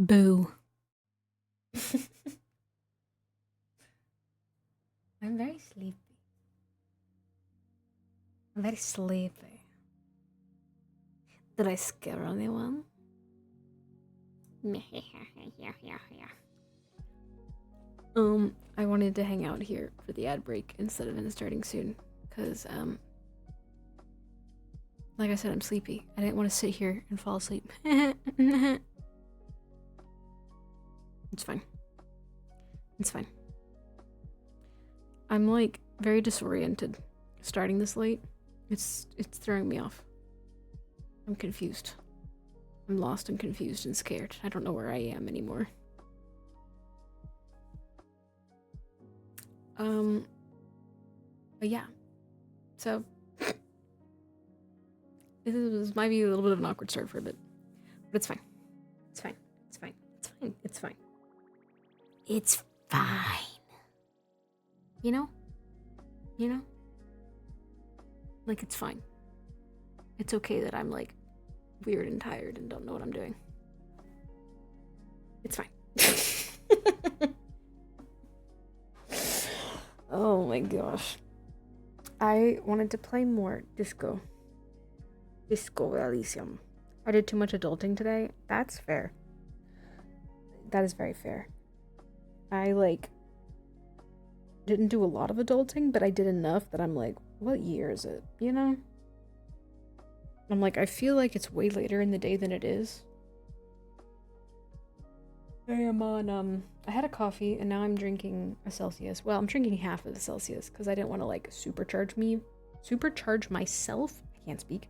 Boo. I'm very sleepy. I'm very sleepy. Did I scare anyone? I wanted to hang out here for the ad break instead of in starting soon, because, like I said, I'm sleepy. I didn't want to sit here and fall asleep. It's fine. It's fine. I'm, like, very disoriented starting this late. It's throwing me off. I'm confused. I'm lost and confused and scared. I don't know where I am anymore. But yeah. So this might be a little bit of an awkward start for a bit. But it's fine. It's fine. It's fine. It's fine. It's fine. It's fine. You know? You know? Like, it's fine. It's okay that I'm, like, weird and tired and don't know what I'm doing. It's fine. Oh my gosh. I wanted to play more Disco Elysium. I did too much adulting today. That's fair. That is very fair. I, like, didn't do a lot of adulting, but I did enough that I'm like, what year is it? You know? I'm like, I feel like it's way later in the day than it is. I am on, I had a coffee and now I'm drinking a Celsius. Well, I'm drinking half of the Celsius because I didn't want to, like, supercharge myself, I can't speak,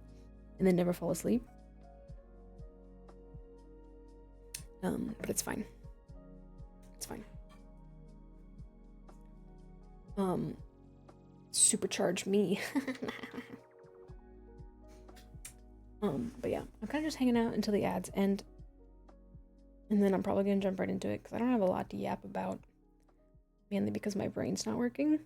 and then never fall asleep. But it's fine. It's fine. Supercharge me. But yeah, I'm kind of just hanging out until the ads end. And then I'm probably going to jump right into it because I don't have a lot to yap about. Mainly because my brain's not working.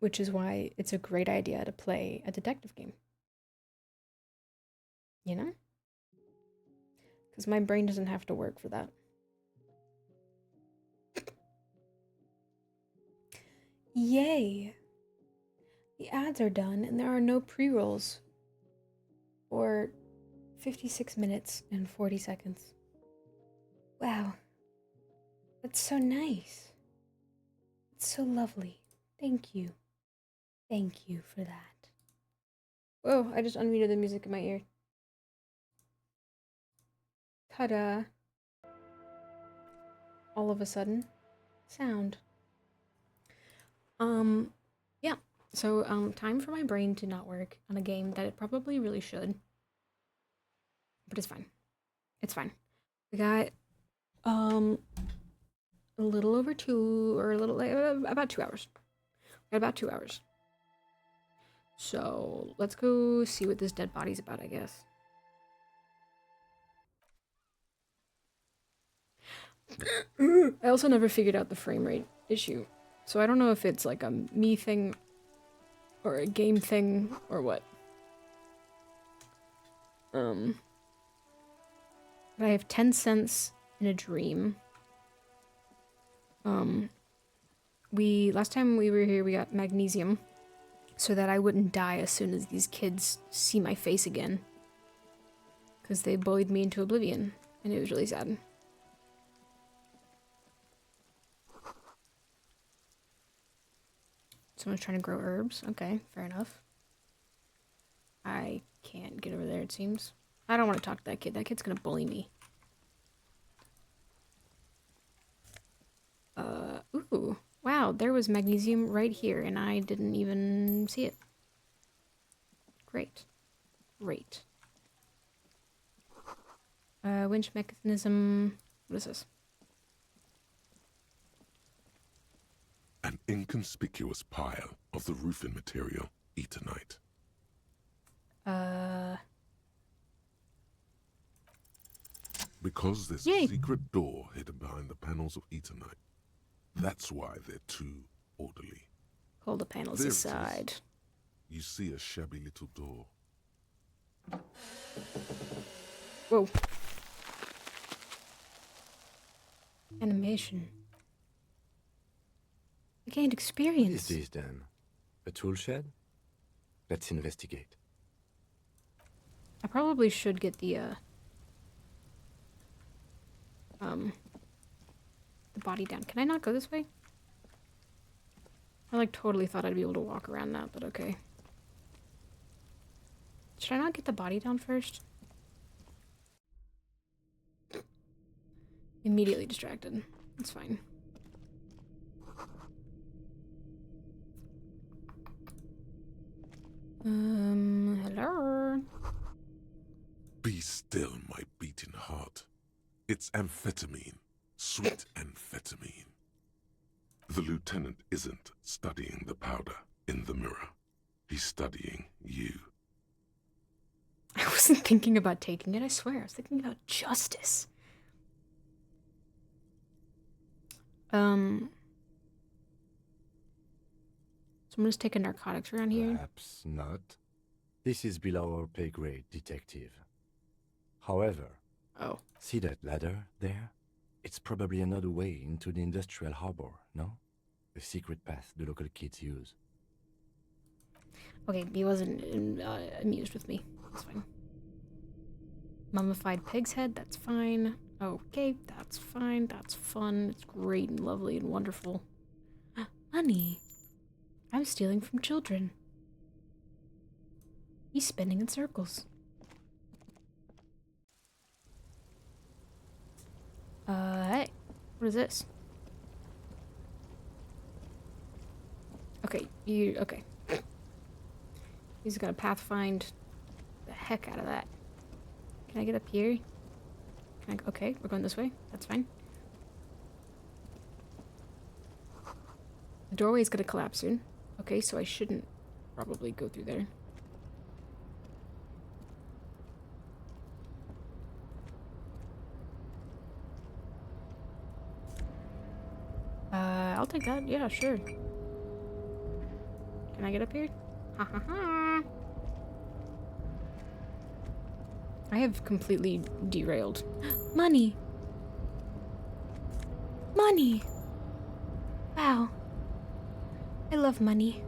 Which is why it's a great idea to play a detective game. You know? Because my brain doesn't have to work for that. Yay! The ads are done and there are no pre-rolls for 56 minutes and 40 seconds. Wow. That's so nice. It's so lovely. Thank you. Thank you for that. Whoa, I just unmuted the music in my ear. Ta-da. All of a sudden, sound. Yeah. So, time for my brain to not work on a game that it probably really should. But it's fine. It's fine. We got, a little over about 2 hours. We got about 2 hours. So, let's go see what this dead body's about, I guess. I also never figured out the frame rate issue. So I don't know if it's like a me thing or a game thing or what. But I have 10 cents in a dream. Last time we were here, we got magnesium so that I wouldn't die as soon as these kids see my face again. Because they bullied me into oblivion, and it was really sad. Someone's trying to grow herbs. Okay, fair enough. I can't get over there, it seems. I don't want to talk to that kid. That kid's gonna bully me. Ooh. Wow, there was magnesium right here, and I didn't even see it. Great. Great. Winch mechanism... What is this? An inconspicuous pile of the roofing material, Eternite. Because there's Yay. a secret door hidden behind the panels of Eternite. That's why they're too orderly. Hold the panels There it aside. is. You see a shabby little door. Whoa. Animation. I gained What is experience. this then? A tool shed? Let's investigate. I probably should get the body down. Can I not go this way? I like totally thought I'd be able to walk around that, but okay. Should I not get the body down first? Immediately distracted. It's fine. Hello? Be still, my beating heart. It's amphetamine. Sweet amphetamine. The lieutenant isn't studying the powder in the mirror. He's studying you. I wasn't thinking about taking it, I swear. I was thinking about justice. Someone's taking narcotics around here. Perhaps not. This is below our pay grade, detective. However, Oh. see that ladder there? It's probably another way into the industrial harbor, no? A secret path the local kids use. Okay, he wasn't amused with me. That's fine. Mummified pig's head, that's fine. Okay, that's fine. That's fun. It's great and lovely and wonderful. Money. I'm stealing from children. He's spinning in circles. Hey. What is this? Okay, okay. He's gonna pathfind the heck out of that. Can I get up here? Okay, we're going this way. That's fine. The doorway's gonna collapse soon. Okay, so I shouldn't probably go through there. I'll take that. Yeah, sure. Can I get up here? Ha ha ha. I have completely derailed. Money! Money! Wow. I love money.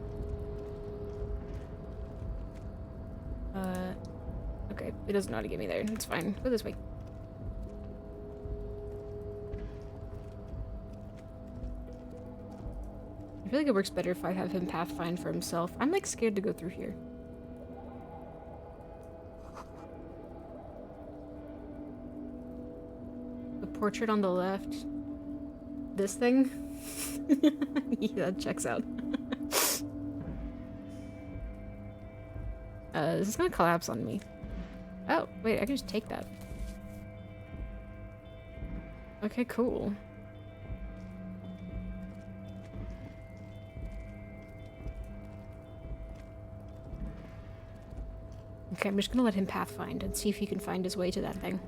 Okay, it doesn't know how to get me there. It's fine. Go this way. I feel like it works better if I have him pathfind for himself. I'm like scared to go through here. The portrait on the left. This thing? Yeah, that checks out. This is gonna collapse on me. Oh, wait, I can just take that. Okay, cool. Okay, I'm just gonna let him pathfind and see if he can find his way to that thing.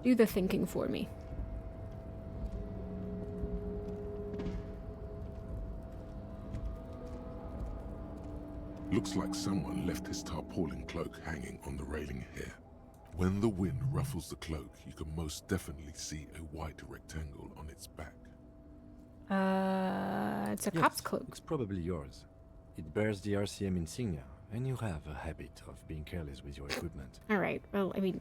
Do the thinking for me. Looks like someone left his tarpaulin cloak hanging on the railing here. When the wind ruffles the cloak, you can most definitely see a white rectangle on its back. It's a cop's cloak. It's probably yours. It bears the RCM insignia, and you have a habit of being careless with your equipment. Alright, well, I mean...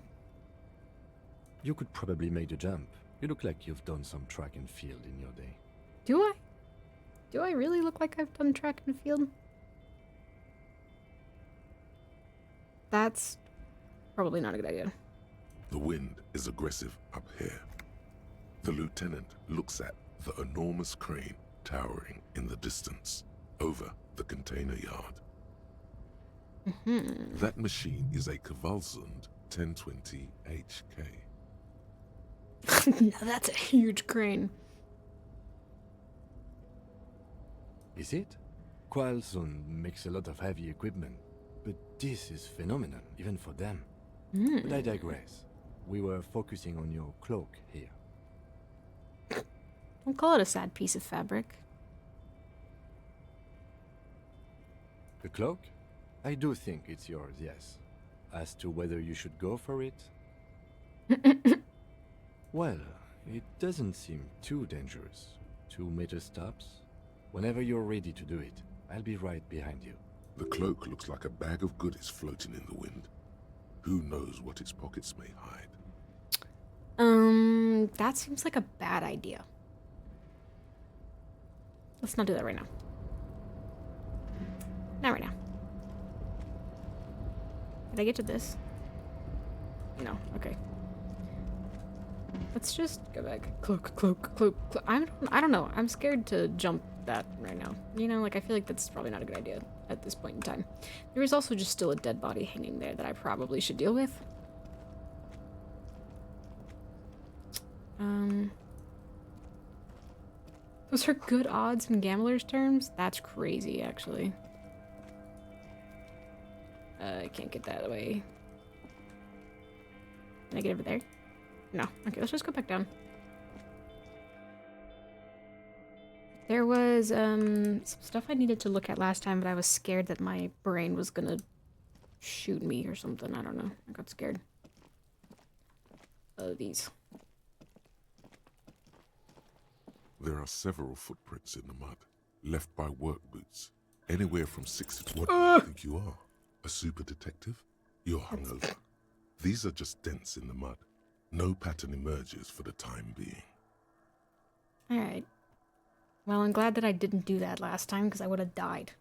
You could probably make the jump. You look like you've done some track and field in your day. Do I? Do I really look like I've done track and field? That's probably not a good idea. The wind is aggressive up here. The lieutenant looks at the enormous crane towering in the distance over the container yard. That machine is a Kvalsund 1020 HK. Now that's a huge crane. Is it? Kvalsund makes a lot of heavy equipment, but this is phenomenal, even for them. But I digress. We were focusing on your cloak here. Don't call it a sad piece of fabric. The cloak? I do think it's yours, yes. As to whether you should go for it? Well, it doesn't seem too dangerous. 2 meter stops. Whenever you're ready to do it, I'll be right behind you. The cloak looks like a bag of goodies floating in the wind. Who knows what its pockets may hide? That seems like a bad idea. Let's not do that right now. Not right now. Did I get to this? No, okay. Let's just go back. Cloak, cloak, cloak, cloak. I don't know. I'm scared to jump that right now. You know, like I feel like that's probably not a good idea at this point in time. There is also just still a dead body hanging there that I probably should deal with. Those are good odds in gamblers' terms? That's crazy, actually. I can't get that away. Can I get over there? No. Okay, let's just go back down. There was, some stuff I needed to look at last time, but I was scared that my brain was gonna shoot me or something. I don't know. I got scared. These. There are several footprints in the mud, left by work boots. Anywhere from 6 to... What do you think you are? A super detective? You're hungover. These are just dents in the mud. No pattern emerges for the time being. Alright. Well, I'm glad that I didn't do that last time, because I would have died.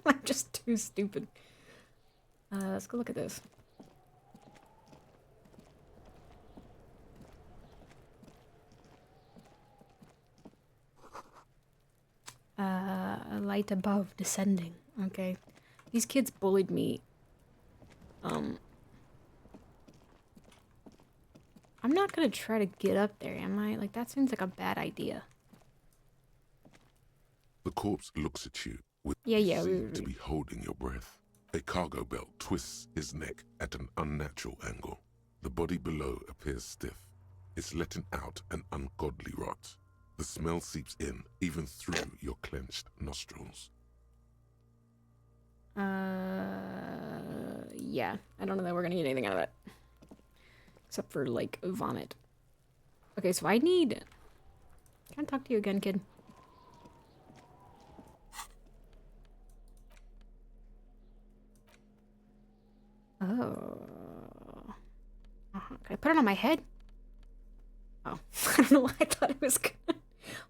I'm just too stupid. Let's go look at this. A light above, descending. Okay. These kids bullied me. I'm not gonna try to get up there, am I? Like, that seems like a bad idea. The corpse looks at you with Yeah. seem to be holding your breath. A cargo belt twists his neck at an unnatural angle. The body below appears stiff. It's letting out an ungodly rot. The smell seeps in, even through your clenched nostrils. Yeah. I don't know that we're gonna get anything out of that. Except for, like, vomit. Okay, so I need... Can I talk to you again, kid? Oh. Can I put it on my head? Oh. I don't know why I thought it was good.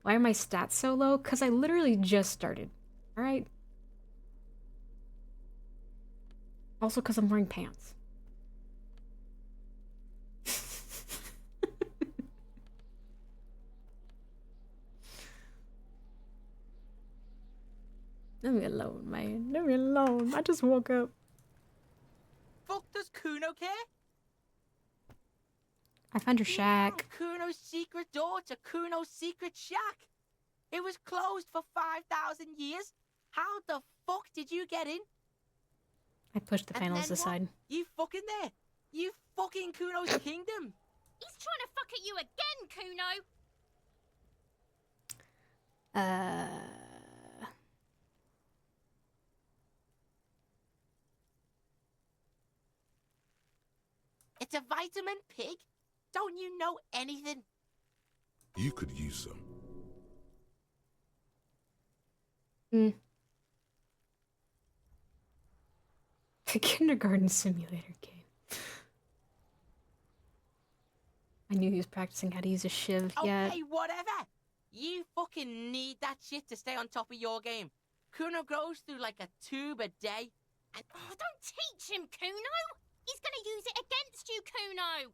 Why are my stats so low? Because I literally just started. Alright? Also because I'm wearing pants. Leave me alone, man. Leave me alone. I just woke up. Fuck does Kuno care? I found your shack. Kuno's secret door to Kuno's secret shack. It was closed for 5,000 years. How the fuck did you get in? I pushed the And panels then what? aside. You fucking there. You fucking Kuno's kingdom. He's trying to fuck at you again, Kuno! It's a vitamin pig. Don't you know anything? You could use some. The kindergarten simulator game. I knew he was practicing how to use a shiv. Yeah. Okay, whatever. You fucking need that shit to stay on top of your game. Kuno goes through like a tube a day. And, oh, don't teach him, Kuno! He's gonna use it against you, Kuno!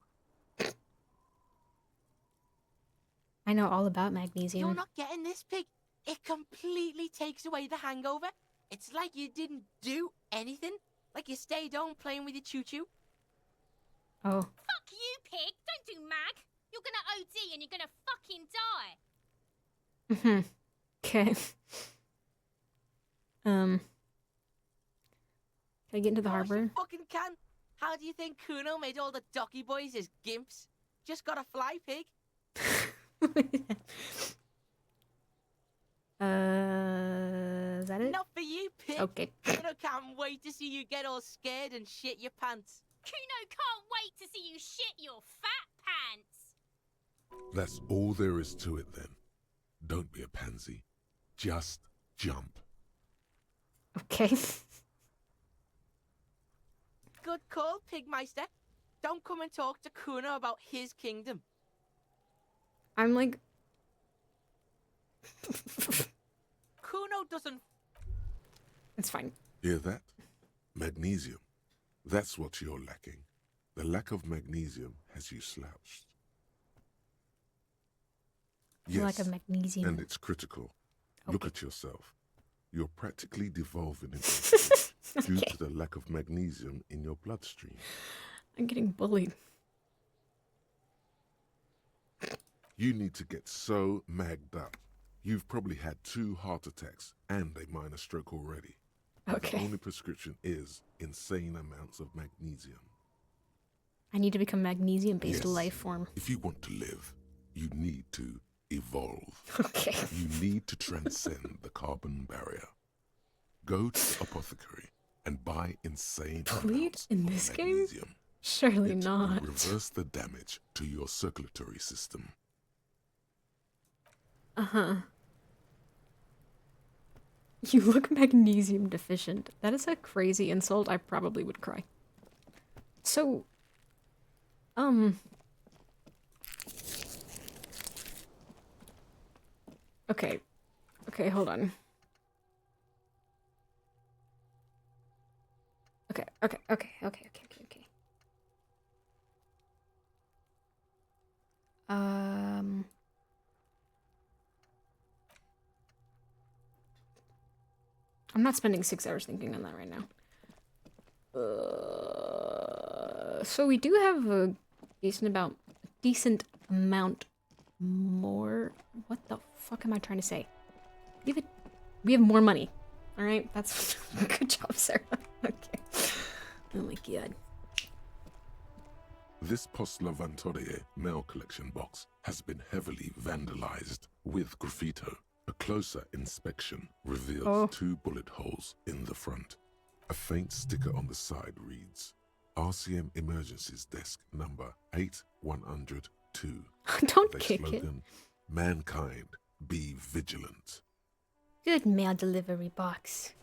I know all about magnesium. You're not getting this, pig. It completely takes away the hangover. It's like you didn't do anything. Like you stayed home playing with your choo-choo. Oh. Fuck you, pig! Don't do mag! You're gonna OD and you're gonna fucking die! Okay. Can I get into the Of course you harbor? fucking can. How do you think Kuno made all the docky boys his gimps? Just gotta fly, pig. Is that it? Not for you, pig. Okay. Kuno can't wait to see you get all scared and shit your pants. Kuno can't wait to see you shit your fat pants. That's all there is to it then. Don't be a pansy. Just jump. Okay. Good call, Pigmeister. Don't come and talk to Kuno about his kingdom. I'm like... Kuno doesn't... It's fine. Hear that? Magnesium. That's what you're lacking. The lack of magnesium has you slouched. Lack of magnesium. And it's critical. Look at yourself. You're practically devolving into a fish due to the lack of magnesium in your bloodstream. I'm getting bullied. You need to get so magged up. You've probably had 2 heart attacks and a minor stroke already. Okay. The only prescription is insane amounts of magnesium. I need to become magnesium-based Yes. life form. If you want to live, you need to evolve. Okay. You need to transcend the carbon barrier. Go to the apothecary and buy insane Bleed amounts in of this game? magnesium. Surely It not. will reverse the damage to your circulatory system. Uh-huh. You look magnesium deficient. That is a crazy insult. I probably would cry. So, okay. Okay, hold on. Okay. I'm not spending 6 hours thinking on that right now. So we do have a decent amount more. What the fuck am I trying to say? We have more money. All right, that's good job, Sarah. Okay. Oh my god. This Postlavantorie mail collection box has been heavily vandalized with graffito. A closer inspection reveals 2 bullet holes in the front. A faint sticker on the side reads, RCM Emergencies Desk number 8102. Don't With a kick slogan, Mankind, be vigilant. it. Good mail delivery box.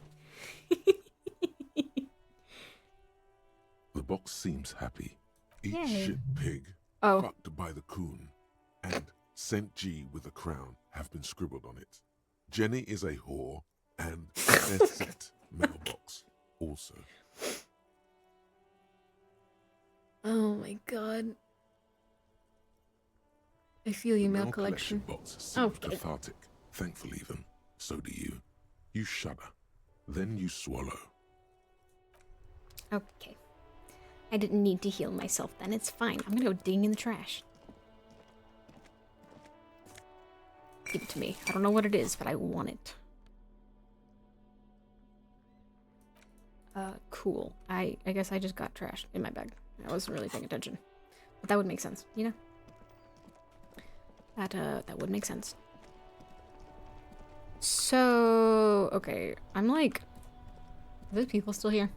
The box seems happy. Eat Yay. shit pig, Oh. fucked by the coon, and St. G with a crown have been scribbled on it. Jenny is a whore, and that's it. Mailbox also. Oh my god. I feel you, The mail collection. box seems Okay. cathartic. Thankful even. So do you. You shudder. Then you swallow. Okay. I didn't need to heal myself then. It's fine. I'm gonna go digging in the trash. Give it to me. I don't know what it is, but I want it. Cool. I guess I just got trashed in my bag. I wasn't really paying attention. But that would make sense, you know? That would make sense. So, okay. I'm like... Are those people still here?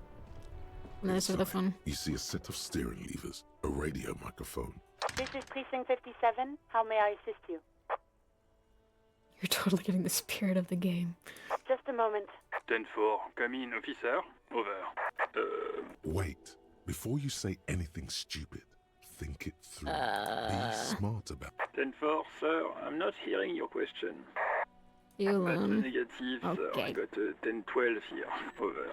And then it's over the Inside, phone. you see a set of steering levers, a radio microphone. This is Precinct 57. How may I assist you? You're totally getting the spirit of the game. Just a moment. 10-4, come in, officer. Over. Wait. Before you say anything stupid, think it through. Be smart about it. 10-4, sir, I'm not hearing your question. You That's alone. negative, sir. Okay. I got 10-12 here. Over.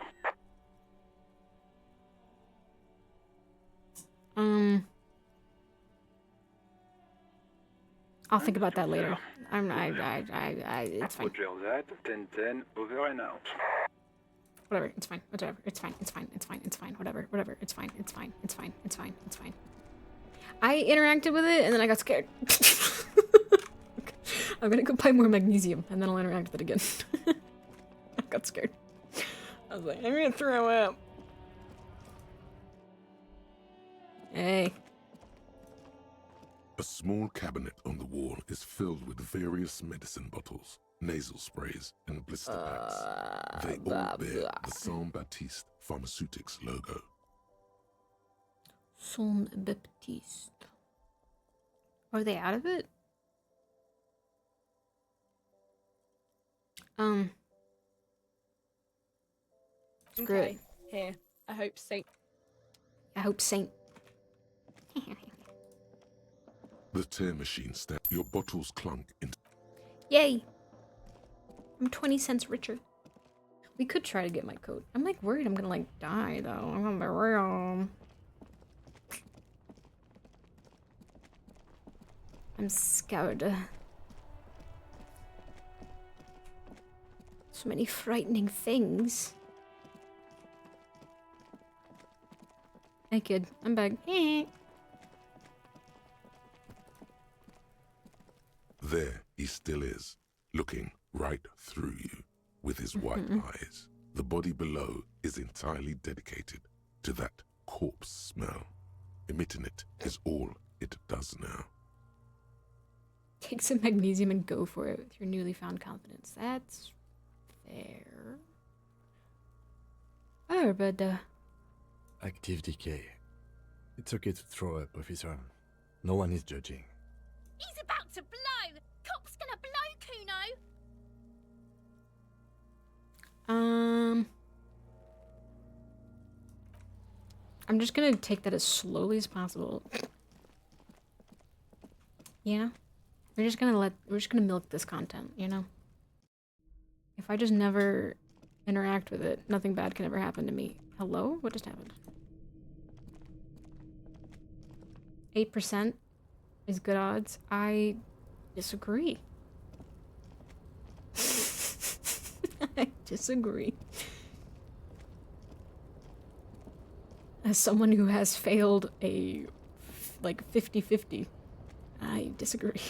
I'll think about that later. It's fine. Roger that. 10-10, over and out. Whatever, it's fine. Whatever, it's fine. It's fine. It's fine. It's fine. Whatever. It's fine. It's fine. It's fine. It's fine. It's fine. I interacted with it and then I got scared. Okay. I'm gonna go buy more magnesium and then I'll interact with it again. I got scared. I was like, I'm gonna throw up. Hey. A small cabinet on the wall is filled with various medicine bottles, nasal sprays, and blister packs. They all bear the Saint Baptiste Pharmaceutics logo. Son Baptiste. Are they out of it? Screw it. Here. I hope Saint. I hope Saint. The tear machine step. Your bottles clunk into. Yay! I'm 20 cents richer. We could try to get my coat. I'm like worried I'm gonna like die though. I'm gonna be real. I'm scared. So many frightening things. Hey kid, I'm back. There he still is, looking right through you with his white eyes. The body below is entirely dedicated to that corpse smell. Emitting it is all it does now. Take some magnesium and go for it with your newly found confidence. That's fair. Oh, but Active decay. It's okay to throw up, officer. No one is judging. He's about to blow! Cop's gonna blow, Kuno! I'm just gonna take that as slowly as possible. Yeah? We're just gonna milk this content, you know? If I just never interact with it, nothing bad can ever happen to me. Hello? What just happened? 8% is good odds. I disagree. I disagree. As someone who has failed a, like, 50-50, I disagree.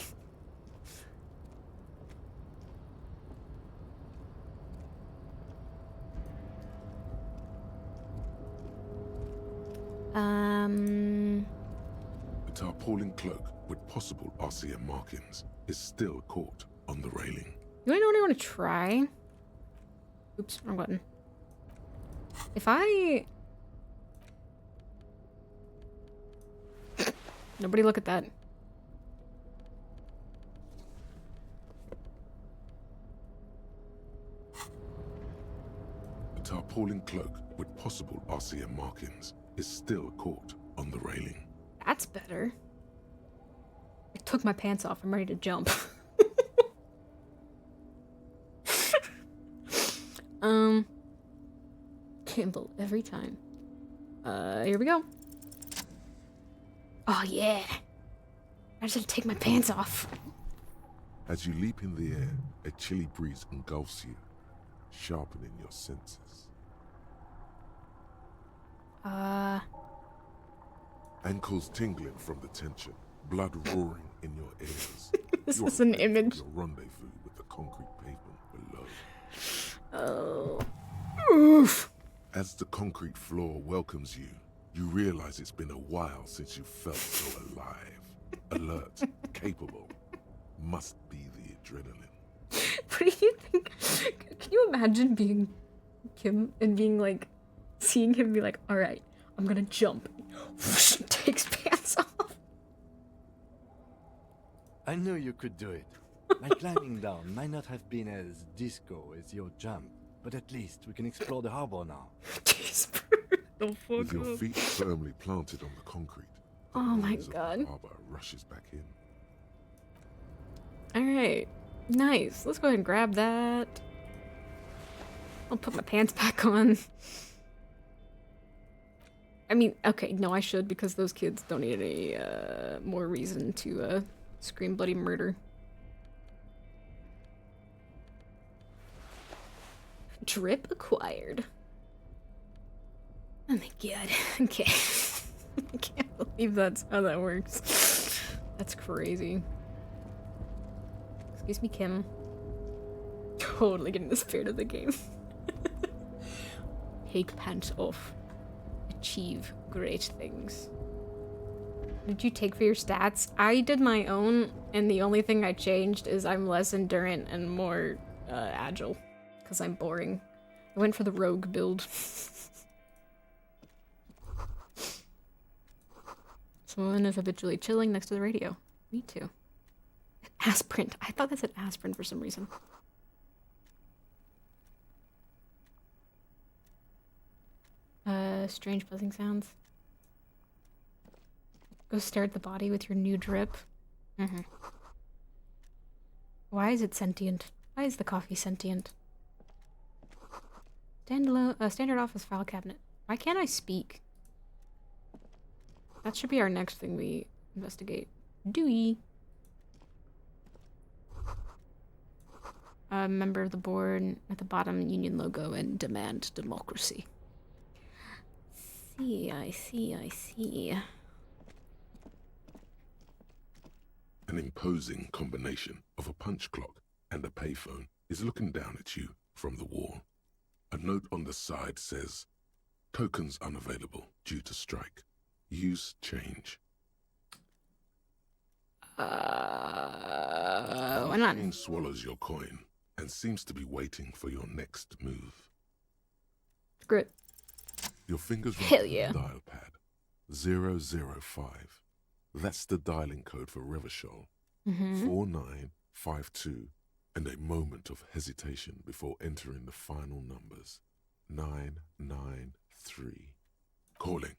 A tarpaulin cloak with possible RCM markings is still caught on the railing. You wanna know what I want to try? Oops, wrong button. If I... Nobody look at that. A tarpaulin cloak with possible RCM markings is still caught on the railing. That's better. I took my pants off. I'm ready to jump. Campbell every time. Here we go. Oh yeah. I just had to take my pants off. As you leap in the air, a chilly breeze engulfs you, sharpening your senses. Ankles tingling from the tension, blood roaring in your ears. This You is are an prepared for image. your rendezvous with the concrete pavement below. Oh. Oof. As the concrete floor welcomes you, you realize it's been a while since you felt so alive, alert, capable. Must be the adrenaline. What do you think? Can you imagine being Kim and being like, seeing him be like, all right, I'm gonna jump. Whoosh, takes pants off. I knew you could do it. My climbing down might not have been as disco as your jump, but at least we can explore the harbor now. Jeez, the fuck With your up. feet firmly planted on the concrete, the Oh my breeze of God. the harbor rushes back in. Alright, nice. Let's go ahead and grab that. I'll put my pants back on. I mean, okay, no, I should, because those kids don't need any more reason to scream bloody murder. Drip acquired. Oh my god. Okay. I can't believe that's how that works. That's crazy. Excuse me, Kim. Totally getting the spirit of the game. Take pants off. Achieve great things. What did you take for your stats? I did my own, and the only thing I changed is I'm less endurant and more agile. Because I'm boring. I went for the rogue build. Someone is habitually chilling next to the radio. Me too. Aspirin. I thought that said aspirin for some reason. Strange buzzing sounds. Go stare at the body with your new drip. Why is it sentient? Why is the coffee sentient? Standard office file cabinet. Why can't I speak? That should be our next thing we investigate. Dewey. A member of the board at the bottom, union logo, and demand democracy. I see. An imposing combination of a punch clock and a payphone is looking down at you from the wall. A note on the side says, "Tokens unavailable due to strike. Use change." Why not? Machine swallows your coin and seems to be waiting for your next move. Screw it. Your fingers Hell run on yeah. the dial pad. 005. That's the dialing code for Revachol. 4952. And a moment of hesitation before entering the final numbers. 993. Calling.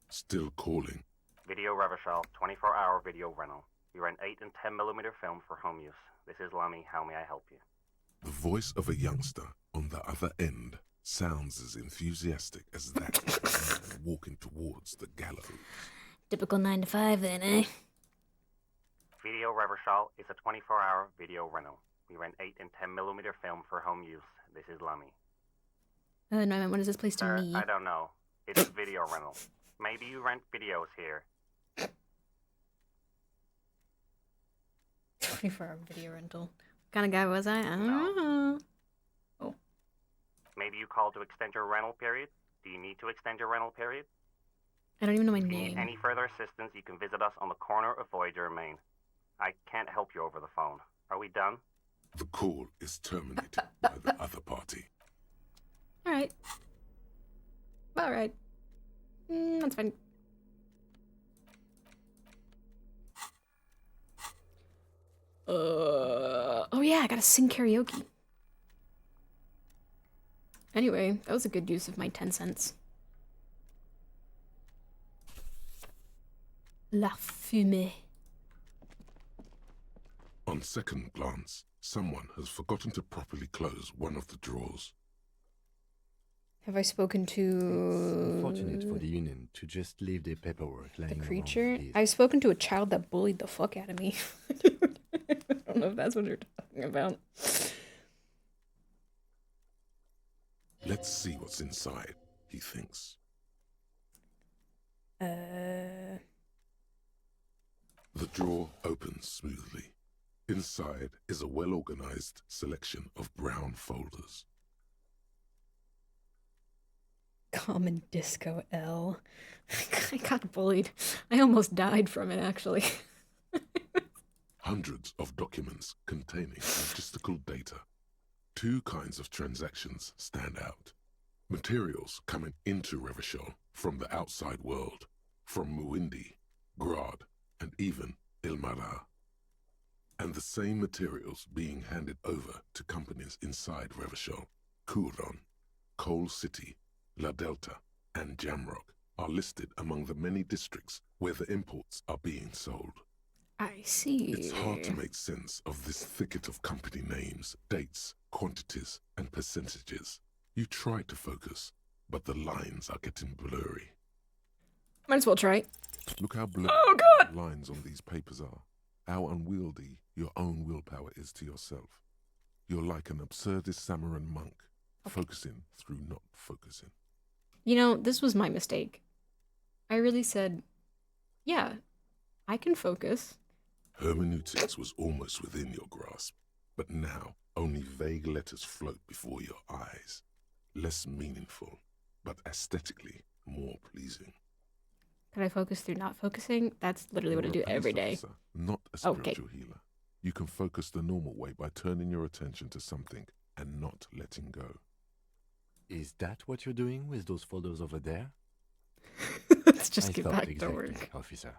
Still calling. Video Revachol, 24-hour video rental. We rent 8 and 10mm film for home use. This is Lamy. How may I help you? The voice of a youngster on the other end sounds as enthusiastic as that of a man walking towards the gallows. Typical 9 to 5 then, eh? Video Revachol is a 24-hour video rental. We rent 8 and 10mm film for home use. This is Lamy. No, what is this place to Sir, me? I don't know. It's video rental. Maybe you rent videos here. 24-hour video rental. What kind of guy was I? I don't know. Oh. Maybe you called to extend your rental period? Do you need to extend your rental period? I don't even know my If you need name. any further assistance, you can visit us on the corner of Voyager and Main. I can't help you over the phone. Are we done? The call is terminated by the other party. Alright. That's fine. Oh yeah, I gotta sing karaoke. Anyway, that was a good use of my 10 cents. La fumée. On second glance, someone has forgotten to properly close one of the drawers. Have I spoken It's to unfortunate for the Union to just leave their paperwork lying the around creature? like this. I've spoken to a child that bullied the fuck out of me. I don't know if that's what you're talking about. Let's see what's inside, he thinks. The drawer opens smoothly. Inside is a well-organized selection of brown folders. Common Disco L. I got bullied. I almost died from it, actually. Hundreds of documents containing logistical data. Two kinds of transactions stand out. Materials coming into Revachol from the outside world, from Muindi, Grad, and even Ilmara. And the same materials being handed over to companies inside Revachol. Kuron, Coal City, La Delta, and Jamrock are listed among the many districts where the imports are being sold. I see. It's hard to make sense of this thicket of company names, dates, quantities, and percentages. You try to focus, but the lines are getting blurry. Might as well try. Look how blurry Oh, God! the lines on these papers are. How unwieldy your own willpower is to yourself. You're like an absurdist Samaran monk, focusing through not focusing. You know, this was my mistake. I really said, yeah, I can focus. Hermeneutics was almost within your grasp, but now only vague letters float before your eyes. Less meaningful, but aesthetically more pleasing. Could I focus through not focusing? That's literally what I You're do a police every day. officer, not a spiritual healer. You can focus the normal way by turning your attention to something and not letting go. Is that what you're doing with those folders over there? That's just I get thought back to exactly, work. officer.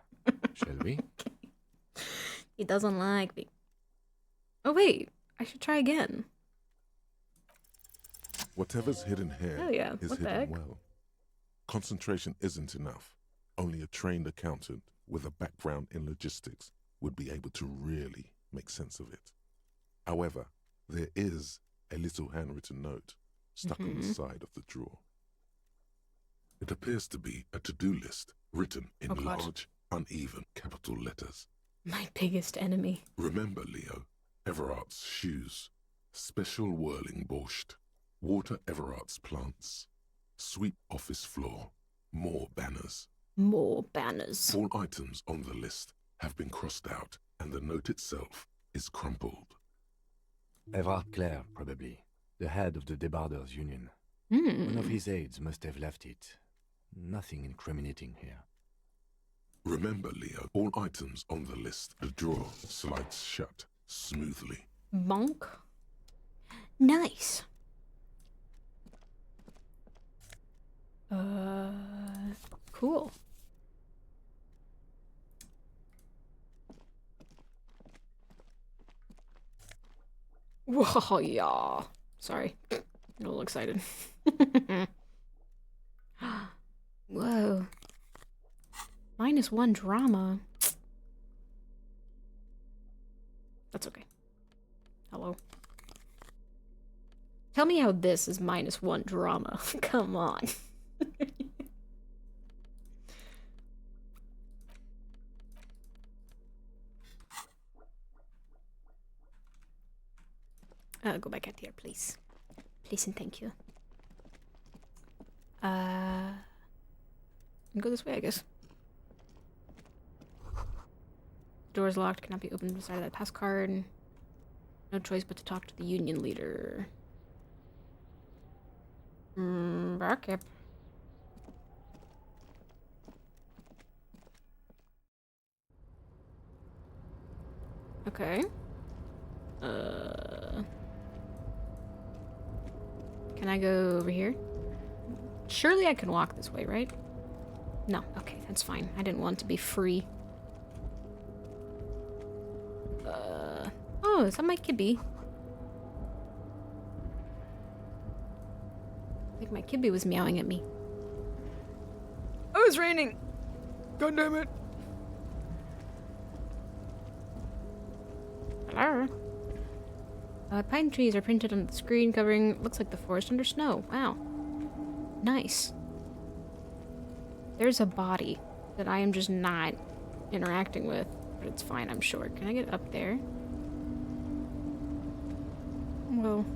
Shall we? He doesn't like me. Oh wait, I should try again. Whatever's hidden here Hell yeah, is what the hidden heck? well. Concentration isn't enough. Only a trained accountant with a background in logistics would be able to really make sense of it. However, there is a little handwritten note stuck on the side of the drawer. It appears to be a to-do list written in large, uneven capital letters. My biggest enemy. Remember, Leo, Everard's shoes, special whirling borscht, water Everard's plants, sweep office floor, more banners. More banners. All items on the list have been crossed out, and the note itself is crumpled. Everard Clare, probably. The head of the Debarders Union. Hmm. One of his aides must have left it. Nothing incriminating here. Remember, Leo, all items on the list, the drawer slides shut smoothly. Bonk. Nice. Cool. Whoa, yeah. Sorry. I'm a little excited. Whoa. -1 drama. That's okay. Hello. Tell me how this is -1 drama. Come on. Go back out here, please. Please and thank you. Go this way, I guess. Door's locked, cannot be opened beside that pass card. No choice but to talk to the union leader. Back up. Okay. Can I go over here? Surely I can walk this way, right? No, okay, that's fine. I didn't want to be free. Oh, is that my kibby? I think my kibby was meowing at me. Oh, it's raining! God damn it! Hello? Pine trees are printed on the screen covering, looks like the forest under snow. Wow. Nice. There's a body that I am just not interacting with, but it's fine, I'm sure. Can I get up there? Well,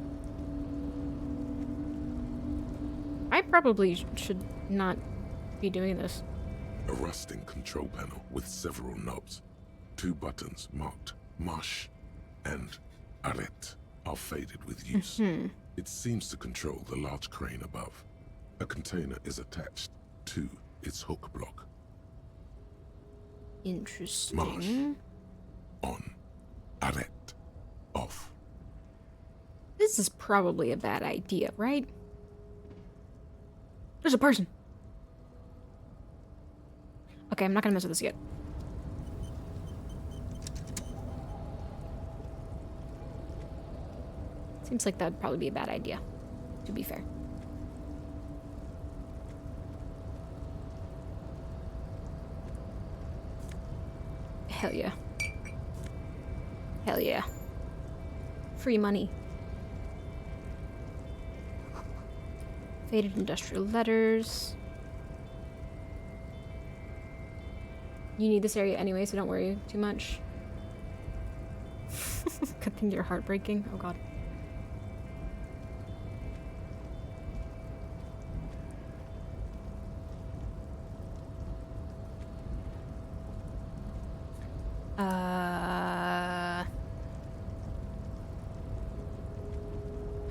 I probably should not be doing this. A rusting control panel with several knobs. 2 buttons marked Marsh and Arrête are faded with use. It seems to control the large crane above. A container is attached to its hook block. Interesting. Marsh. On. Arrête. Off. This is probably a bad idea, right? There's a person. Okay, I'm not gonna mess with this yet. Seems like that'd probably be a bad idea, to be fair. Hell yeah. Hell yeah. Free money. Faded industrial letters. You need this area anyway, so don't worry too much. Good thing you're heartbreaking. Oh god.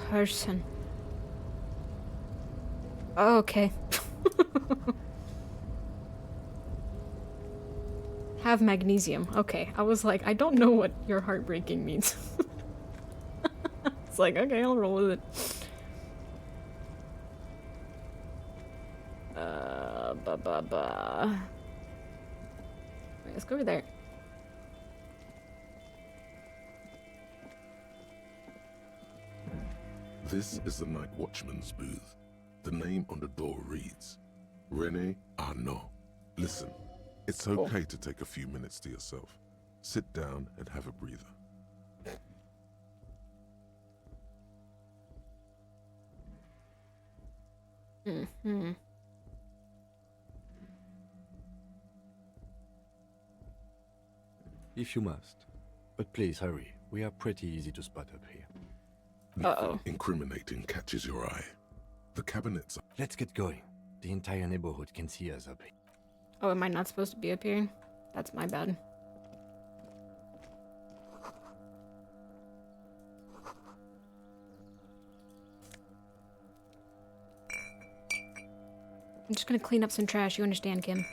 Person. Oh, okay. Have magnesium. Okay, I was like, I don't know what your heartbreaking means. It's like, okay, I'll roll with it. Wait, let's go over there. This is the night watchman's booth. The name on the door reads, Rene Arnaud. Listen, it's okay to take a few minutes to yourself. Sit down and have a breather. Mm-hmm. If you must. But please hurry. We are pretty easy to spot up here. Nothing incriminating catches your eye. The cabinets are... Let's get going. The entire neighborhood can see us up here. Oh, am I not supposed to be up here? That's my bad. I'm just gonna clean up some trash, you understand, Kim?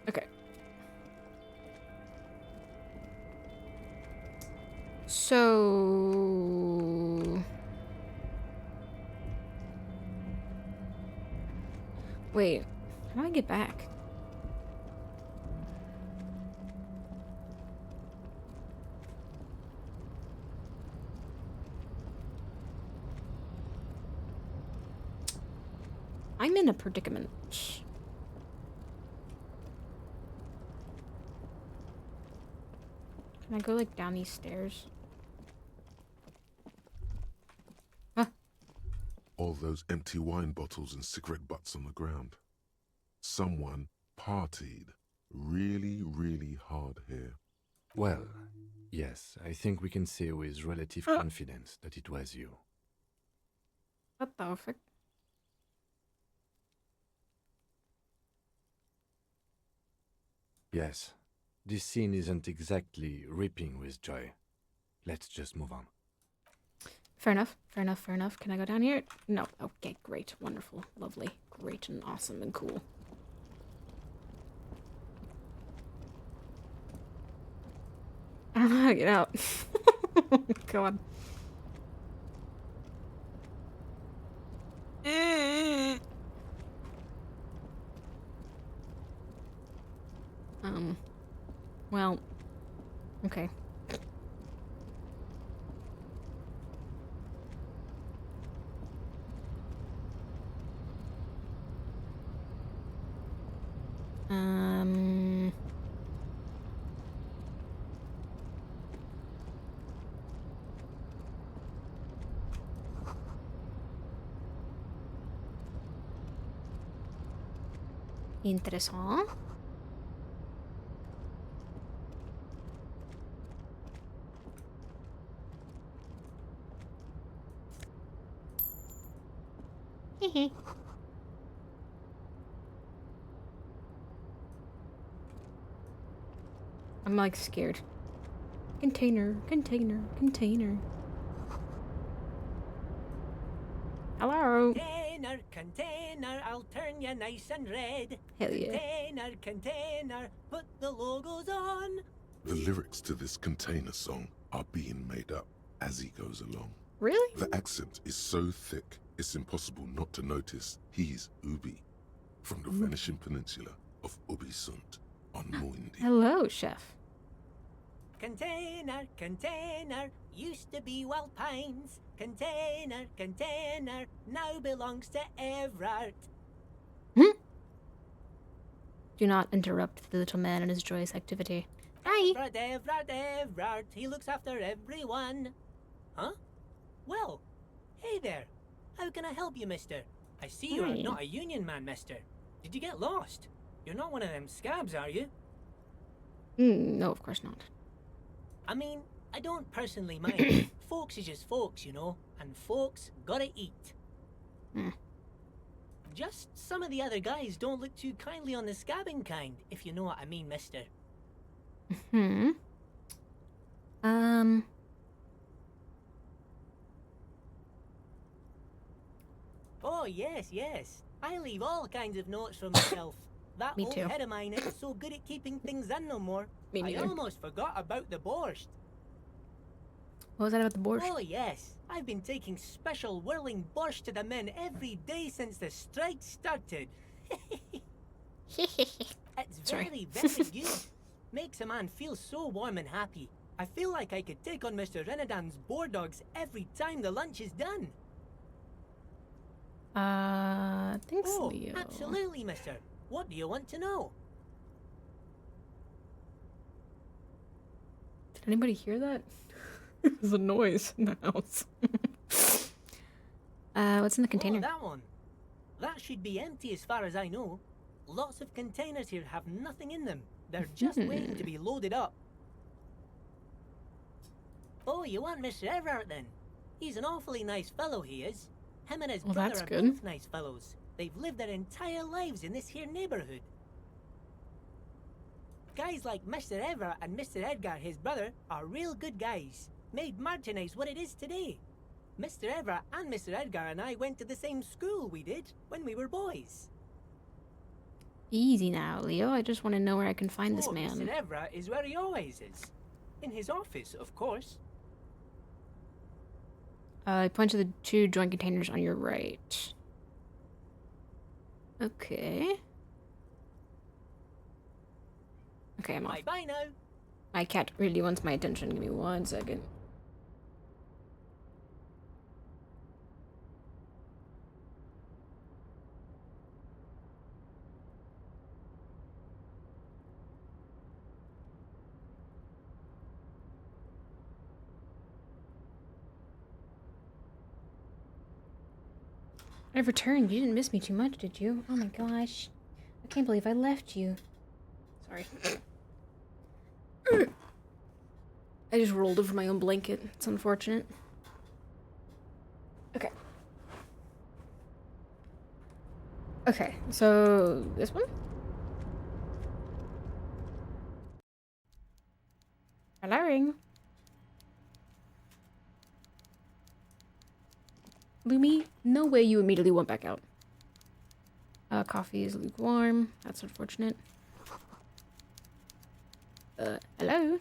Okay. So... Wait, how do I get back? I'm in a predicament. Can I go, like, down these stairs? Huh? all those empty wine bottles and cigarette butts on the ground. Someone partied really, really hard here. Well, yes, I think we can say with relative confidence that it was you. What the fuck? Yes, this scene isn't exactly ripping with joy. Let's just move on. Fair enough, fair enough, fair enough. Can I go down here? No. Okay, great, wonderful, lovely, great and awesome and cool. I don't know how to get out. God. Well, okay. Intéressant. Hehe. I'm like scared. Container, container, container. Hello. Container, container, I'll turn you nice and red. Hell yeah. Container, container, put the logos on. The lyrics to this container song are being made up as he goes along. Really? The accent is so thick, it's impossible not to notice he's Ubi, from the Venetian peninsula of Ubisunt on Muindi. Hello, chef. Container, container, used to be Wild Pines. Container, container, now belongs to Everard. Do not interrupt the little man in his joyous activity. Hi. Everard, Everard, Everard, he looks after everyone. Huh? Well, hey there. How can I help you, mister? I see you're Hi. not a union man, mister. Did you get lost? You're not one of them scabs, are you? No, of course not. I mean, I don't personally mind. Folks is just folks, you know, and folks gotta eat. Just some of the other guys don't look too kindly on the scabbing kind, if you know what I mean, mister. Oh, yes, yes. I leave all kinds of notes for myself. That Me old too. head of mine isn't so good at keeping things in no more. Me I neither. almost forgot about the borscht. What was that about the borscht? Oh, yes. I've been taking special whirling borscht to the men every day since the strike started. It's very, very good. Makes a man feel so warm and happy. I feel like I could take on Mr. Renadan's boar dogs every time the lunch is done. Thanks, Oh, Leo. absolutely, mister. What do you want to know? Did anybody hear that? There's a noise in the house. What's in the container? Oh, that one. That should be empty as far as I know. Lots of containers here have nothing in them. They're just waiting to be loaded up. Oh, you want Mr. Everard then? He's an awfully nice fellow, he is. Him and his Well, brother that's are good. both nice fellows. They've lived their entire lives in this here neighborhood. Guys like Mr. Everard and Mr. Edgar, his brother, are real good guys. Made Martinez what it is today. Mr. Everard and Mr. Edgar and I went to the same school we did when we were boys. Easy now, Leo. I just want to know where I can find this Oh, man. Mr. Everard is where he always is. In his office, of course. Point to the 2 joint containers on your right. Okay. Okay, I'm off. Bye-bye now. My cat really wants my attention. Give me 1 second. I've returned. You didn't miss me too much, did you? Oh my gosh. I can't believe I left you. Sorry. I just rolled over my own blanket. It's unfortunate. Okay. Okay, so this one? Hello? Lumi, no way you immediately went back out. Coffee is lukewarm. That's unfortunate. Hello?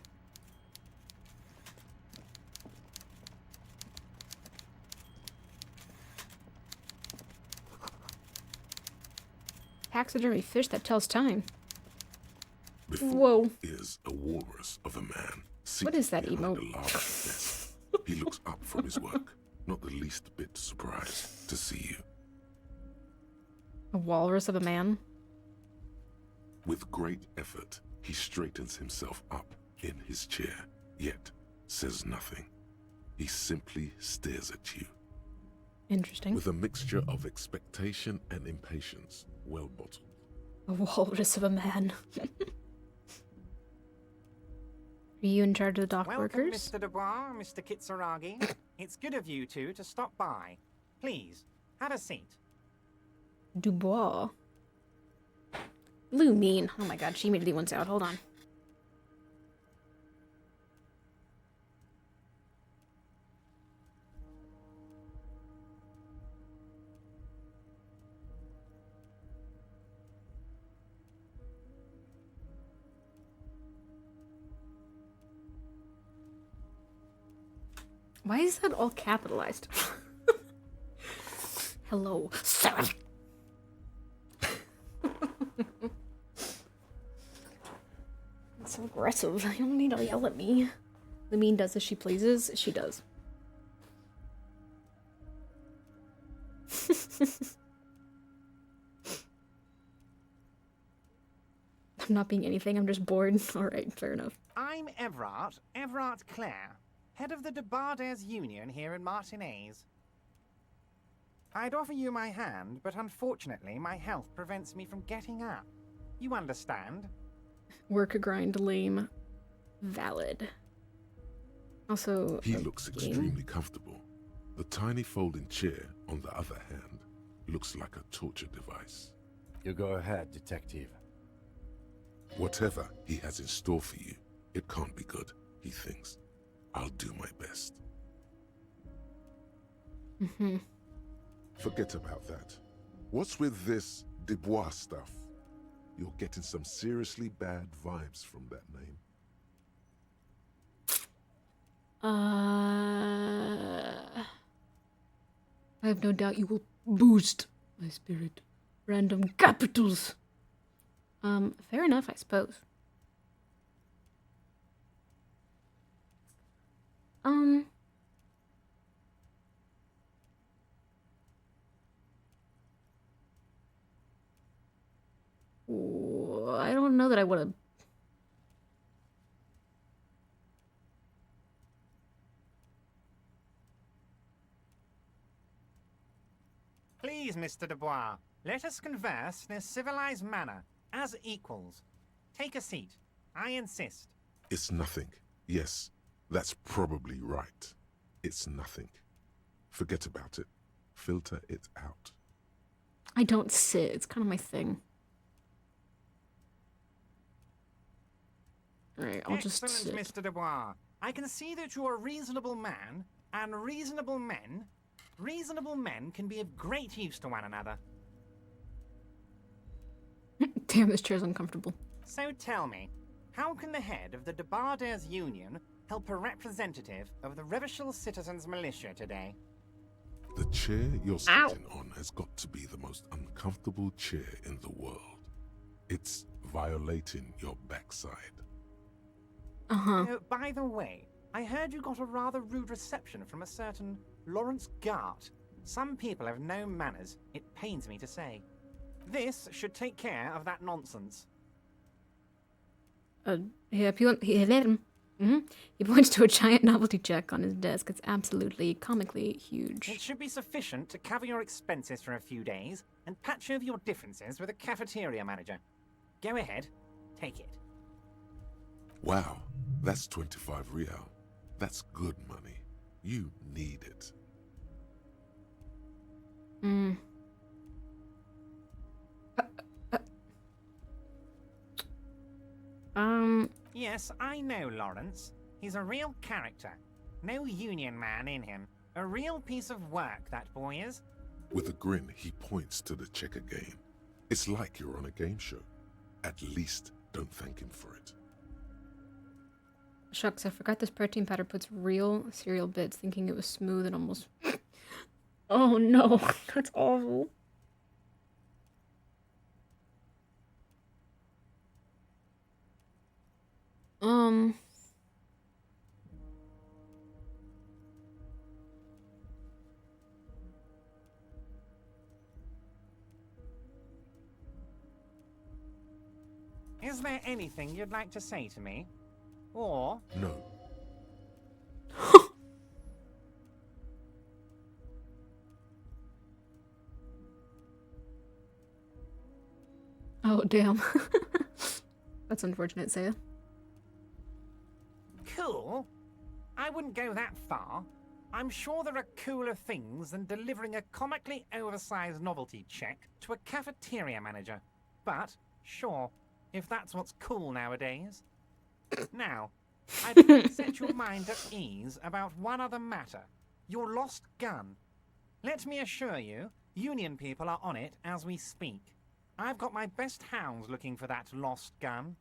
Taxidermy fish that tells time. Before Whoa. is a walrus of a man. What is that seated behind emote? a large desk. He looks up from his work, not the least bit surprised to see you. A walrus of a man? With great effort, he straightens himself up in his chair, yet says nothing. He simply stares at you. Interesting. With a mixture of expectation and impatience, well bottled. A walrus of a man. Are you in charge of the dock Welcome, workers? Mr. Dubois, Mr. Kitsuragi. It's good of you two to stop by. Please, have a seat. Dubois. Blue mean. Oh my god, she immediately wants out. Hold on. Why is that all capitalized? Hello, sir. That's so aggressive. You don't need to yell at me. Lamine does as she pleases. She does. I'm not being anything. I'm just bored. All right, fair enough. I'm Everard Clare, head of the Debarders Union here in Martinez. I'd offer you my hand, but unfortunately my health prevents me from getting up. You understand? Work grind lame. Valid. Also, He looks extremely comfortable. The tiny folding chair, on the other hand, looks like a torture device. You go ahead, detective. Whatever he has in store for you, it can't be good, he thinks. I'll do my best. Mm-hmm. Forget about that. What's with this Dubois stuff? You're getting some seriously bad vibes from that name. I have no doubt you will boost my spirit. Random capitals. Fair enough, I suppose. I don't know that I want to. Please, Mr. Dubois, let us converse in a civilized manner, as equals. Take a seat. I insist. It's nothing. Yes, that's probably right. It's nothing. Forget about it. Filter it out. I don't sit. It's kind of my thing. Alright, I'll just sit. Excellent, Mr. Dubois. I can see that you're a reasonable man, and reasonable men can be of great use to one another. Damn, this chair's uncomfortable. So tell me, how can the head of the Debarders Union help a representative of the Revachol Citizens Militia today? The chair you're sitting on has got to be the most uncomfortable chair in the world. It's violating your backside. By the way, I heard you got a rather rude reception from a certain Lawrence Gart. Some people have no manners, it pains me to say. This should take care of that nonsense. He points to a giant novelty check on his desk. It's absolutely comically huge. It should be sufficient to cover your expenses for a few days and patch over your differences with a cafeteria manager. Go ahead, take it. Wow, that's 25 real. That's good money. You need it. Yes, I know Lawrence. He's a real character. No union man in him. A real piece of work, that boy is. With a grin, he points to the checker game. It's like you're on a game show. At least don't thank him for it. Shucks, I forgot this protein powder puts real cereal bits, thinking it was smooth and almost... Oh no, that's awful. Is there anything you'd like to say to me? Or... No. Oh, damn. That's unfortunate, Saya. Cool? I wouldn't go that far. I'm sure there are cooler things than delivering a comically oversized novelty check to a cafeteria manager. But, sure, if that's what's cool nowadays. Now, I'd like to set your mind at ease about one other matter. Your lost gun. Let me assure you, Union people are on it as we speak. I've got my best hounds looking for that lost gun.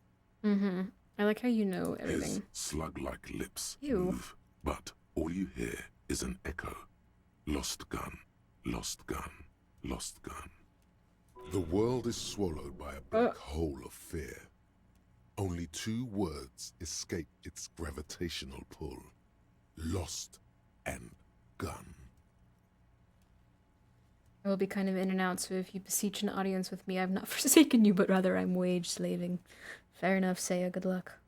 I like how you know everything. His slug-like lips Ew. move, but all you hear is an echo. Lost gun, lost gun, lost gun. The world is swallowed by a black hole of fear. Only two words escape its gravitational pull. Lost and gun. I will be kind of in and out, so if you beseech an audience with me, I've not forsaken you, but rather I'm wage slaving. Fair enough, Saya, good luck.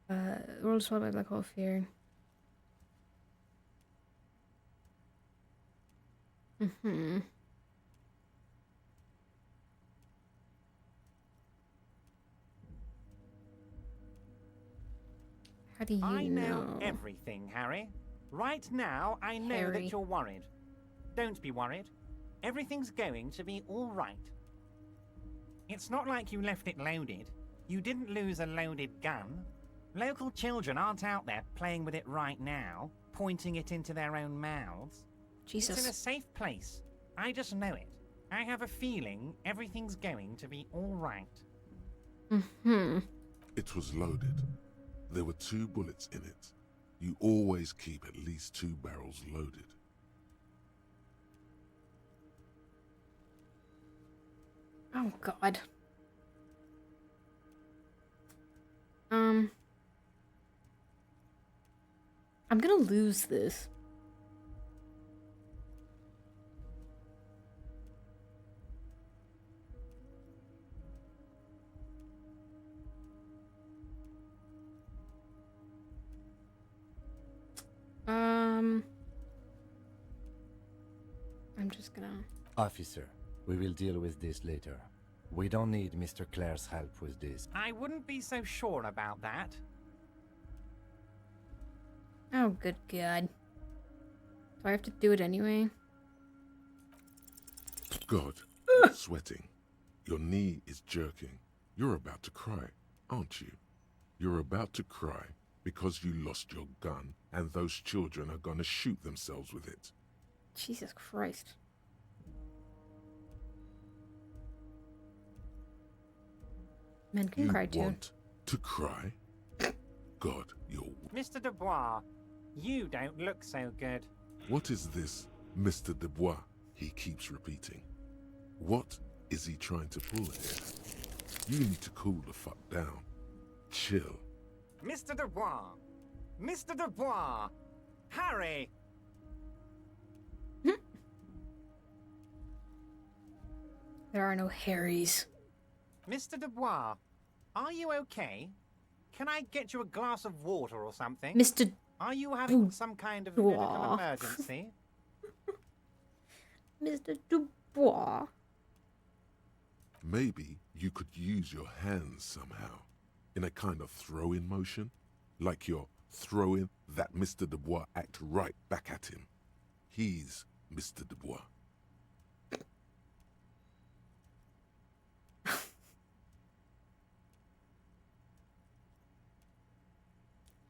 World is swallowed by black hole of fear. How do you I know everything, Harry. Right now, I know Harry. that you're worried. Don't be worried. Everything's going to be all right. It's not like you left it loaded. You didn't lose a loaded gun. Local children aren't out there playing with it right now, pointing it into their own mouths. Jesus. It's in a safe place. I just know it. I have a feeling everything's going to be all right. It was loaded. There were 2 bullets in it. You always keep at least 2 barrels loaded. Oh, God. I'm gonna lose this. I'm just gonna... Officer, we will deal with this later. We don't need Mr. Clare's help with this. I wouldn't be so sure about that. Oh, good God. Do I have to do it anyway? God, sweating. Your knee is jerking. You're about to cry, aren't you? You're about to cry because you lost your gun and those children are gonna shoot themselves with it. Jesus Christ. Men can cry too. You want to cry? God, you're... Mr. Dubois, you don't look so good. What is this Mr. Dubois he keeps repeating? What is he trying to pull here? You need to cool the fuck down. Chill. Mr. Dubois! Mr. Dubois! Harry! There are no Harrys. Mr. Dubois, are you okay? Can I get you a glass of water or something? Mr. Are you having some kind of medical Dubois. emergency? Mr. Dubois. Maybe you could use your hands somehow, in a kind of throw-in motion, like you're throwing that Mr. Dubois act right back at him. He's Mr. Dubois.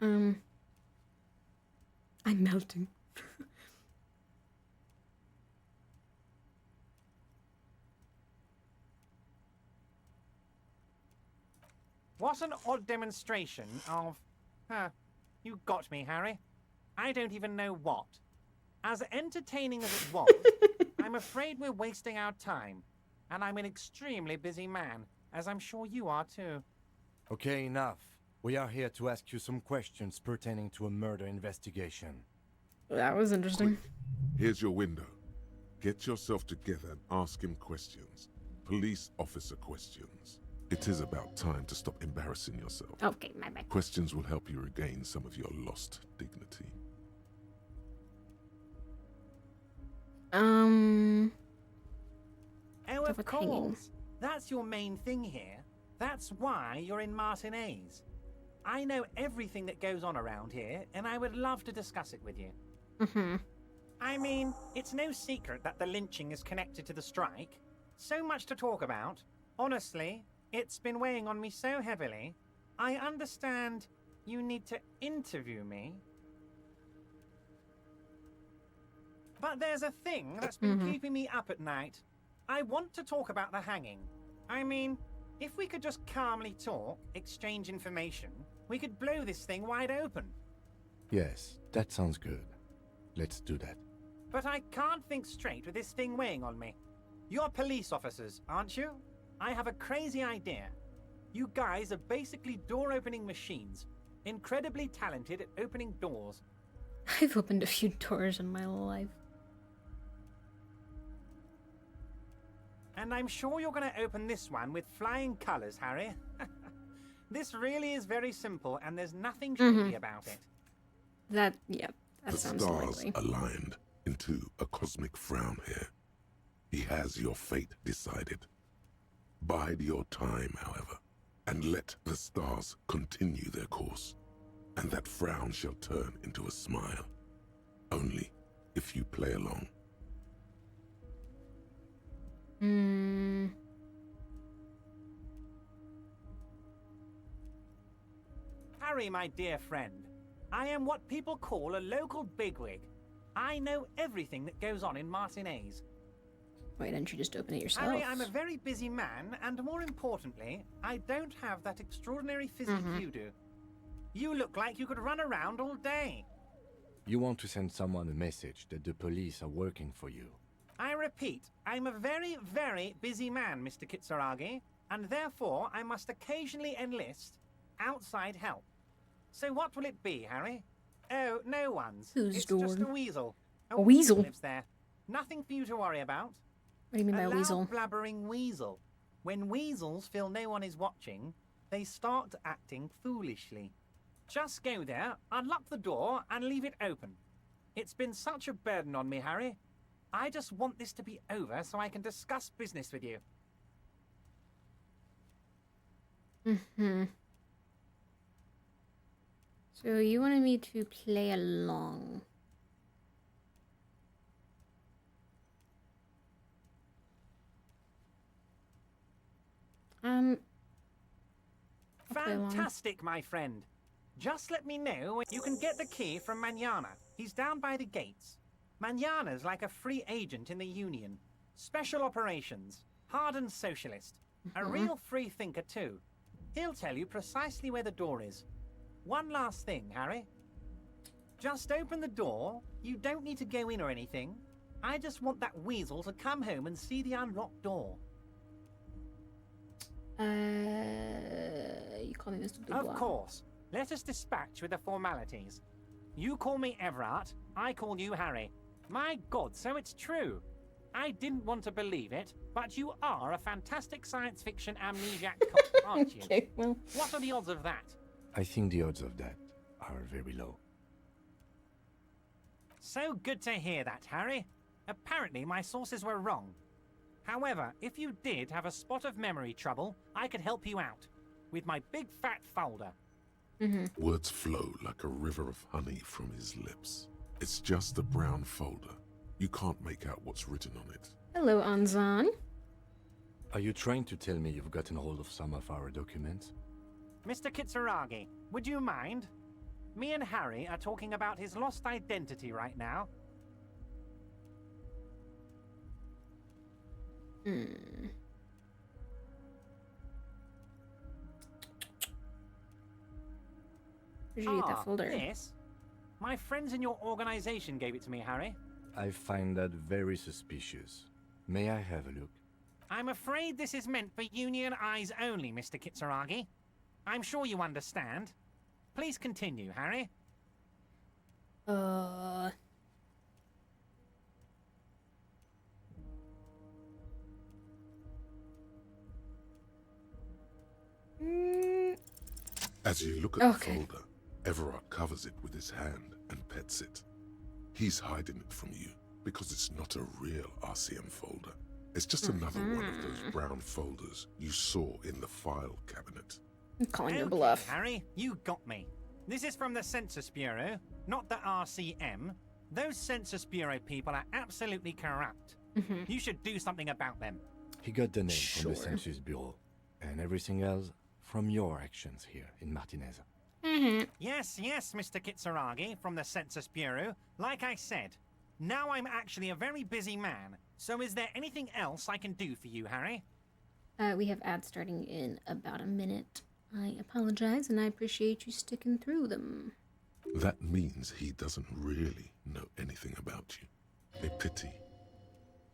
I'm melting. What an odd demonstration of... you got me, Harry. I don't even know what. As entertaining as it was, I'm afraid we're wasting our time. And I'm an extremely busy man, as I'm sure you are too. Okay, enough. We are here to ask you some questions pertaining to a murder investigation. That was interesting. Here's your window. Get yourself together and ask him questions. Police officer questions. It is about time to stop embarrassing yourself. Okay, my bad. Questions will help you regain some of your lost dignity. Oh, Stuff of with hanging. course. That's your main thing here. That's why you're in Martinez. I know everything that goes on around here, and I would love to discuss it with you. I mean, it's no secret that the lynching is connected to the strike. So much to talk about. Honestly, it's been weighing on me so heavily. I understand you need to interview me. But there's a thing that's been keeping me up at night. I want to talk about the hanging. I mean, if we could just calmly talk, exchange information, we could blow this thing wide open. Yes, that sounds good. Let's do that. But I can't think straight with this thing weighing on me. You're police officers, aren't you? I have a crazy idea. You guys are basically door-opening machines. Incredibly talented at opening doors. I've opened a few doors in my life. And I'm sure you're going to open this one with flying colors, Harry. This really is very simple, and there's nothing tricky about it. That The sounds stars likely. aligned into a cosmic frown here. He has your fate decided. Bide your time, however, and let the stars continue their course, and that frown shall turn into a smile. Only if you play along. Harry, my dear friend, I am what people call a local bigwig. I know everything that goes on in Martinez. Why didn't you just open it yourself? Harry, I'm a very busy man, and more importantly, I don't have that extraordinary physique you do. You look like you could run around all day. You want to send someone a message that the police are working for you. I repeat, I'm a very, very busy man, Mr. Kitsuragi, and therefore I must occasionally enlist outside help. So what will it be, Harry? Oh, no one's. Whose It's door? just a weasel. A weasel? lives there. Nothing for you to worry about. What do you mean by A a loud, weasel? blabbering weasel. When weasels feel no one is watching, they start acting foolishly. Just go there, unlock the door, and leave it open. It's been such a burden on me, Harry. I just want this to be over so I can discuss business with you. Mm-hmm. So you wanted me to play along. I'll play along. Fantastic, my friend. Just let me know when you can get the key from Manana. He's down by the gates. Manana's like a free agent in the Union. Special operations. Hardened socialist. A real free thinker, too. He'll tell you precisely where the door is. One last thing, Harry. Just open the door. You don't need to go in or anything. I just want that weasel to come home and see the unlocked door. You call me Mr. Dubois. Of course. Let us dispatch with the formalities. You call me Everard, I call you Harry. My God, so it's true. I didn't want to believe it, but you are a fantastic science fiction amnesiac cop, aren't you? Okay, well. What are the odds of that? I think the odds of that are very low. So good to hear that, Harry. Apparently my sources were wrong. However, if you did have a spot of memory trouble, I could help you out. With my big fat folder. Words flow like a river of honey from his lips. It's just a brown folder. You can't make out what's written on it. Hello, Anzan. Are you trying to tell me you've gotten hold of some of our documents? Mr. Kitsuragi, would you mind? Me and Harry are talking about his lost identity right now. Where'd you get that folder? Yes. My friends in your organization gave it to me, Harry. I find that very suspicious. May I have a look? I'm afraid this is meant for Union eyes only, Mr. Kitsuragi. I'm sure you understand. Please continue, Harry. As you look at the folder, Everard covers it with his hand and pets it. He's hiding it from you because it's not a real RCM folder. It's just another one of those brown folders you saw in the file cabinet. I'm calling your Okay, bluff. Harry, you got me. This is from the Census Bureau, not the RCM. Those Census Bureau people are absolutely corrupt. You should do something about them. He got the name from the Census Bureau, and everything else from your actions here in Martinez. Yes, Mr. Kitsuragi from the Census Bureau. Like I said, now I'm actually a very busy man. So is there anything else I can do for you, Harry? We have ads starting in about a minute. I apologize, and I appreciate you sticking through them. That means he doesn't really know anything about you. A pity.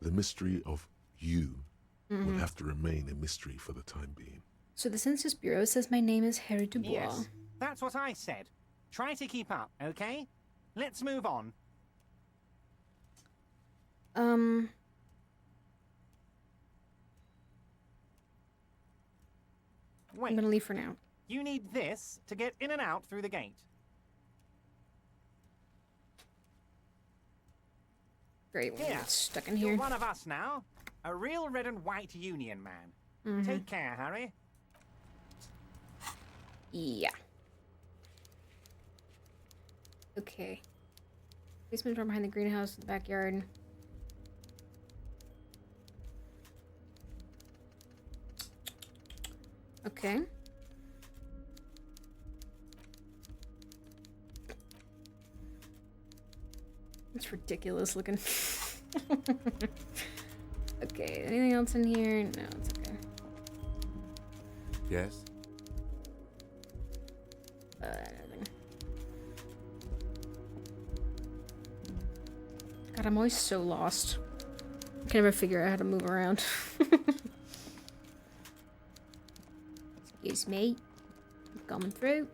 The mystery of you will have to remain a mystery for the time being. So the Census Bureau says my name is Harry Dubois. Yes, that's what I said. Try to keep up, okay? Let's move on. Wait. I'm gonna leave for now. You need this to get in and out through the gate. Great, we're Here, not stuck in you're here. one of us now. A real red and white Union man. Take care, Harry. Yeah. Okay. Basement door behind the greenhouse in the backyard. Okay. It's ridiculous looking. Okay, anything else in here? No, it's okay. Yes? Nothing God, I'm always so lost. I can never figure out how to move around. Excuse me. I'm coming through.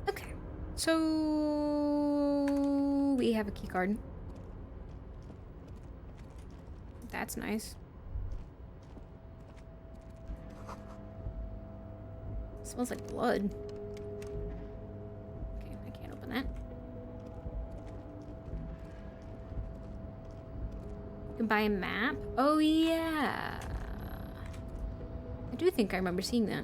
Okay. So we have a key card. That's nice. Smells like blood. Okay, I can't open that. You can buy a map? Oh yeah. I do think I remember seeing that.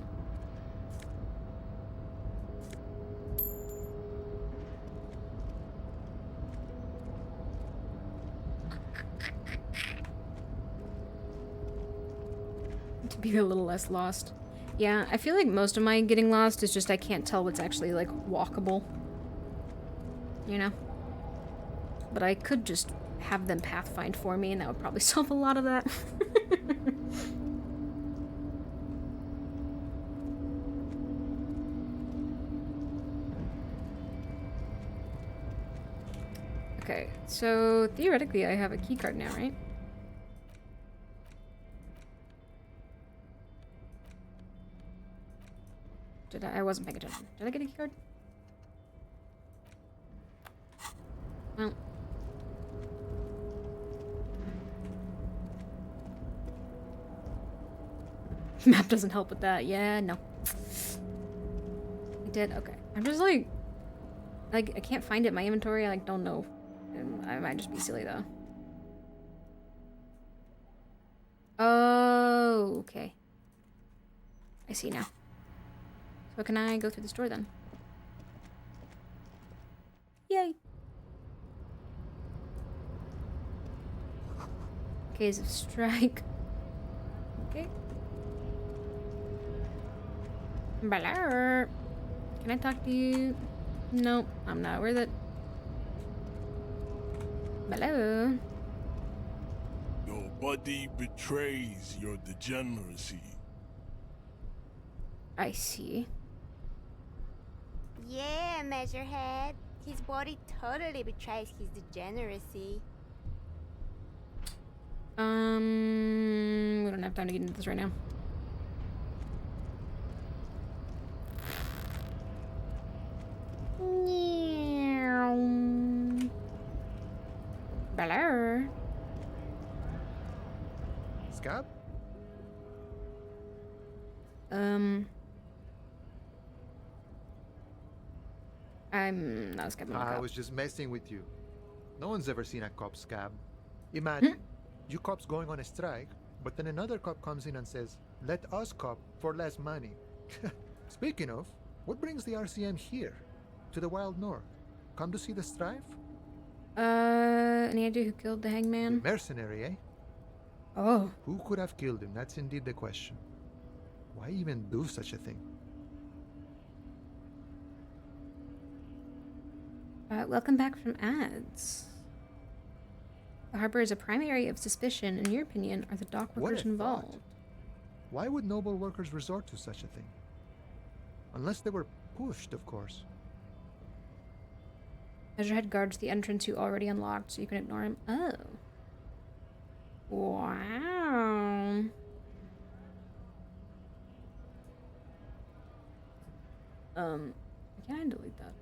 To be a little less lost. Yeah, I feel like most of my getting lost is just I can't tell what's actually, like, walkable. You know? But I could just have them pathfind for me, and that would probably solve a lot of that. Okay, so theoretically I have a keycard now, right? Did I wasn't paying attention. Did I get a keycard? Well. Map doesn't help with that. Yeah, no. I did? Okay. I'm just like I can't find it in my inventory. I don't know. I might just be silly though. Oh, okay. I see now. So can I go through the store then? Yay! Case of strike. Okay. Hello. Can I talk to you? Nope, I'm not worth it. Hello. Your body betrays your degeneracy. I see. Yeah, Measurehead. His body totally betrays his degeneracy. We don't have time to get into this right now. Hello. Scab? I'm not a scab. I was just messing with you. No one's ever seen a cop scab. Imagine, you cops going on a strike, but then another cop comes in and says, let us cop for less money. Speaking of, what brings the RCM here? To the Wild North? Come to see the strife? Any idea who killed the hangman? The mercenary, eh? Oh. Who could have killed him? That's indeed the question. Why even do such a thing? Welcome back from ads. The harbor is a prime area of suspicion. In your opinion, are the dock workers involved? Thought. Why would noble workers resort to such a thing? Unless they were pushed, of course. Measurehead guards the entrance you already unlocked, so you can ignore him. Oh. Wow. Can I delete that?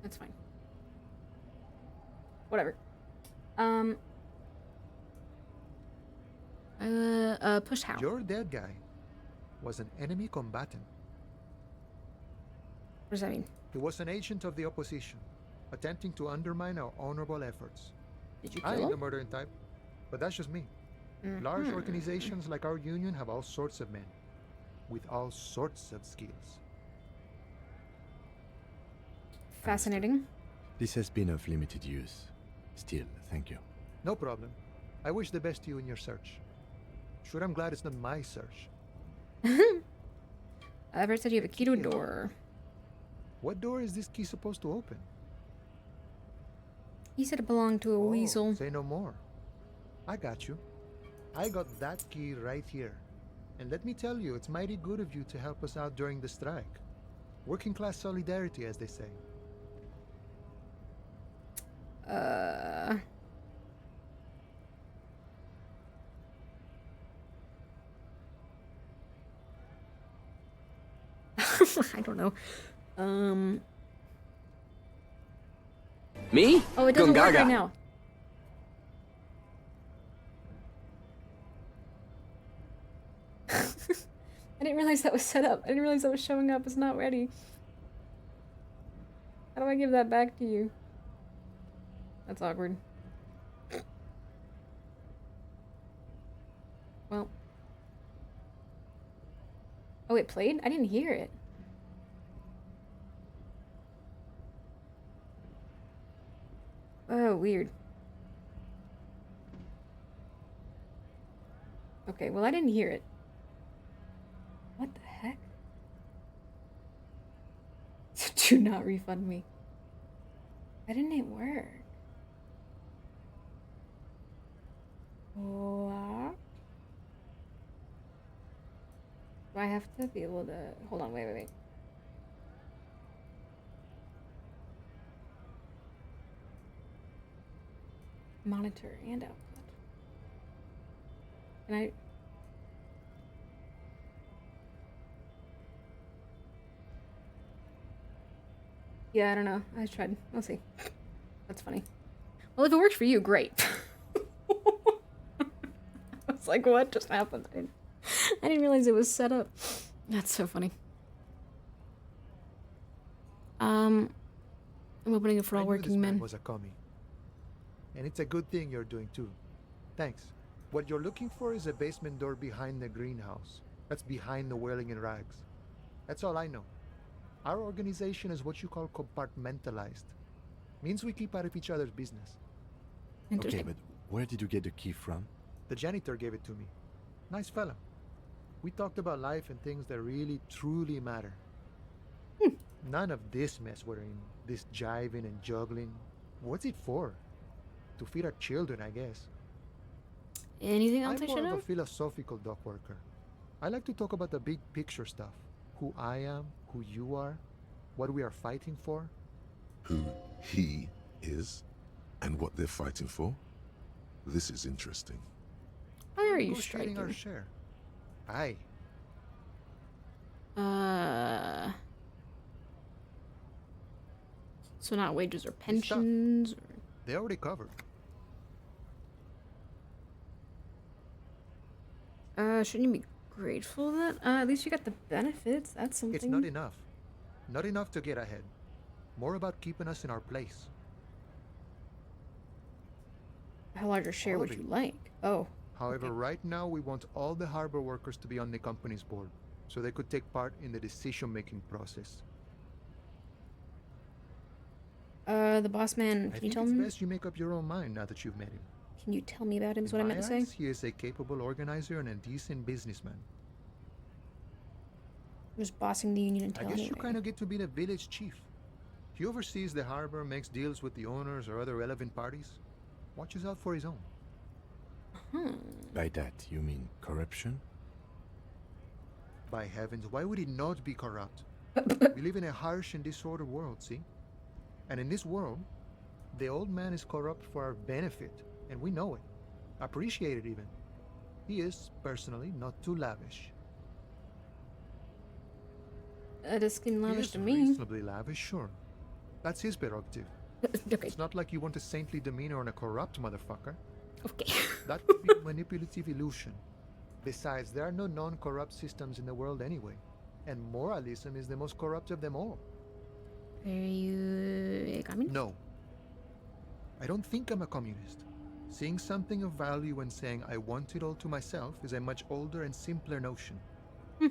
That's fine. Whatever. Push how? Your dead guy was an enemy combatant. What does that mean? He was an agent of the opposition, attempting to undermine our honorable efforts. Did you I kill ain't him? the murdering type, but that's just me. Large organizations like our union have all sorts of men, with all sorts of skills. Fascinating. This has been of limited use. Still, thank you. No problem. I wish the best to you in your search. Sure, I'm glad it's not my search. Everett said you have a key to a door. What door is this key supposed to open? He said it belonged to a weasel. Say no more. I got you. I got that key right here. And let me tell you, it's mighty good of you to help us out during the strike. Working class solidarity, as they say. I don't know. Me? Oh, it doesn't work right now. I didn't realize that was set up. I didn't realize that was showing up. It's not ready. How do I give that back to you? That's awkward. Well. Oh, it played? I didn't hear it. Oh, weird. Okay, well, I didn't hear it. What the heck? Do not refund me. Why didn't it work? What? Do I have to be able to... Hold on, wait. Monitor and output. Can I... Yeah, I don't know. I tried. We'll see. That's funny. Well, if it works for you, great. I was like, what just happened? I didn't realize it was set up. That's so funny. I'm opening it for all working men. Was a commie. And it's a good thing you're doing too. Thanks. What you're looking for is a basement door behind the greenhouse. That's behind the whirling in rags. That's all I know. Our organization is what you call compartmentalized. Means we keep out of each other's business. Okay, but where did you get the key from? The janitor gave it to me. Nice fella. We talked about life and things that really, truly matter. None of this mess we're in. This jiving and juggling. What's it for? To feed our children, I guess. Anything else I I'm should more of know? a philosophical dock worker. I like to talk about the big picture stuff. Who I am, who you are, what we are fighting for. Who he is, and what they're fighting for? This is interesting. Why are you Negotiating our striking? share. Aye. So not wages or pensions? Or... They already covered. Shouldn't you be grateful that? At least you got the benefits. That's something. It's not enough. Not enough to get ahead. More about keeping us in our place. How large a share would you like? Oh. However, okay. right now we want all the harbor workers to be on the company's board, so they could take part in the decision-making process. The boss man, can you tell me? It's best you make up your own mind now that you've met him. Can you tell me about him is what I In meant my to say? eyes, he is a capable organizer and a decent businessman. Just bossing the union I until guess anyway. you kind of get to be the village chief. He oversees the harbor, makes deals with the owners or other relevant parties. Watches out for his own. By that, you mean corruption? By heavens, why would he not be corrupt? We live in a harsh and disordered world, see? And in this world, the old man is corrupt for our benefit, and we know it. Appreciate it even. He is, personally, not too lavish. That does seem He lavish is to me. reasonably lavish, sure. That's his prerogative. Okay. It's not like you want a saintly demeanor on a corrupt motherfucker. Okay. That would be a manipulative illusion. Besides, there are no non-corrupt systems in the world anyway. And moralism is the most corrupt of them all. Are you a communist? No. I don't think I'm a communist. Seeing something of value and saying I want it all to myself is a much older and simpler notion.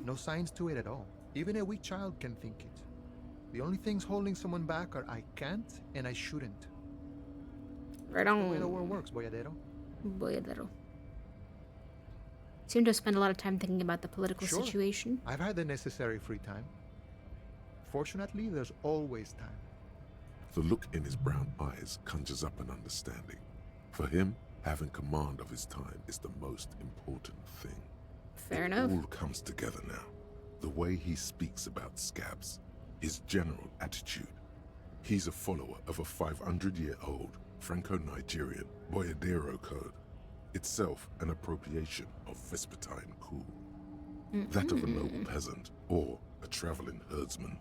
No science to it at all. Even a weak child can think it. The only things holding someone back are I can't and I shouldn't. Right That's on. the way the world works, boyadero. Boyadero. Seem to spend a lot of time thinking about the political Sure. situation. I've had the necessary free time. Fortunately, there's always time. The look in his brown eyes conjures up an understanding. For him, Having command of his time is the most important thing. Fair enough. It all comes together now. The way he speaks about scabs, his general attitude. He's a follower of a 500-year-old Franco-Nigerian Boyadero code, itself an appropriation of Vespertine cool. That of a noble peasant or a traveling herdsman.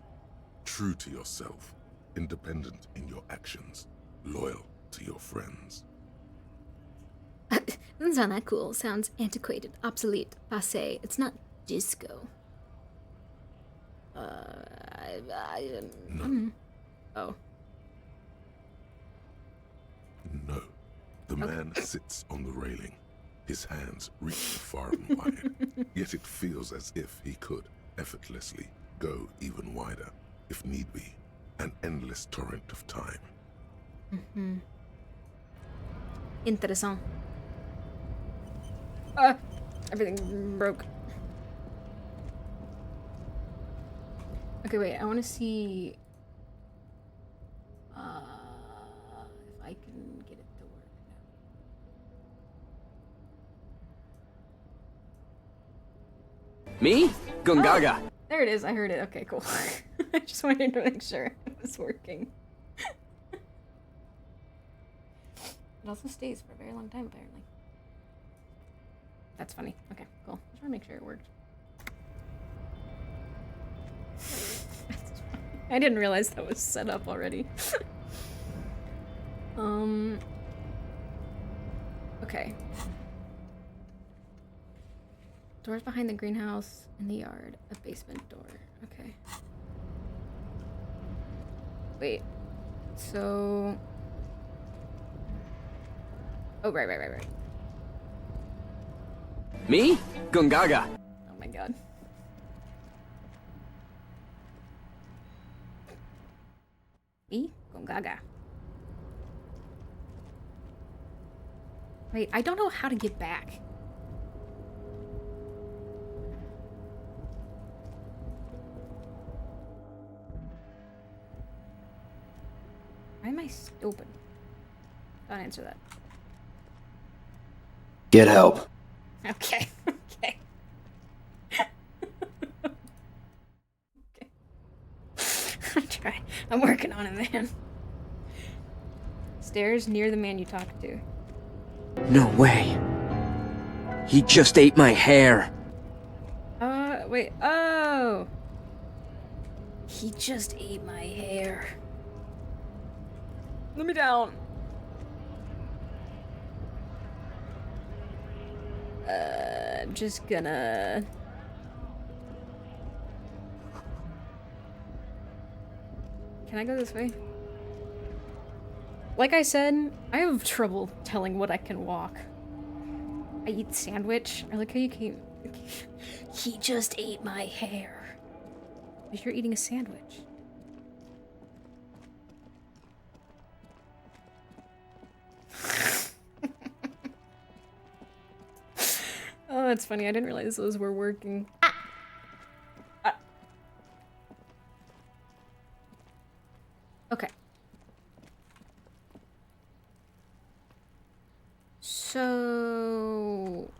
True to yourself, independent in your actions, loyal to your friends. Doesn't sound that cool. Sounds antiquated, obsolete, passé. It's not disco. No. Oh. No. The man sits on the railing. His hands reach far and wide, yet it feels as if he could effortlessly go even wider, if need be. An endless torrent of time. Interessant. Everything broke. Okay, wait, I want to see if I can get it to work now. Me? Gungaga. Oh, there it is, I heard it. Okay, cool. I just wanted to make sure it was working. It also stays for a very long time, apparently. That's funny. Okay, cool. Just want to make sure it worked. I didn't realize that was set up already. Okay. Doors behind the greenhouse, in the yard, a basement door. Okay. Wait. So... Oh, right. Me? Gungaga. Oh my god. Me? Gongaga. Wait, I don't know how to get back. Why am I stupid? Don't answer that. Get help. Okay. Okay. Okay. I'll try. I'm working on it, man. Stairs near the man you talked to. No way. He just ate my hair. Wait. Oh. He just ate my hair. Let me down. I'm just gonna... Can I go this way? Like I said, I have trouble telling what I can walk. I eat sandwich. I like how you came... He just ate my hair. But you're eating a sandwich. Oh, that's funny. I didn't realize those were working. Okay. So...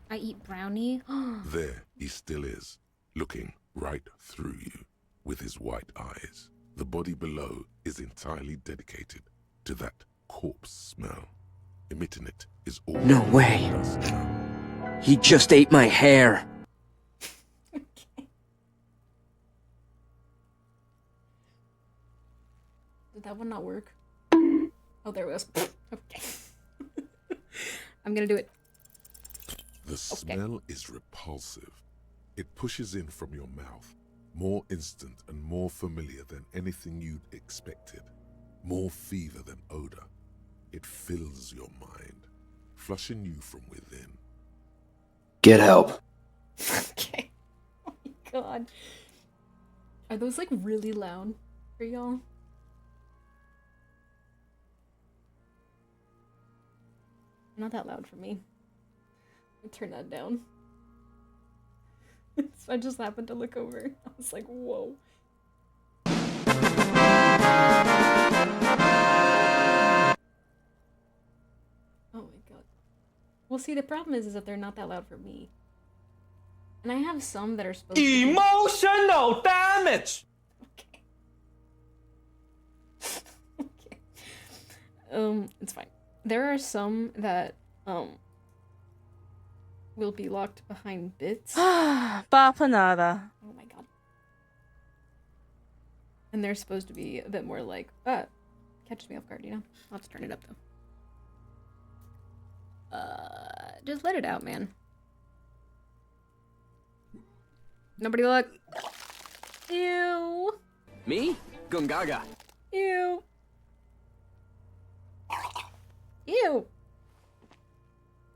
I eat brownie? There he still is, looking right through you with his white eyes. The body below is entirely dedicated to that corpse smell. Emitting it is all No way. He just ate my hair. Okay. Did that one not work? Oh, there it was. Okay. I'm gonna do it. The smell is repulsive. It pushes in from your mouth, more instant and more familiar than anything you'd expected, more fever than odor. It fills your mind, flushing you from within. Get help. Okay. Oh my god. Are those like really loud for y'all? Not that loud for me. Let me turn that down. So I just happened to look over. I was like, whoa. Well, see, the problem is that they're not that loud for me. And I have some that are supposed to be... Emotional damage! It's fine. There are some that, will be locked behind bits. Bapanada. Oh my god. And they're supposed to be a bit more like, catches me off guard, you know? I'll have to turn it up, though. Just let it out, man. Nobody look. Ew. Me? Gungaga. Ew. Ew.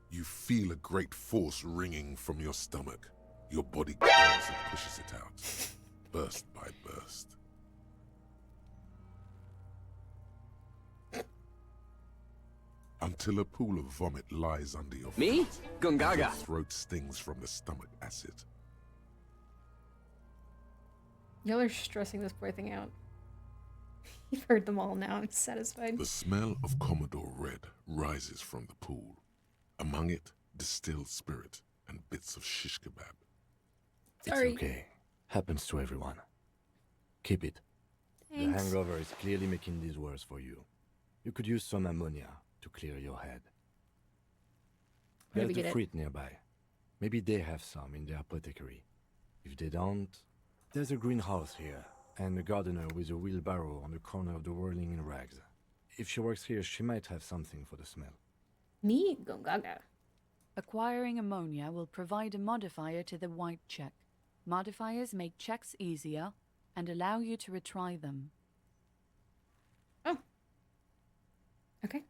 You feel a great force ringing from your stomach. Your body grabs and pushes it out, burst by burst. Until a pool of vomit lies under your Me? feet. And your Gungaga. throat stings from the stomach acid. Y'all are stressing this poor thing out. You've heard them all now. I'm satisfied. The smell of Commodore Red rises from the pool. Among it, distilled spirit and bits of shish kebab. Sorry. It's okay. Happens to everyone. Keep it. Thanks. The hangover is clearly making this worse for you. You could use some ammonia to clear your head. Where do we There's get a it? fruit nearby. Maybe they have some in their apothecary. If they don't, there's a greenhouse here, and a gardener with a wheelbarrow on the corner of the whirling in rags. If she works here, she might have something for the smell. Me? Gungaga. Acquiring ammonia will provide a modifier to the white check. Modifiers make checks easier and allow you to retry them. Oh. Okay.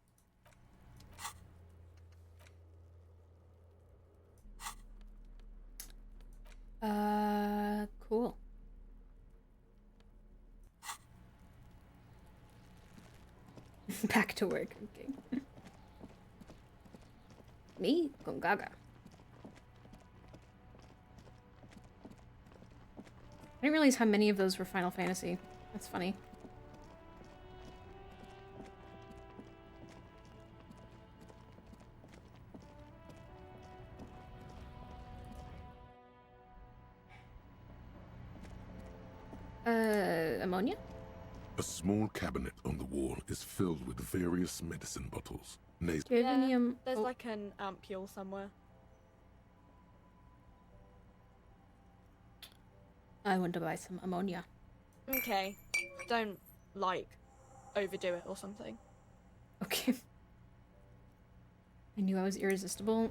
Cool. Back to work. Okay. Me? Gungaga. I didn't realize how many of those were Final Fantasy. That's funny. Ammonia? A small cabinet on the wall is filled with various medicine bottles. Do you have any, There's oh, like an ampule somewhere. I want to buy some ammonia. Okay. Don't, like, overdo it or something. Okay. I knew I was irresistible.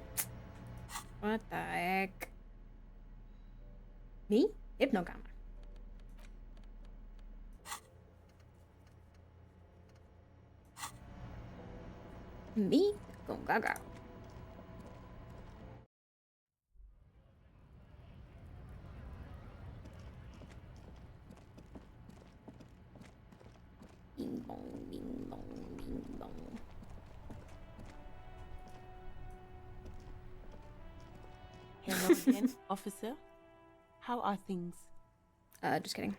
What the heck? Me? Hypnogama. Me? Gungaga. Bing bong, bing bong, bing bong. Hello again, officer. How are things? Just kidding.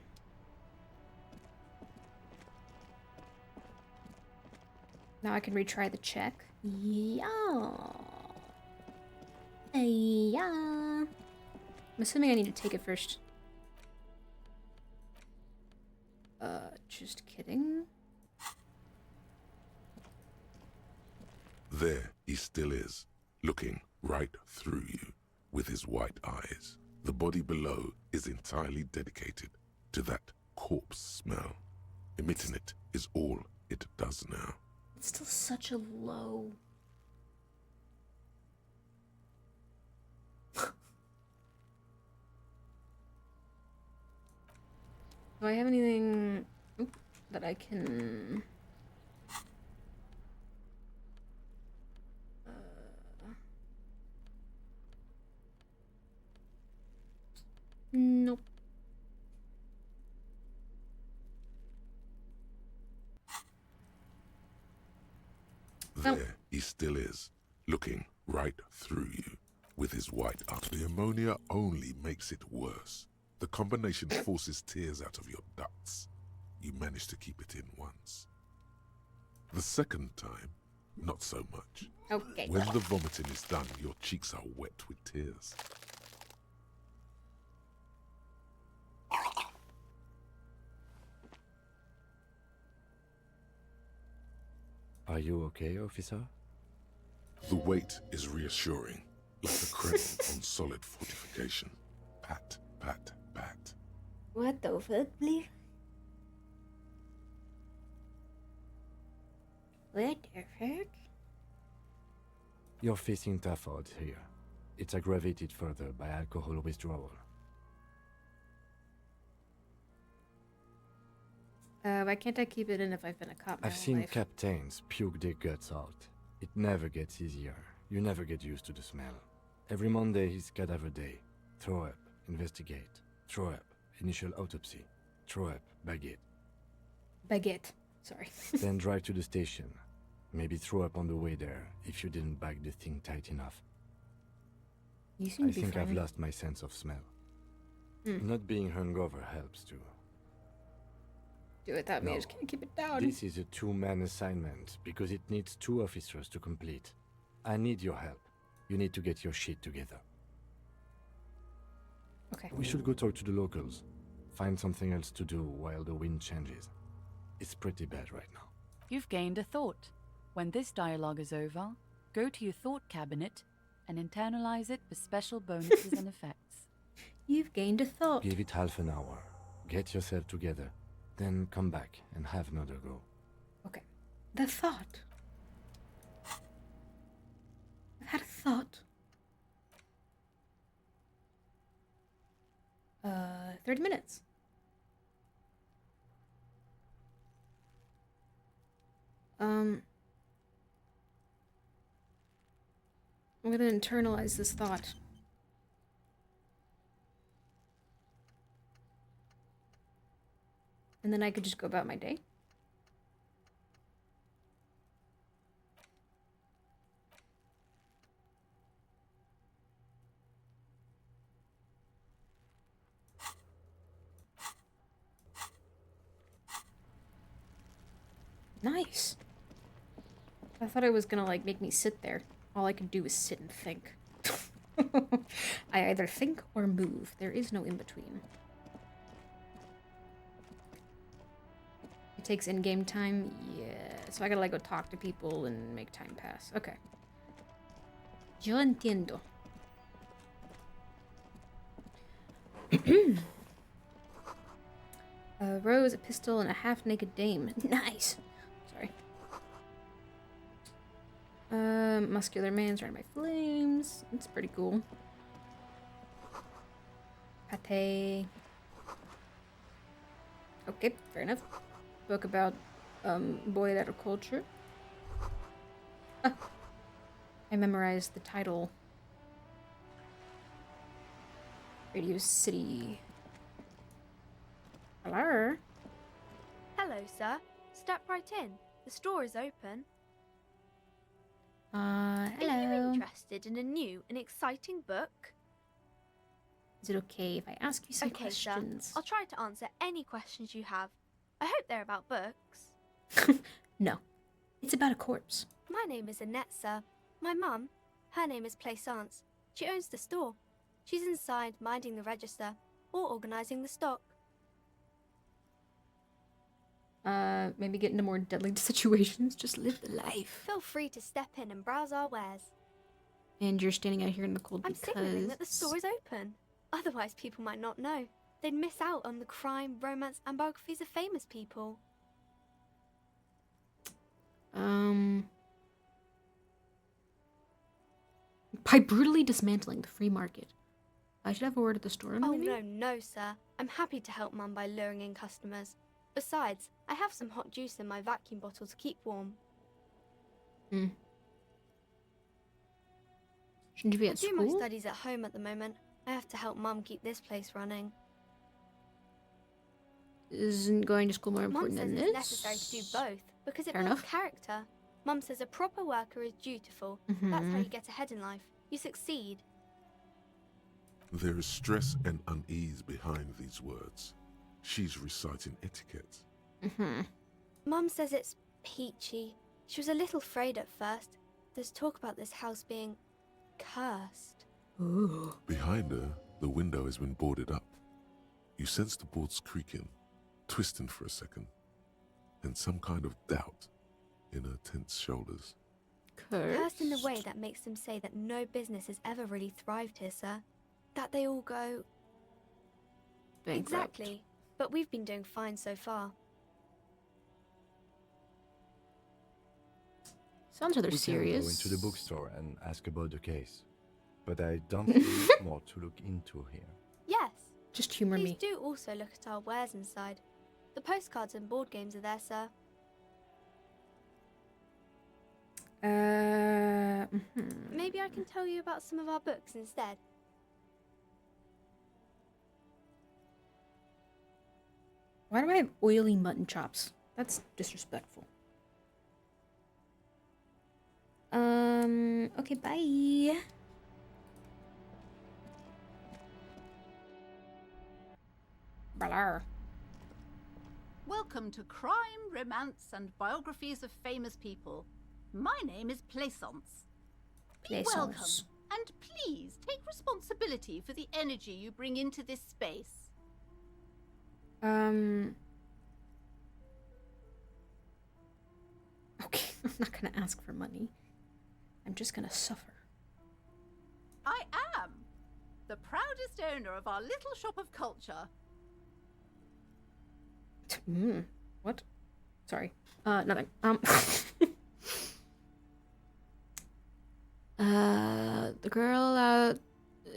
Now I can retry the check. Yeah. Yeah. I'm assuming I need to take it first. Just kidding. There he still is, looking right through you with his white eyes. The body below is entirely dedicated to that corpse smell. Emitting it is all it does now. It's still such a low. Do I have anything that I can... Nope. There he still is, looking right through you with his white eyes. The ammonia only makes it worse. The combination forces tears out of your ducts. You manage to keep it in once. The second time, not so much. Okay. When the vomiting is done, your cheeks are wet with tears. Are you okay, officer? The weight is reassuring, like a cradle on solid fortification. Pat, pat, pat. What the fuck, please? What the fuck? You're facing tough odds here. It's aggravated further by alcohol withdrawal. Why can't I keep it in if I've been a cop my I've whole seen life? captains puke their guts out. It never gets easier. You never get used to the smell. Every Monday is cadaver day. Throw up, investigate. Throw up, initial autopsy. Throw up, baguette. Baguette. Sorry. Then drive to the station. Maybe throw up on the way there if you didn't bag the thing tight enough. You seem I to be think I've fine. lost my sense of smell. Hmm. Not being hungover helps too. Do it without me. I No. just can't keep it down. This is a two-man assignment because it needs 2 officers to complete. I need your help. You need to get your shit together. Okay. We should go talk to the locals. Find something else to do while the wind changes. It's pretty bad right now. You've gained a thought. When this dialogue is over, go to your thought cabinet and internalize it for special bonuses and effects. You've gained a thought. Give it half an hour. Get yourself together. Then come back and have another go. Okay. The thought. I've had a thought. 30 minutes. I'm gonna internalize this thought. And then I could just go about my day. Nice. I thought it was gonna like make me sit there. All I can do is sit and think. I either think or move. There is no in between. It takes in-game time? Yeah. So I gotta like go talk to people and make time pass. Okay. Yo entiendo. A rose, a pistol, and a half-naked dame. Nice. Sorry. Muscular man surrounded by flames. That's pretty cool. Pate. Okay, fair enough. Book about, boy out of culture. Ah. I memorized the title. Radio City. Hello? Hello, sir. Step right in. The store is open. Hello. Are you interested in a new and exciting book? Is it okay if I ask you some Okay, questions? sir. I'll try to answer any questions you have. I hope they're about books. No. It's about a corpse. My name is Annette, sir. My mum, her name is Plaisance. She owns the store. She's inside minding the register or organising the stock. Maybe get into more deadly situations. Just live the life. Feel free to step in and browse our wares. And you're standing out here in the cold I'm because... signalling that the store is open. Otherwise, people might not know. They'd miss out on the crime, romance, and biographies of famous people. By brutally dismantling the free market. I should have a word at the store. Oh, maybe? no, sir. I'm happy to help Mum by luring in customers. Besides, I have some hot juice in my vacuum bottle to keep warm. Hmm. Shouldn't you be I at do school? my studies at home at the moment. I have to help Mum keep this place running. Isn't going to school more Mum important says than it's this? necessary to do both because it Fair builds enough. character. Mum says a proper worker is dutiful. That's how Mhm. you get ahead in life. You succeed. There is stress and unease behind these words. She's reciting etiquette. Mm-hmm. Mum says it's peachy. She was a little afraid at first. There's talk about this house being cursed. Ooh. Behind her, the window has been boarded up. You sense the boards creaking, twisting for a second, and some kind of doubt in her tense shoulders. Cursed in the way that makes them say that no business has ever really thrived here, sir. That they all go... Bankrupt. Exactly. But we've been doing fine so far. Sounds rather We serious. can go into the bookstore and ask about the case. But I don't think more to look into here. Yes. Just humor Please me. do also look at our wares inside. The postcards and board games are there, sir. Maybe I can tell you about some of our books instead. Why do I have oily mutton chops? That's disrespectful. Okay, bye. Blar. Welcome to Crime, Romance, and Biographies of Famous People. My name is Plaisance. Be welcome, Plaisance. and please take responsibility for the energy you bring into this space. Okay, I'm not gonna ask for money. I'm just gonna suffer. I am the proudest owner of our little shop of culture. What? Sorry. Nothing. The girl,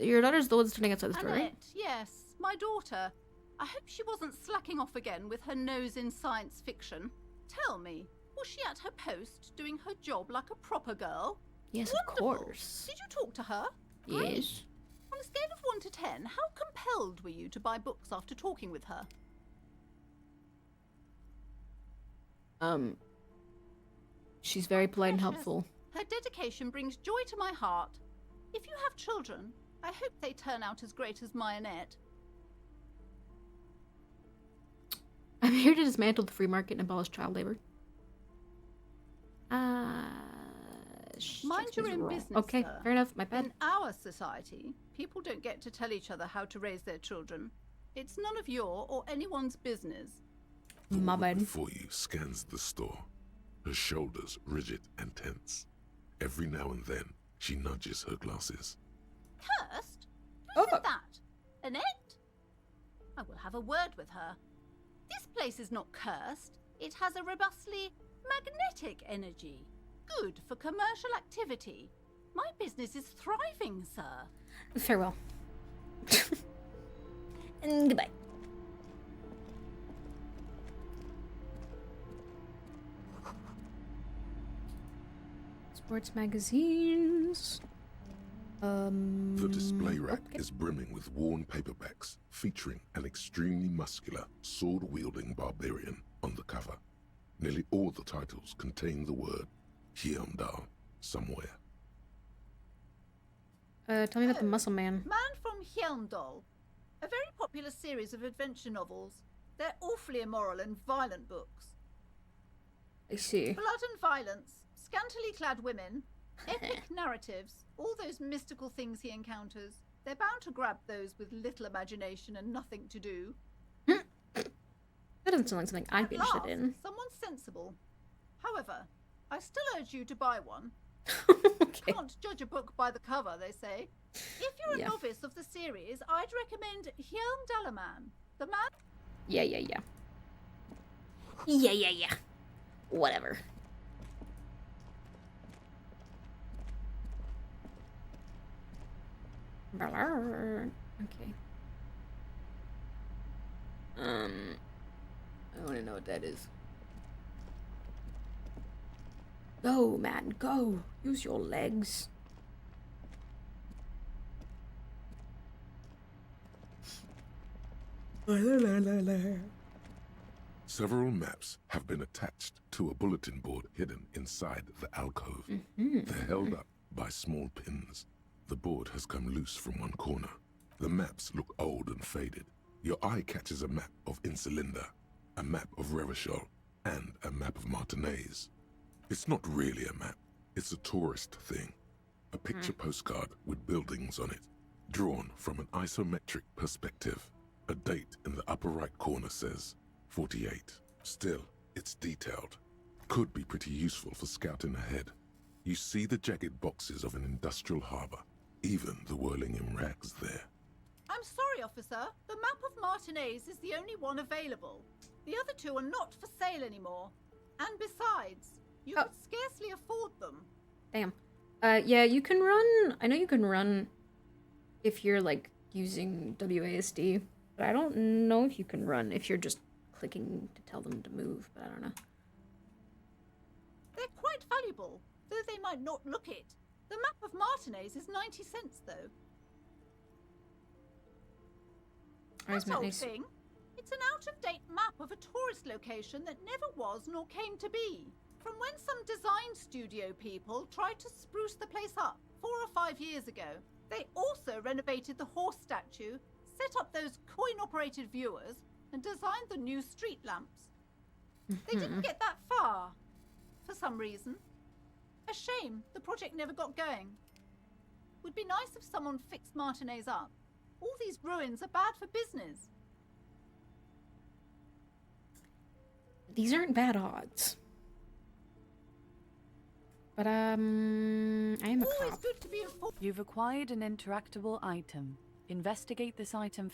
your daughter's the one standing outside the store, right? Annette, yes, my daughter. I hope she wasn't slacking off again with her nose in science fiction. Tell me, was she at her post doing her job like a proper girl? Yes, Wonderful. of course. Did you talk to her? Yes. On a scale of 1 to 10, how compelled were you to buy books after talking with her? She's very polite and Precious. helpful. Her dedication brings joy to my heart. If you have children, I hope they turn out as great as my Annette. I'm here to dismantle the free market and abolish child labor. Mind your own business, Okay, sir. fair enough. My bad. In our society, people don't get to tell each other how to raise their children. It's none of your or anyone's business. My bad. Before you scans the store, her shoulders rigid and tense. Every now and then, she nudges her glasses. Cursed? Who said that? Annette? I will have a word with her. This place is not cursed. It has a robustly magnetic energy. Good for commercial activity. My business is thriving, sir. Farewell. And goodbye. Sports magazines. The display rack is brimming with worn paperbacks featuring an extremely muscular, sword-wielding barbarian on the cover. Nearly all the titles contain the word Hyundai somewhere. Tell me about the Muscle Man. Man from Hyundai. A very popular series of adventure novels. They're awfully immoral and violent books. I see. Blood and violence, scantily clad women, epic narratives, all those mystical things he encounters. They're bound to grab those with little imagination and nothing to do. That doesn't sound like something I'd be At interested last, in. someone sensible. However, I still urge you to buy one. Can't judge a book by the cover, they say. If you're a novice of the series, I'd recommend Hyundai Man. The man... Yeah. Whatever. Okay. I want to know what that is. Go, man, go. Use your legs. Several maps have been attached to a bulletin board hidden inside the alcove. They're held up by small pins. The board has come loose from one corner. The maps look old and faded. Your eye catches a map of Insulinda, a map of Revachol, and a map of Martinez. It's not really a map. It's a tourist thing. A picture postcard with buildings on it, drawn from an isometric perspective. A date in the upper right corner says 48. Still, it's detailed. Could be pretty useful for scouting ahead. You see the jagged boxes of an industrial harbor, even the whirling in rags there. I'm sorry, officer. The map of Martinez is the only one available. The other two are not for sale anymore. And besides, you could scarcely afford them. Damn. Yeah, you can run. I know you can run if you're like using WASD, but I don't know if you can run if you're just clicking to tell them to move, but I don't know. They're quite valuable, though they might not look it. The map of Martinez is 90 cents, though. That old thing. It's an out-of-date map of a tourist location that never was nor came to be. From when some design studio people tried to spruce the place up 4 or 5 years ago. They also renovated the horse statue, set up those coin-operated viewers, and designed the new street lamps. They didn't get that far, for some reason. A shame the project never got going. Would be nice if someone fixed Martinez up. All these ruins are bad for business. These aren't bad odds. But, I am a cop. Good to be informed. You've acquired an interactable item. Investigate this item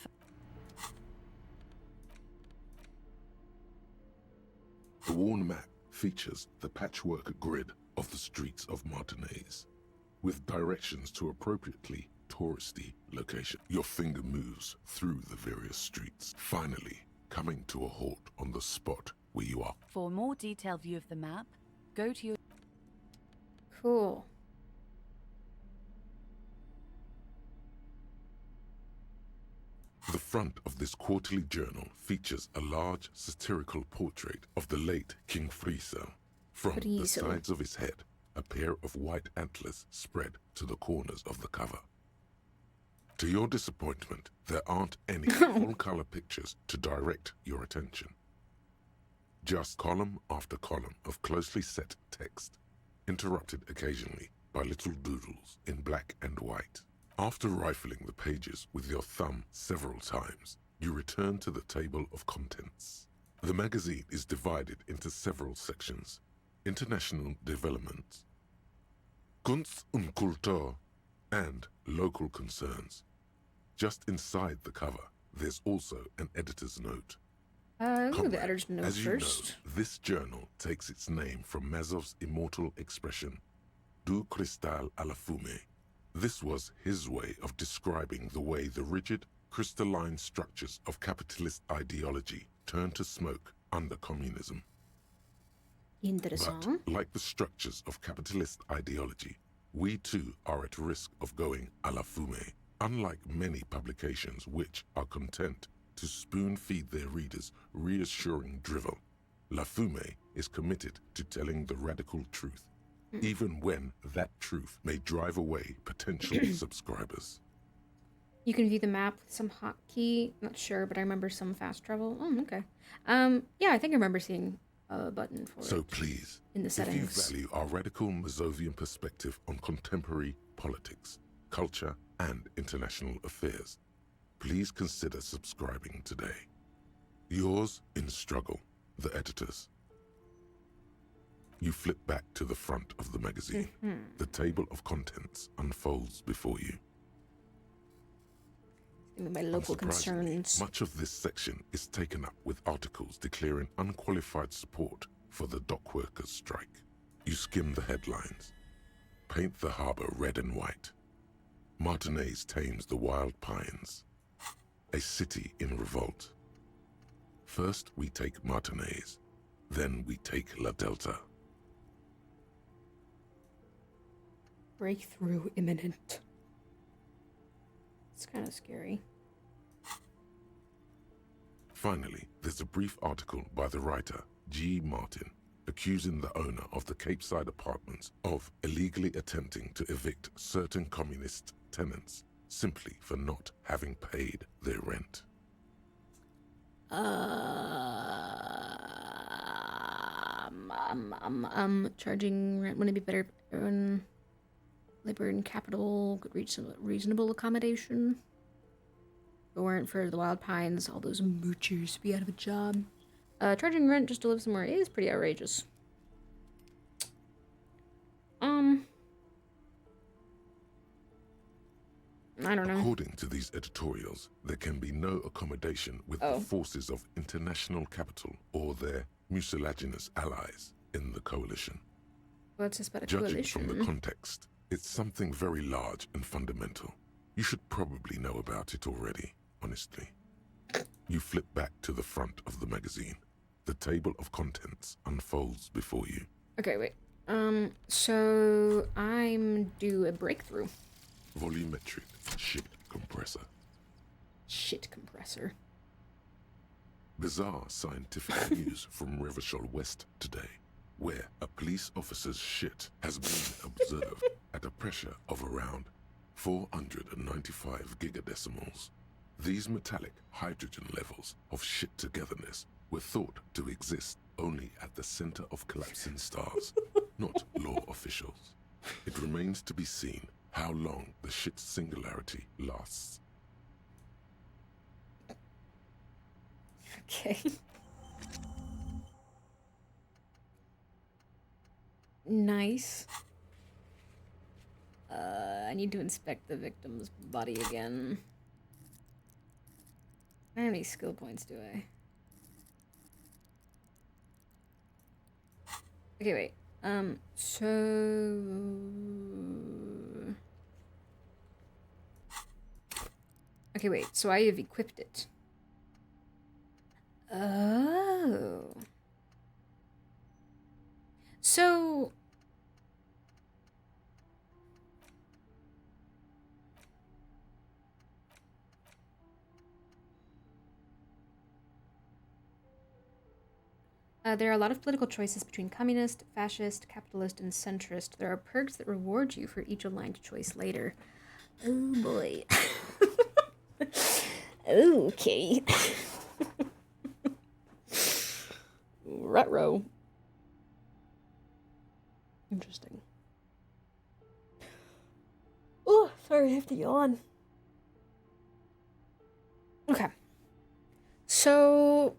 The worn map features the patchwork grid of the streets of Martinez, with directions to appropriately touristy location. Your finger moves through the various streets, finally coming to a halt on the spot where you are. For a more detailed view of the map, go to your... Cool. The front of this quarterly journal features a large satirical portrait of the late King Friesel. From the sides of his head, a pair of white antlers spread to the corners of the cover. To your disappointment, there aren't any full-color pictures to direct your attention. Just column after column of closely set text, interrupted occasionally by little doodles in black and white. After rifling the pages with your thumb several times, you return to the table of contents. The magazine is divided into several sections: international development, Kunst und Kultur, and local concerns. Just inside the cover, there's also an editor's note. The editor's note As first. you know, this journal takes its name from Mazov's immortal expression, du cristal à la fumée. This was his way of describing the way the rigid, crystalline structures of capitalist ideology turned to smoke under communism. Interessant. But, like the structures of capitalist ideology, we too are at risk of going à la fumée, unlike many publications which are content to spoon-feed their readers reassuring drivel. La Fumée is committed to telling the radical truth, even when that truth may drive away potential subscribers. You can view the map with some hotkey. Not sure, but I remember some fast travel. Oh, okay. Yeah, I think I remember seeing a button for So it. please, in the settings. if you value our radical Mazovian perspective on contemporary politics, culture, and international affairs, please consider subscribing today. Yours in struggle, the editors. You flip back to the front of the magazine. The table of contents unfolds before you. My local Unsurprisingly, concerns. much of this section is taken up with articles declaring unqualified support for the dock workers' strike. You skim the headlines. Paint the harbor red and white. Martinez tames the wild pines. A city in revolt. First we take Martinez, then we take La Delta. Breakthrough imminent. It's kind of scary. Finally, there's a brief article by the writer, G. Martin, accusing the owner of the Capeside Apartments of illegally attempting to evict certain communist tenants simply for not having paid their rent. Charging rent wouldn't it be better on labor and capital, good reasonable accommodation. If it weren't for the Wild Pines, all those moochers be out of a job. Charging rent just to live somewhere is pretty outrageous. I don't know. According to these editorials, there can be no accommodation with the forces of international capital or their mucilaginous allies in the coalition. What's this about a Judging coalition? from the context, it's something very large and fundamental. You should probably know about it already, honestly. You flip back to the front of the magazine. The table of contents unfolds before you. Okay, wait. So I'm due a breakthrough. Volumetric shit compressor. Shit compressor. Bizarre scientific news from Revachol West today, where a police officer's shit has been observed at a pressure of around 495 gigadecimals. These metallic hydrogen levels of shit togetherness were thought to exist only at the center of collapsing stars, not law officials. It remains to be seen how long the shit singularity lasts. Okay. Nice. I need to inspect the victim's body again. I don't have any skill points, do I? Okay, wait. So... Okay, wait. So I have equipped it. Oh. So... there are a lot of political choices between communist, fascist, capitalist, and centrist. There are perks that reward you for each aligned choice later. Oh boy. Okay. Retro. Interesting. Oh, sorry, I have to yawn. Okay. So...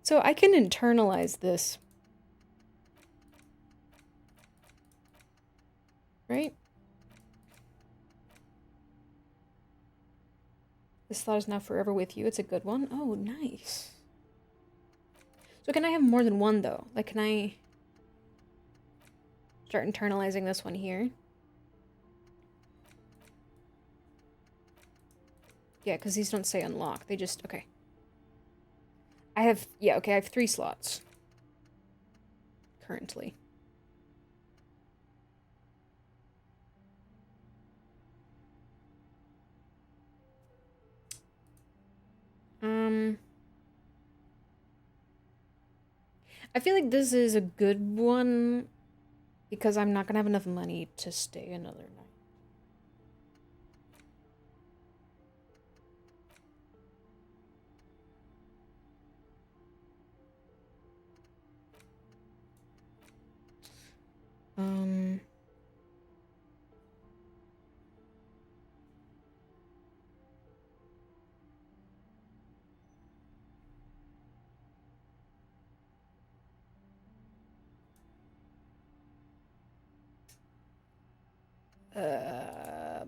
So I can internalize this. Right? This thought is now forever with you. It's a good one. Oh, nice. So can I have more than one, though? Like, can I start internalizing this one here? Yeah, because these don't say unlock. They just... Okay. I have... Yeah, okay, I have 3 slots. Currently. I feel like this is a good one because I'm not gonna have enough money to stay another night.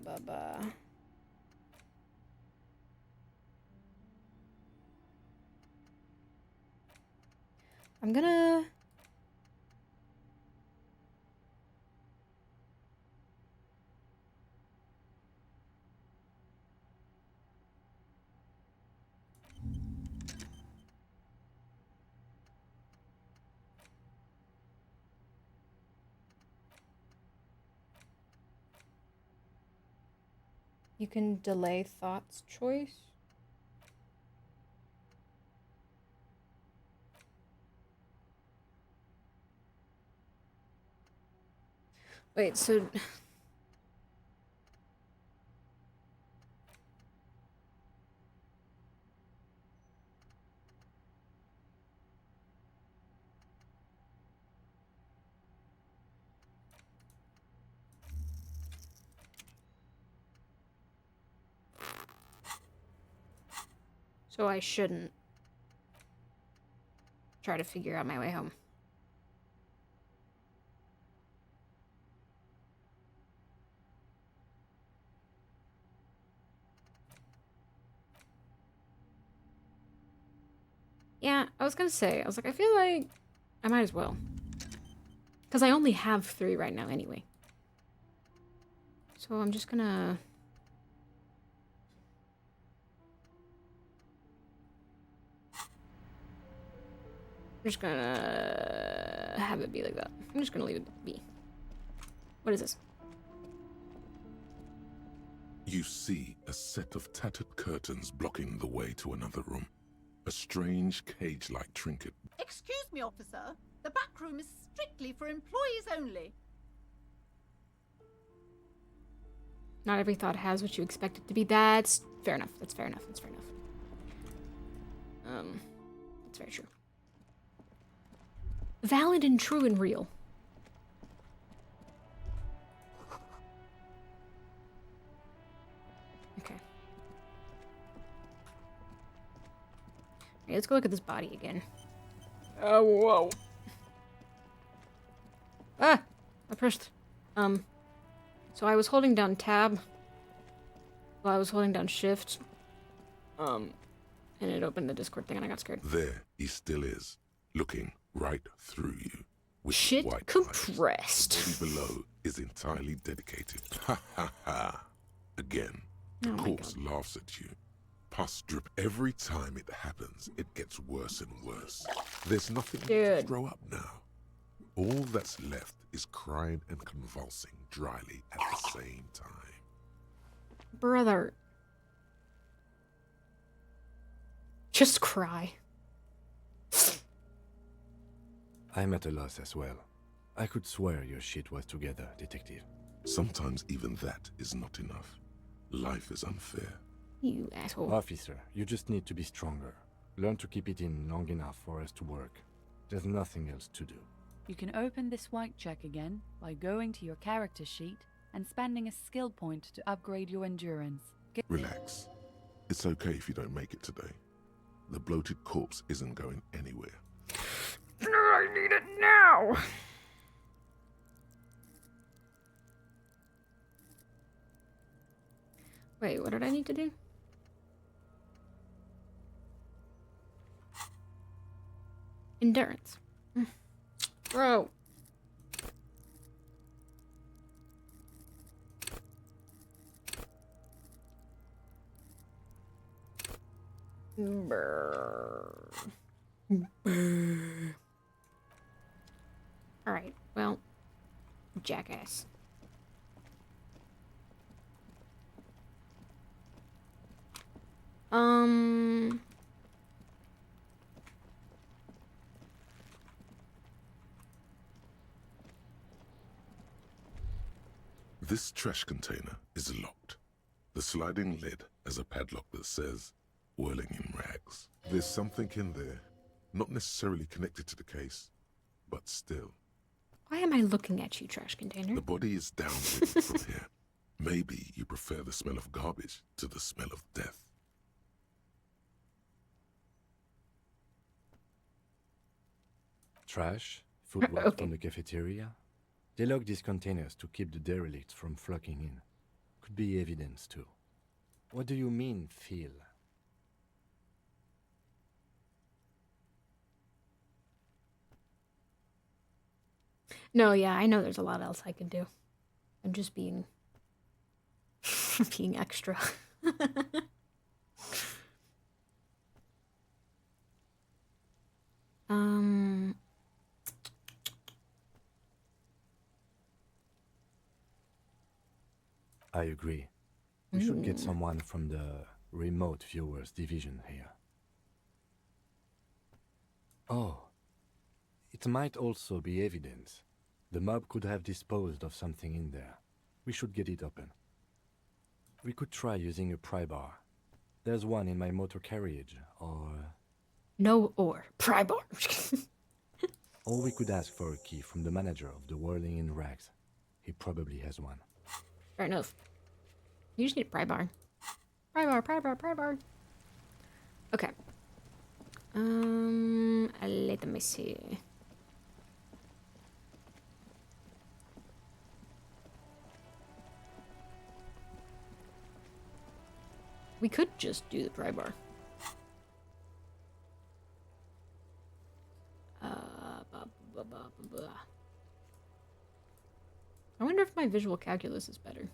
Baba. I'm gonna... You can delay thoughts choice. Wait, so... So I shouldn't try to figure out my way home. Yeah, I was gonna say, I was like, I feel like I might as well. Because I only have 3 right now anyway. So I'm just gonna... I'm just gonna have it be like that. I'm just gonna leave it be. What is this? You see a set of tattered curtains blocking the way to another room. A strange cage-like trinket. Excuse me, officer. The back room is strictly for employees only. Not every thought has what you expect it to be. That's fair enough. That's fair enough. That's fair enough. That's very true. Valid and true and real. Okay. Okay, let's go look at this body again. Oh, whoa. Ah! I pressed... So I was holding down tab while I was holding down shift. And it opened the Discord thing and I got scared. There he still is, looking right through you. With Shit white compressed. Eyes. The body below is entirely dedicated. Ha ha ha. Again, the Oh my corpse God. laughs at you. Pus drip. Every time it happens, it gets worse and worse. There's nothing to throw up now. All that's left is crying and convulsing dryly at the same time. Brother. Just cry. I'm at a loss as well. I could swear your shit was together, detective. Sometimes even that is not enough. Life is unfair. You asshole. Officer, you just need to be stronger. Learn to keep it in long enough for us to work. There's nothing else to do. You can open this white check again by going to your character sheet and spending a skill point to upgrade your endurance. Relax. It's okay if you don't make it today. The bloated corpse isn't going anywhere. I need it now! Wait, what did I need to do? Endurance. Bro. Alright, well, jackass. This trash container is locked. The sliding lid has a padlock that says, whirling in rags. There's something in there, not necessarily connected to the case, but still. Why am I looking at you, trash container? The body is downwind from here. Maybe you prefer the smell of garbage to the smell of death. Trash? Food waste Okay. from the cafeteria? They lock these containers to keep the derelicts from flocking in. Could be evidence too. What do you mean, feel? No, yeah, I know there's a lot else I could do. I'm just being... being extra. I agree. We should get someone from the remote viewers division here. Oh, it might also be evidence. The mob could have disposed of something in there. We should get it open. We could try using a pry bar. There's one in my motor carriage, or... No or. Pry bar. Or we could ask for a key from the manager of the Whirling in Rags. He probably has one. Fair enough. You just need a pry bar. Pry bar, pry bar, pry bar. Okay. Let me see. We could just do the pry bar. I wonder if my visual calculus is better.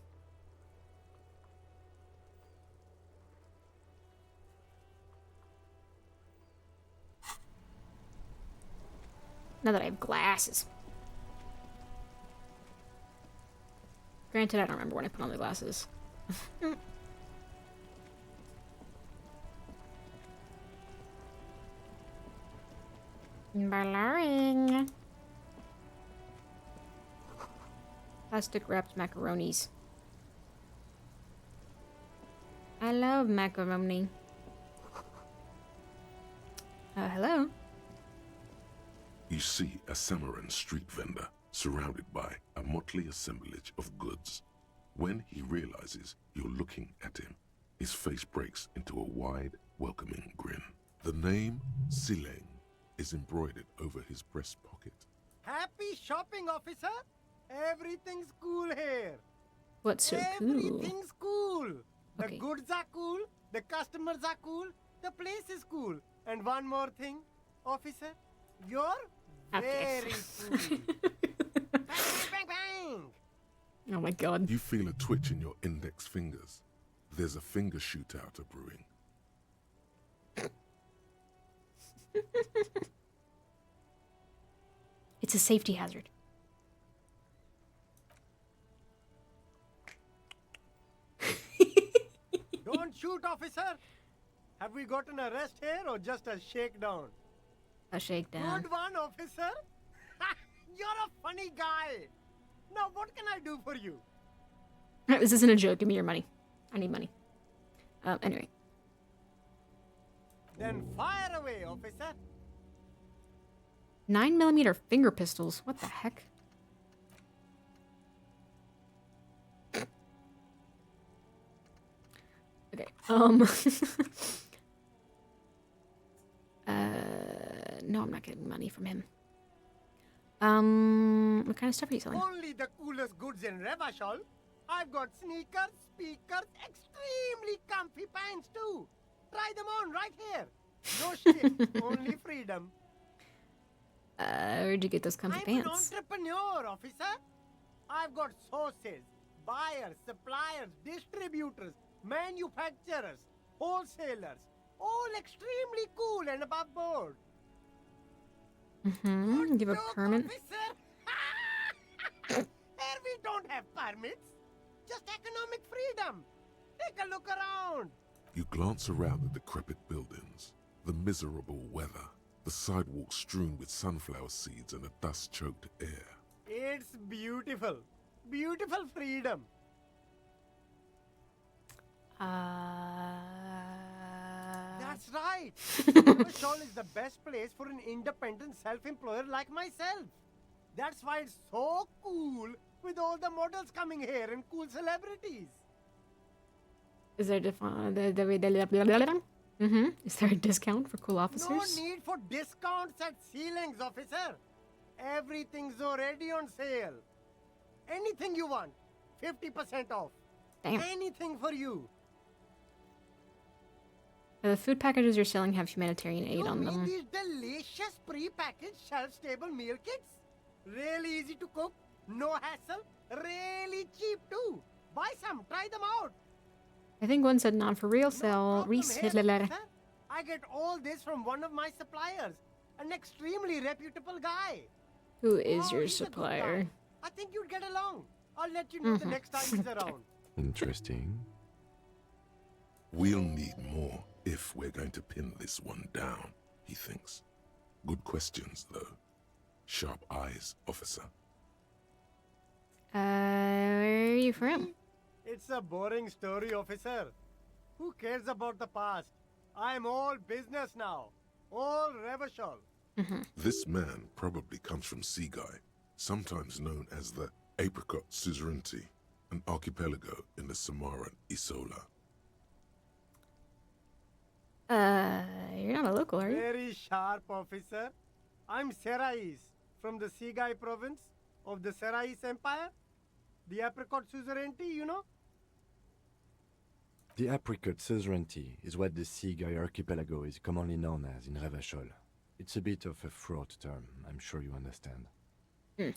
Now that I have glasses. Granted, I don't remember when I put on the glasses. Blurring. Plastic wrapped macaronis. I love macaroni. Hello? You see a Samaran street vendor surrounded by a motley assemblage of goods. When he realizes you're looking at him, his face breaks into a wide, welcoming grin. The name Sileng is embroidered over his breast pocket. Happy shopping, officer! Everything's cool here. What's so cool? Everything's cool. The Okay. goods are cool, the customers are cool, the place is cool. And one more thing, officer, you're very cool. Bang, bang, bang! Oh my god. You feel a twitch in your index fingers. There's a finger shootout brewing. It's a safety hazard. Don't shoot, officer! Have we got an arrest here or just a shakedown? A shakedown. Good one, officer! You're a funny guy! Now, what can I do for you? This isn't a joke. Give me your money. I need money. Anyway. Then fire away, officer! 9mm finger pistols. What the heck? Okay. No, I'm not getting money from him. What kind of stuff are you selling? Only the coolest goods in Revachol. I've got sneakers, speakers, extremely comfy pants too. Try them on right here. No shit, only freedom. Where'd you get those comfy I'm pants? an entrepreneur, officer. I've got sources, buyers, suppliers, distributors, manufacturers, wholesalers, all extremely cool and above board. Mm-hmm. Give a permit. Here we don't have permits, just economic freedom. Take a look around. You glance around the decrepit buildings, the miserable weather, the sidewalks strewn with sunflower seeds and a dust-choked air. It's beautiful. Beautiful freedom. That's right. Revachol is the best place for an independent self-employer like myself. That's why it's so cool with all the models coming here and cool celebrities. Is there a Is there a discount for cool officers? No need for discounts at ceilings, officer. Everything's already on sale. Anything you want, 50% off. Damn. Anything for you. The food packages you're selling have humanitarian aid You on mean them. these delicious pre-packaged shelf-stable meal kits? Really easy to cook, no hassle, really cheap too. Buy some, try them out. I think one said non for real sale. Problem here, Reseller. officer. I get all this from one of my suppliers, an extremely reputable guy. Who is your he's a good supplier? guy. I think you'd get along. I'll let you know the next time he's around. Interesting. We'll need more if we're going to pin this one down, he thinks. Good questions, though. Sharp eyes, officer. Where are you from? It's a boring story, officer. Who cares about the past? I'm all business now. All Revachol. This man probably comes from Seaguy, sometimes known as the Apricot Suzerainty, an archipelago in the Samaran Isola. You're not a local, are you? Very sharp, officer. I'm Serais, from the Sigai province of the Serais Empire. The apricot suzerainty, you know? The apricot suzerainty is what the Seaguy archipelago is commonly known as in Revachol. It's a bit of a fraught term, I'm sure you understand. No,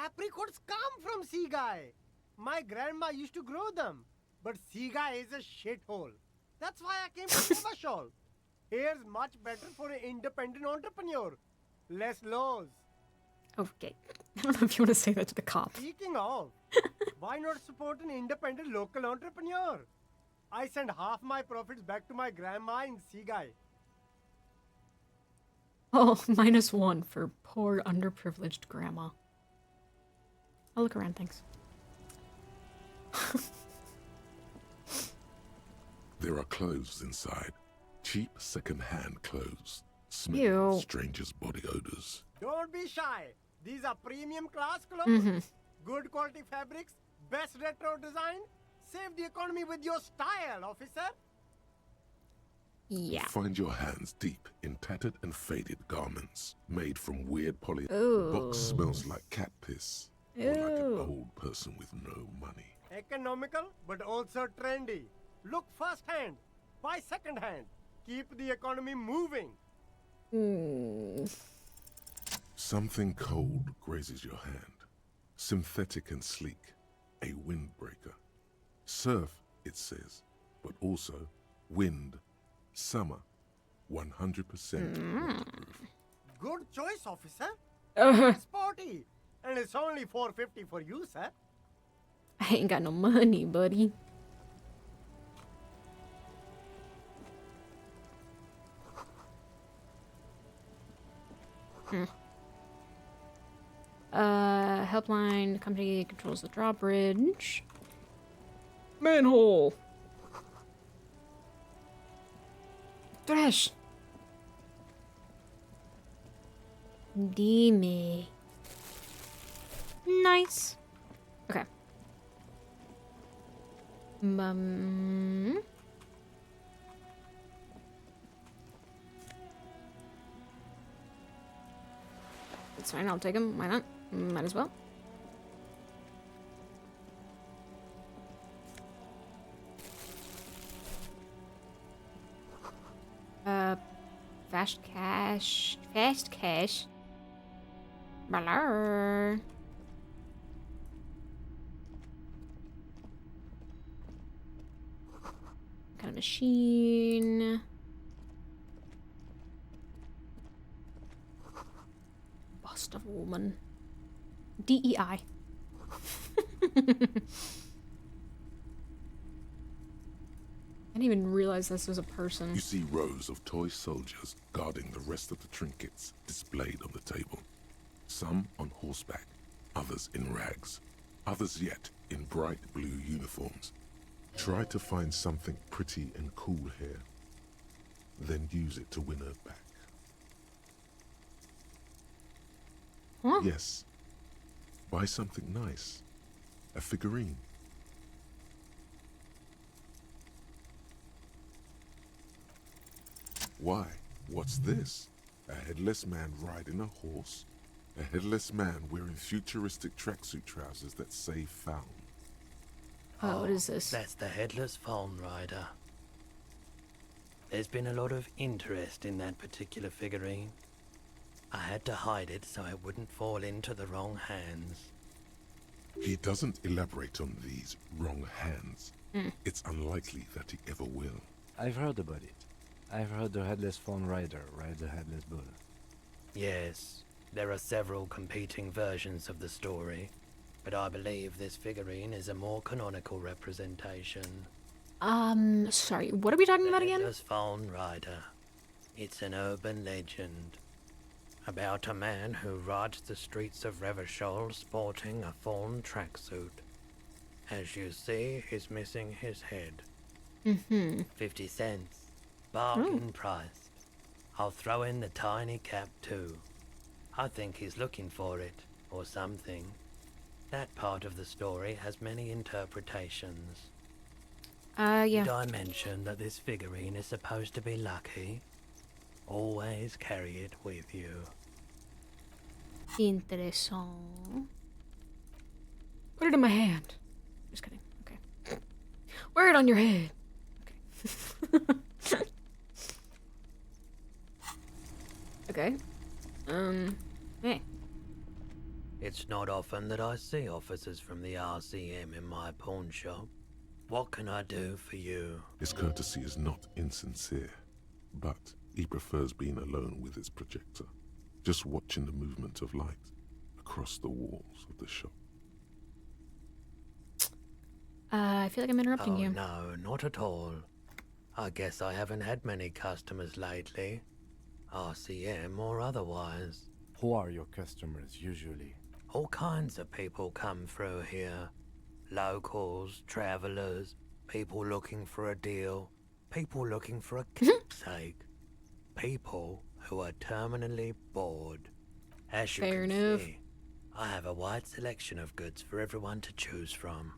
apricots come from Sigai. My grandma used to grow them. But Sigai is a shithole. That's why I came to Revachol. Here's much better for an independent entrepreneur. Less laws. Okay. I don't know if you want to say that to the cops. Speaking of, why not support an independent local entrepreneur? I send half my profits back to my grandma in Sigai. Oh, -1 for poor underprivileged grandma. I'll look around, thanks. There are clothes inside. Cheap second-hand clothes. Ew. Smelling strangers' body odors. Don't be shy. These are premium class clothes. Mm-hmm. Good quality fabrics. Best retro design. Save the economy with your style, officer. Yeah. Find your hands deep in tattered and faded garments made from weird poly. Ooh. The box smells like cat piss. Or like an old person with no money. Economical, but also trendy. Look firsthand. Buy secondhand. Keep the economy moving. Something cold grazes your hand. Synthetic and sleek. A windbreaker. Surf, it says, but also wind, summer, 100% waterproof. Good choice, officer. Uh-huh. Sporty. And it's only $4.50 for you, sir. I ain't got no money, buddy. Helpline company controls the drawbridge. Manhole. Trash. Dime. Nice. Okay. It's fine, I'll take him. Why not? Might as well. Fast cash. Fast cash. Blur. Kind of machine. Bust of a woman. DEI. I didn't even realize this was a person. You see rows of toy soldiers guarding the rest of the trinkets displayed on the table. Some on horseback, others in rags, others yet in bright blue uniforms. Try to find something pretty and cool here, then use it to win her back. Huh? Yes. Buy something nice. A figurine. Why? What's this? A headless man riding a horse? A headless man wearing futuristic tracksuit trousers that say found. Oh, what is this? That's the headless fawn rider. There's been a lot of interest in that particular figurine. I had to hide it so it wouldn't fall into the wrong hands. He doesn't elaborate on these wrong hands. It's unlikely that he ever will. I've heard about it. I've heard the headless fawn rider rides a headless bull. Yes, there are several competing versions of the story, but I believe this figurine is a more canonical representation. Sorry, what are we talking about again? Headless fawn rider. It's an urban legend about a man who rides the streets of Revachol sporting a fawn tracksuit. As you see, he's missing his head. 50 cents. Bargain priced. I'll throw in the tiny cap too. I think he's looking for it, or something. That part of the story has many interpretations. Yeah. Did I mention that this figurine is supposed to be lucky? Always carry it with you. Interesting. Put it in my hand. Just kidding. Okay. Wear it on your head. Okay. Okay. Hey. It's not often that I see officers from the RCM in my pawn shop. What can I do for you? His courtesy is not insincere, but he prefers being alone with his projector, just watching the movement of light across the walls of the shop. I feel like I'm interrupting Oh, you. no, not at all. I guess I haven't had many customers lately. RCM or otherwise. Who are your customers usually? All kinds of people come through here. Locals, travellers, people looking for a deal, people looking for a keepsake, people who are terminally bored. As you Fair can enough. see, I have a wide selection of goods for everyone to choose from.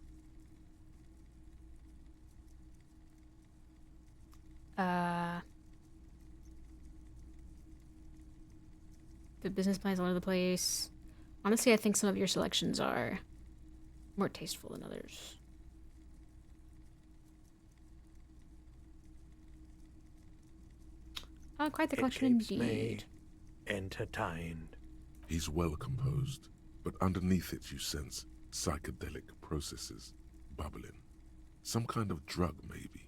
The business plan's all over the place. Honestly, I think some of your selections are more tasteful than others. Quite the collection It keeps me indeed. entertained. He's well composed, but underneath it you sense psychedelic processes bubbling. Some kind of drug, maybe.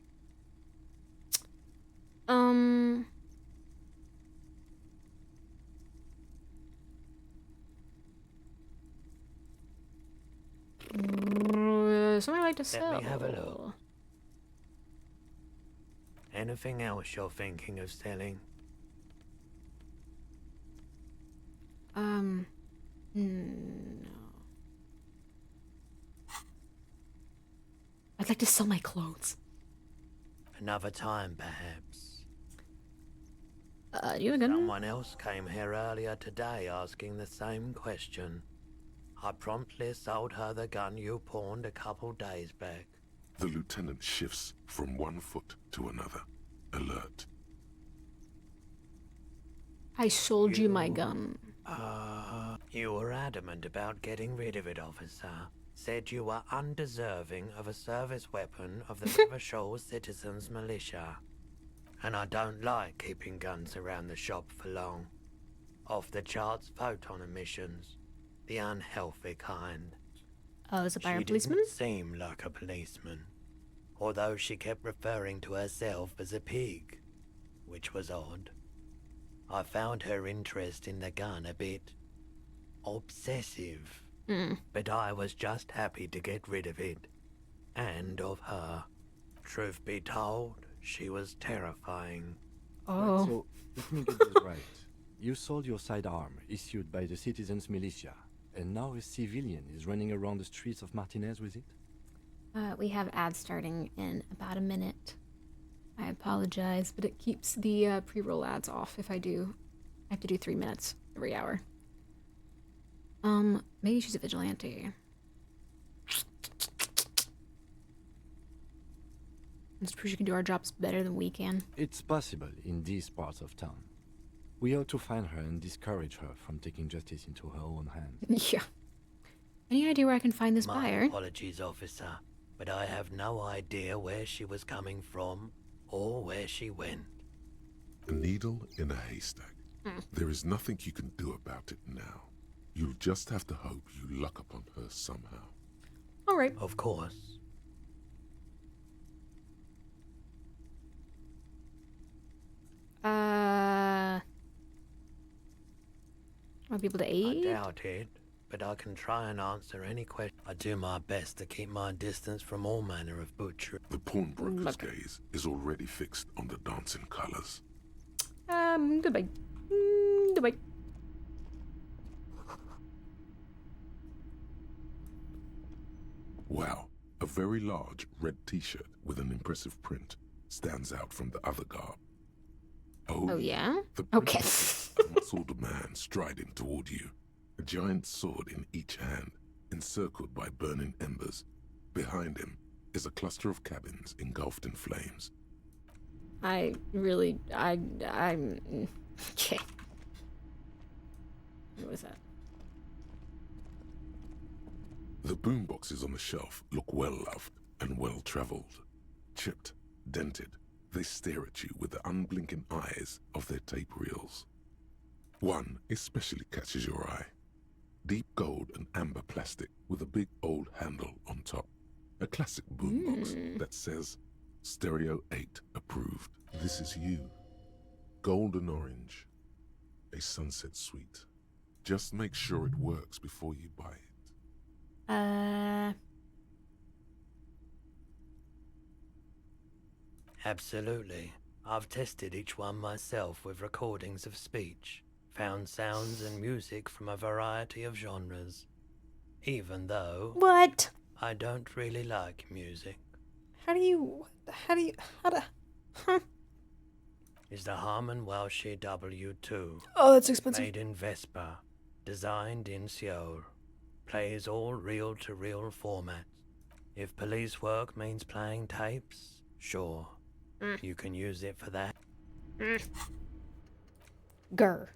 Something I like to sell. Let me have a look. Anything else you're thinking of selling? No. I'd like to sell my clothes. Another time, perhaps. You again? Someone else came here earlier today asking the same question. I promptly sold her the gun you pawned a couple days back. The lieutenant shifts from one foot to another, alert. I sold you my gun. You were adamant about getting rid of it, officer. Said you were undeserving of a service weapon of the Revachol Citizens Militia. And I don't like keeping guns around the shop for long. Off the charts photon emissions. The unhealthy kind. Oh, is it by a She policeman? didn't seem like a policeman. Although she kept referring to herself as a pig. Which was odd. I found her interest in the gun a bit obsessive. But I was just happy to get rid of it. And of her. Truth be told, she was terrifying. Oh. Right, so, let me get this right. You sold your sidearm, issued by the Citizens Militia, and now a civilian is running around the streets of Martinez with it? We have ads starting in about a minute. I apologize, but it keeps the pre-roll ads off if I do. I have to do 3 minutes every hour. Maybe she's a vigilante. Let's prove she can do our jobs better than we can. It's possible in these parts of town. We ought to find her and discourage her from taking justice into her own hands. Yeah. Any idea where I can find this My buyer? apologies, officer, but I have no idea where she was coming from or where she went. A needle in a haystack. There is nothing you can do about it now. You'll just have to hope you luck upon her somehow. All right. Of course. I'll be able to I aid? doubt it, but I can try and answer any question. I do my best to keep my distance from all manner of butchery. The pawnbroker's gaze is already fixed on the dancing colors. Goodbye. Goodbye. Wow, a very large red t-shirt with an impressive print stands out from the other garb. Oh, yeah? The Okay. a muscled man striding toward you, a giant sword in each hand, encircled by burning embers. Behind him is is a cluster of cabins engulfed in flames. I'm okay. What was that? The boomboxes on the shelf look well-loved and well-traveled. Chipped, dented, they stare at you with the unblinking eyes of their tape reels. One especially catches your eye. Deep gold and amber plastic with a big old handle on top. A classic boombox that says, Stereo 8 approved. This is you. Golden orange. A sunset suite. Just make sure it works before you buy it. Absolutely. I've tested each one myself with recordings of speech, found sounds and music from a variety of genres. Even though... What? I don't really like music. How do... Huh? Is the Harman Welsh W2. Oh, that's expensive. Made in Vespa. Designed in Seoul. Plays all reel-to-reel formats. If police work means playing tapes, sure. You can use it for that. Grr.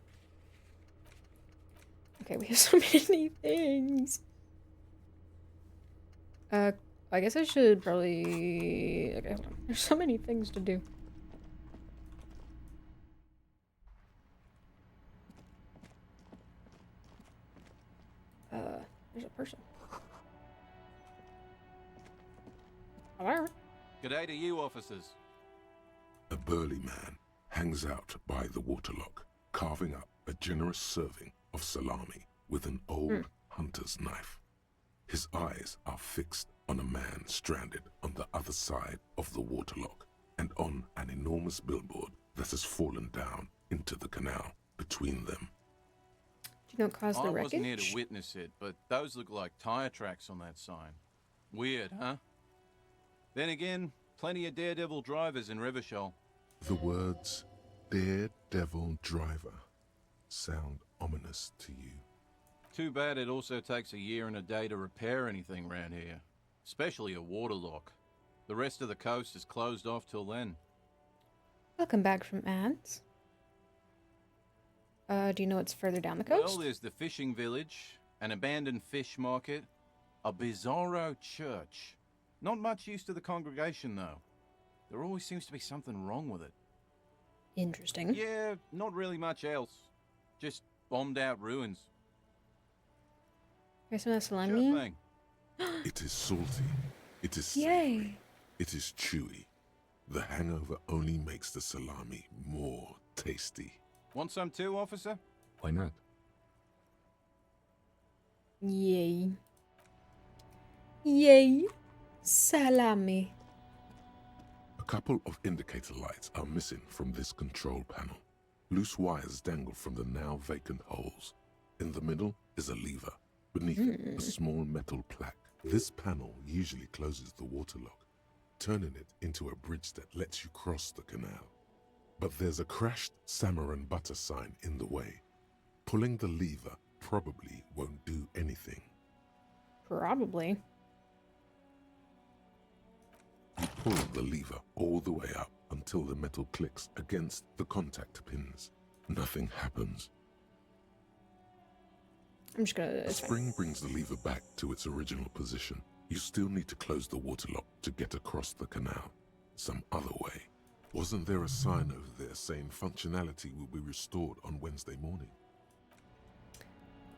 Okay, we have so many things. I guess I should probably... Okay, hold on. There's so many things to do. There's a person. Hello? G'day to you, officers. A burly man hangs out by the waterlock, carving up a generous serving of salami with an old hunter's knife. His eyes are fixed on a man stranded on the other side of the waterlock and on an enormous billboard that has fallen down into the canal between them. Do you know what caused the I wreckage? wasn't here to witness it, but those look like tire tracks on that sign. Weird, huh? Then again, plenty of daredevil drivers in Revachol. The words Daredevil Driver sound ominous to you. Too bad it also takes a year and a day to repair anything around here. Especially a waterlock. The rest of the coast is closed off till then. Welcome back from ads. Do you know what's further down the coast? Well, there's the fishing village, an abandoned fish market, a bizarro church. Not much use to the congregation, though. There always seems to be something wrong with it. Interesting. Yeah, not really much else. Just bombed out ruins. Here's some of that salami. Sure thing. It is salty. It is Yay. savory. It is chewy. The hangover only makes the salami more tasty. Want some too, officer? Why not? Yay. Yay. Salami. A couple of indicator lights are missing from this control panel. Loose wires dangle from the now vacant holes. In the middle is a lever. Beneath it, a small metal plaque. This panel usually closes the waterlock, turning it into a bridge that lets you cross the canal. But there's a crashed salmon and butter sign in the way. Pulling the lever probably won't do anything. Probably. You pull the lever all the way up until the metal clicks against the contact pins. Nothing happens. I'm just gonna... The spring brings the lever back to its original position. You still need to close the waterlock to get across the canal. Some other way. Wasn't there a sign over there saying functionality will be restored on Wednesday morning?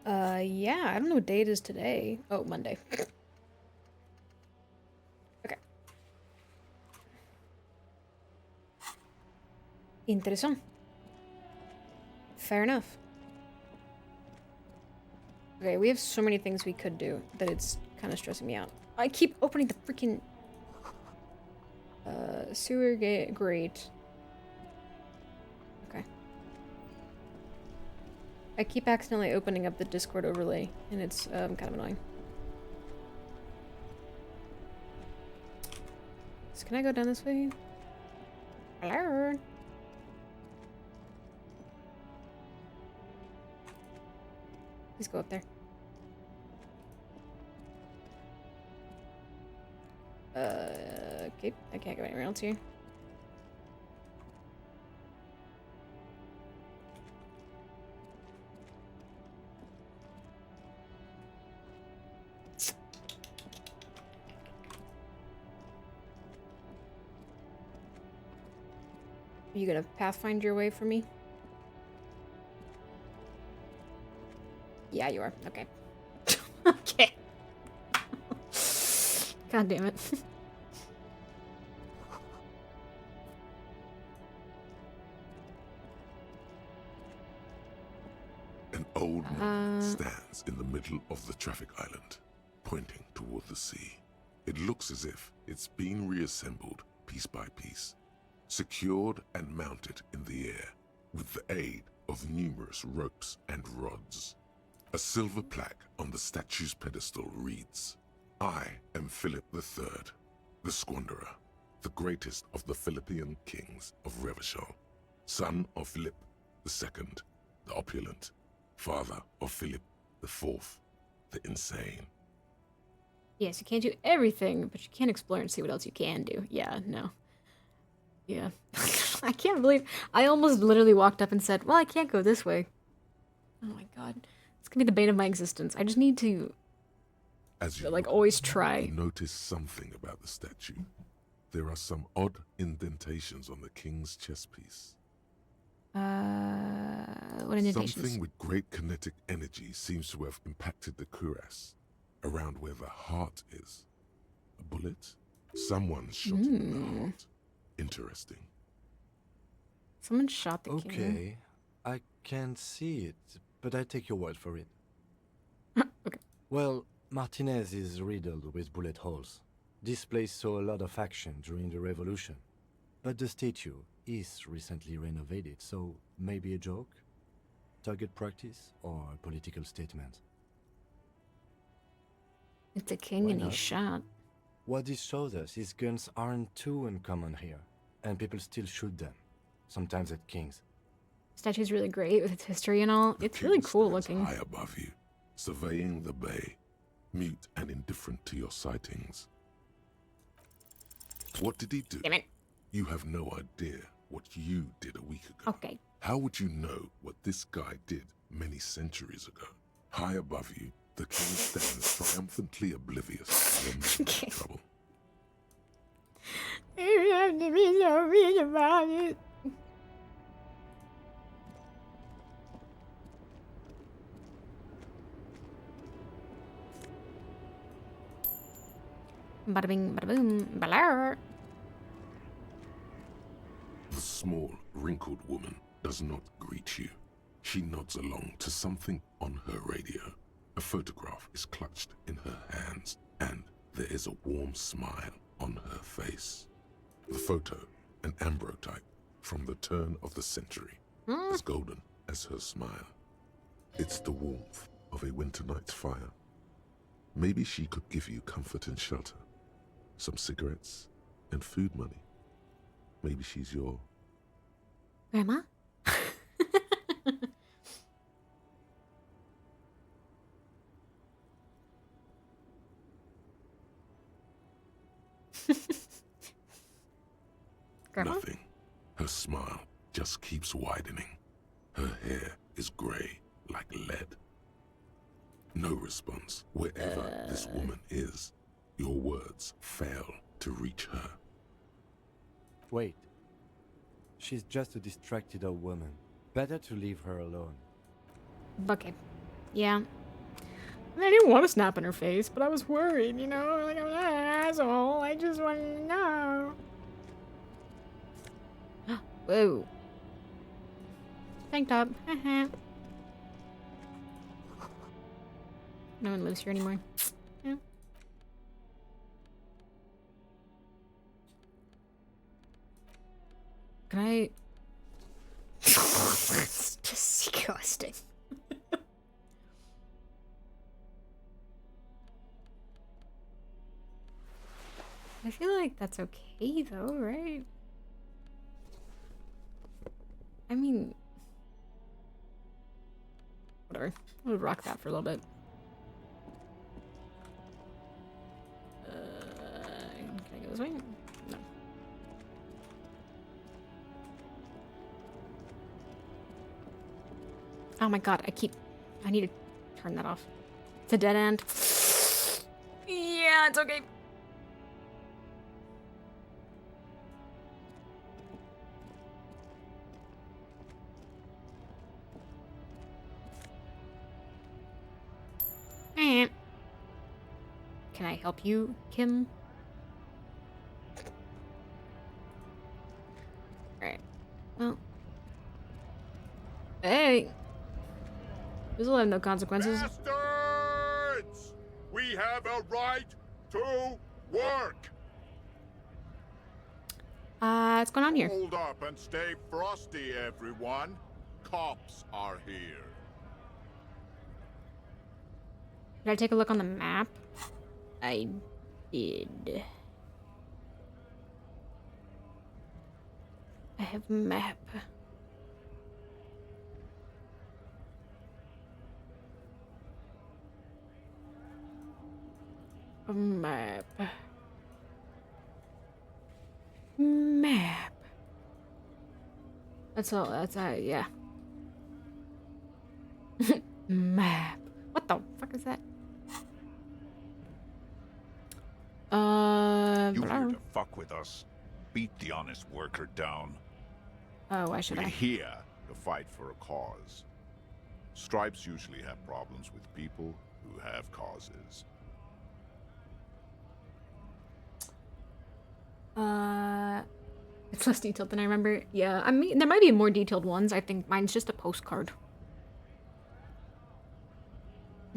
Yeah, I don't know what day it is today. Oh, Monday. Okay. Interesting. Fair enough. Okay, we have so many things we could do that it's kind of stressing me out. I keep opening the freaking sewer grate. Okay. I keep accidentally opening up the Discord overlay, and it's kind of annoying. So can I go down this way? Hello? Please go up there. Okay, I can't go anywhere else here. Are you gonna pathfind your way for me? Yeah, you are. Okay. Okay. God damn it. An old woman stands in the middle of the traffic island, pointing toward the sea. It looks as if it's been reassembled piece by piece, secured and mounted in the air with the aid of numerous ropes and rods. A silver plaque on the statue's pedestal reads, "I am Philip III, the Squanderer, the greatest of the Philippian kings of Revachol, son of Philip II, the opulent, father of Philip IV, the insane." Yes, you can't do everything, but you can explore and see what else you can do. Yeah, no. Yeah. I can't believe I almost literally walked up and said, well, I can't go this way. Oh my god. It's gonna be the bane of my existence. I just need to, As you like, always try. you notice something about the statue. There are some odd indentations on the king's chest piece. What indentations? Something with great kinetic energy seems to have impacted the cuirass, around where the heart is. A bullet? Someone shot him in the heart. Interesting. Someone shot the king. Okay, I can't see it, but I take your word for it. Okay. Well, Martinez is riddled with bullet holes. This place saw a lot of action during the revolution. But the statue is recently renovated, so maybe a joke? Target practice or a political statement? It's a king Why and not? he's shot. What this shows us is guns aren't too uncommon here, and people still shoot them, sometimes at kings. Statue's really great with its history and all. It's really cool looking. High above you, surveying the bay, mute and indifferent to your sightings. What did he do? Damn it. You have no idea what you did a week ago. Okay. How would you know what this guy did many centuries ago? High above you, the king stands triumphantly oblivious to your Okay. trouble. You have to be so mean about it. Bada bing, bada boom, balar. The small, wrinkled woman does not greet you. She nods along to something on her radio. A photograph is clutched in her hands, and there is a warm smile on her face. The photo, an ambrotype from the turn of the century, as golden as her smile. It's the warmth of a winter night's fire. Maybe she could give you comfort and shelter, some cigarettes and food money. Maybe she's your... Grandma? Grandma? Nothing. Her smile just keeps widening. Her hair is gray like lead. No response wherever this woman is. Your words fail to reach her. Wait. She's just a distracted old woman. Better to leave her alone. Okay. Yeah. I didn't want to snap in her face, but I was worried, you know? Like, I'm not an asshole. I just wanted to know. Whoa. Tank top. No one lives here anymore. Yeah. Can I... It's disgusting. I feel like that's okay though, right? I mean... Whatever. We'll rock that for a little bit. Can this way? No. Oh my god, I need to turn that off. It's a dead end. Yeah, it's okay. Can I help you, Kim? Alright. Well. Hey! This will have no consequences. Bastards! We have a right to work! What's going on here? Hold up and stay frosty, everyone. Cops are here. Did I take a look on the map? I did. I have a map. A map. Map. That's all. That's yeah. Map. What the fuck is that? You here to fuck with us? Beat the honest worker down. Oh, why should We're I? here to fight for a cause. Stripes usually have problems with people who have causes. It's less detailed than I remember. Yeah, I mean, there might be more detailed ones. I think mine's just a postcard.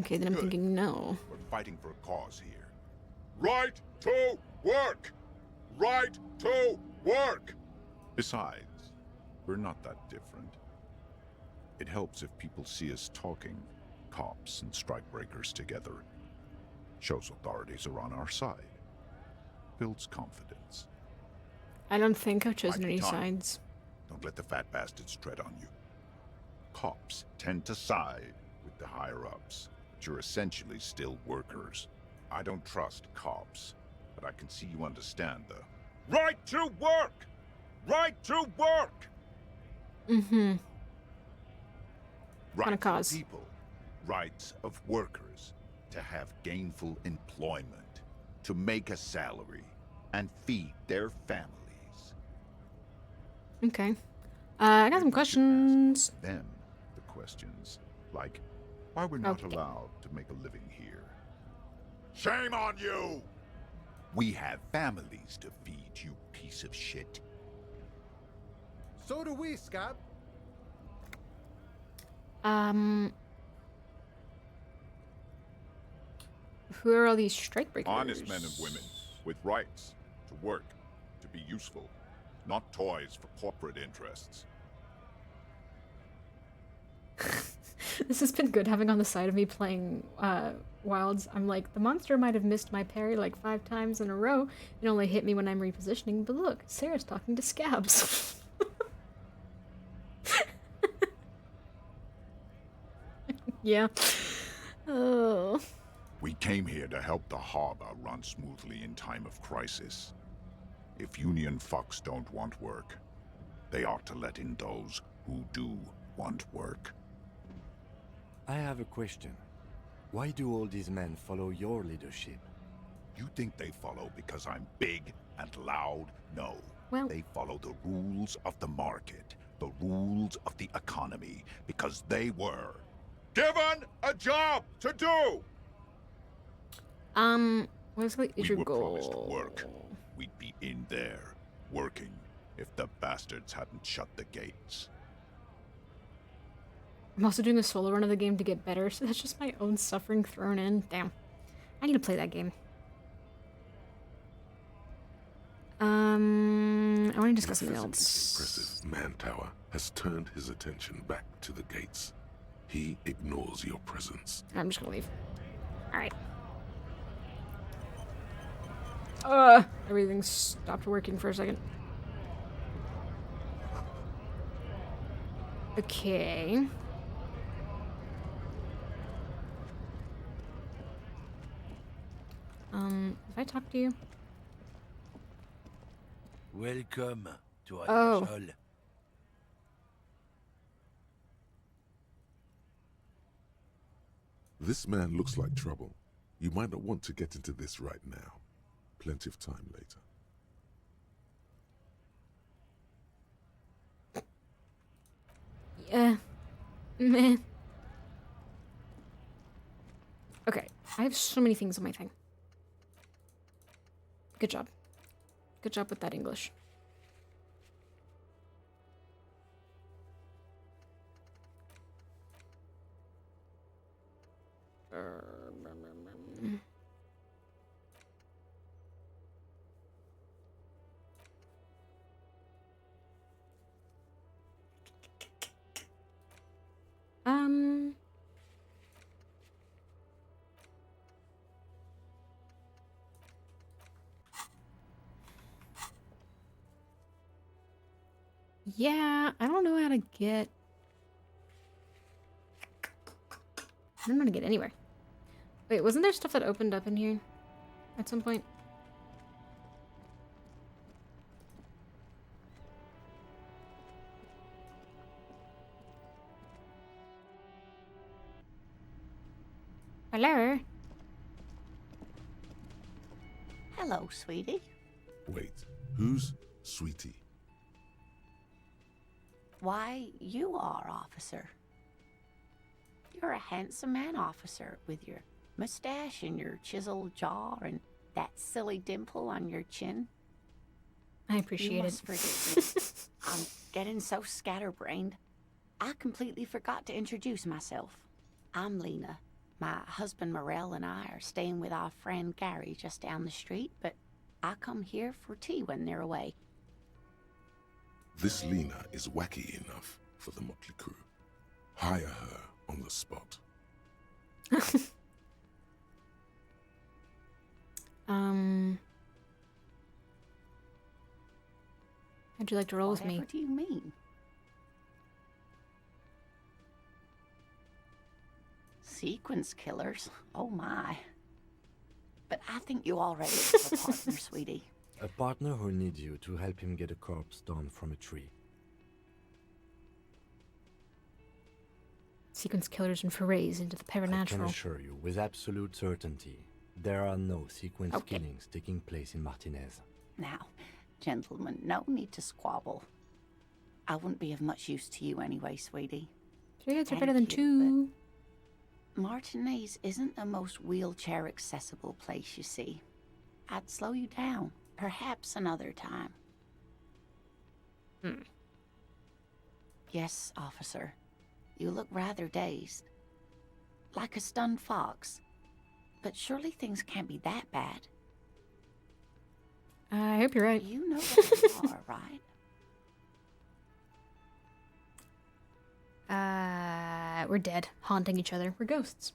Okay, then I'm thinking no. We're fighting for a cause here. Right to work! Right to work! Besides, we're not that different. It helps if people see us talking, cops and strikebreakers together. Shows authorities are on our side. Builds confidence. I don't think I've chosen Mighty any time. sides. Don't let the fat bastards tread on you. Cops tend to side with the higher-ups, but you're essentially still workers. I don't trust cops, but I can see you understand the right to work! Right to work! Mm-hmm. Rights On a cause. of people, rights of workers, to have gainful employment, to make a salary, and feed their families. Okay. I got some questions. Them the questions, like why we're not Okay. allowed to make a living here. Shame on you! We have families to feed, you piece of shit. So do we, Scab. Who are all these strikebreakers? Honest men and women with rights to work, to be useful, not toys for corporate interests. This has been good having on the side of me playing Wilds. I'm like, the monster might have missed my parry like 5 times in a row. It only hit me when I'm repositioning, but look, Sarah's talking to Scabs. Yeah. Oh. We came here to help the harbor run smoothly in time of crisis. If Union fucks don't want work, they ought to let in those who do want work. I have a question. Why do all these men follow your leadership? You think they follow because I'm big and loud? No. Well, they follow the rules of the market, the rules of the economy, because they were given a job to do! What's the We your were goal? promised work. We'd be in there, working, if the bastards hadn't shut the gates. I'm also doing a solo run of the game to get better, so that's just my own suffering thrown in. Damn. I need to play that game. I want to discuss something else. Impressive man tower has turned his attention back to the gates. He ignores your presence. I'm just gonna leave. Alright. Everything stopped working for a second. Okay. If I talk to you? Welcome to our Oh. shul. This man looks like trouble. You might not want to get into this right now. Plenty of time later. Yeah. Meh. Okay, I have so many things on my thing. Good job. Good job with that English. Um. Yeah, I don't know how to get... I don't know how to get anywhere. Wait, wasn't there stuff that opened up in here at some point? Hello? Hello, sweetie. Wait, who's Sweetie? Why, you are, officer. You're a handsome man, officer, with your mustache and your chiseled jaw and that silly dimple on your chin. I appreciate You it. must forgive me. I'm getting so scatterbrained. I completely forgot to introduce myself. I'm Lena. My husband Morel and I are staying with our friend Gary just down the street, but I come here for tea when they're away. This Lena is wacky enough for the motley crew. Hire her on the spot. How'd you like to roll with me? What do you mean? Sequence killers? Oh my. But I think you already have a partner, sweetie. A partner who needs you to help him get a corpse down from a tree. Sequence killers and forays into the I can supernatural. assure you, with absolute certainty, there are no sequence Okay. killings taking place in Martinez. Now, gentlemen, no need to squabble. I wouldn't be of much use to you anyway, sweetie. Three heads are Thank better than you, two. but Martinez isn't the most wheelchair accessible place, you see. I'd slow you down, perhaps another time. Yes, officer. You look rather dazed. Like a stunned fox. But surely things can't be that bad. I hope you're right. You know what you are, right? We're dead, haunting each other. We're ghosts.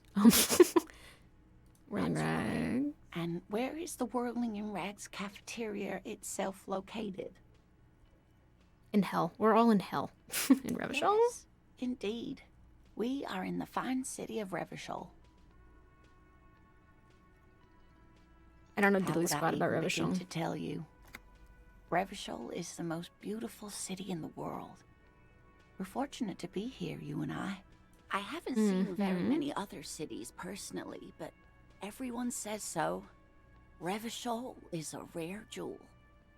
Whirling That's right. rag. And where is the Whirling in Rags cafeteria itself located? In hell. We're all in hell. In Revachol? Yes, indeed. We are in the fine city of Revachol. I don't know How diddly would I squat about even begin Revachol. to tell you? Revachol is the most beautiful city in the world. We're fortunate to be here, you and I. I haven't seen very many other cities personally, but everyone says so. Revachol is a rare jewel.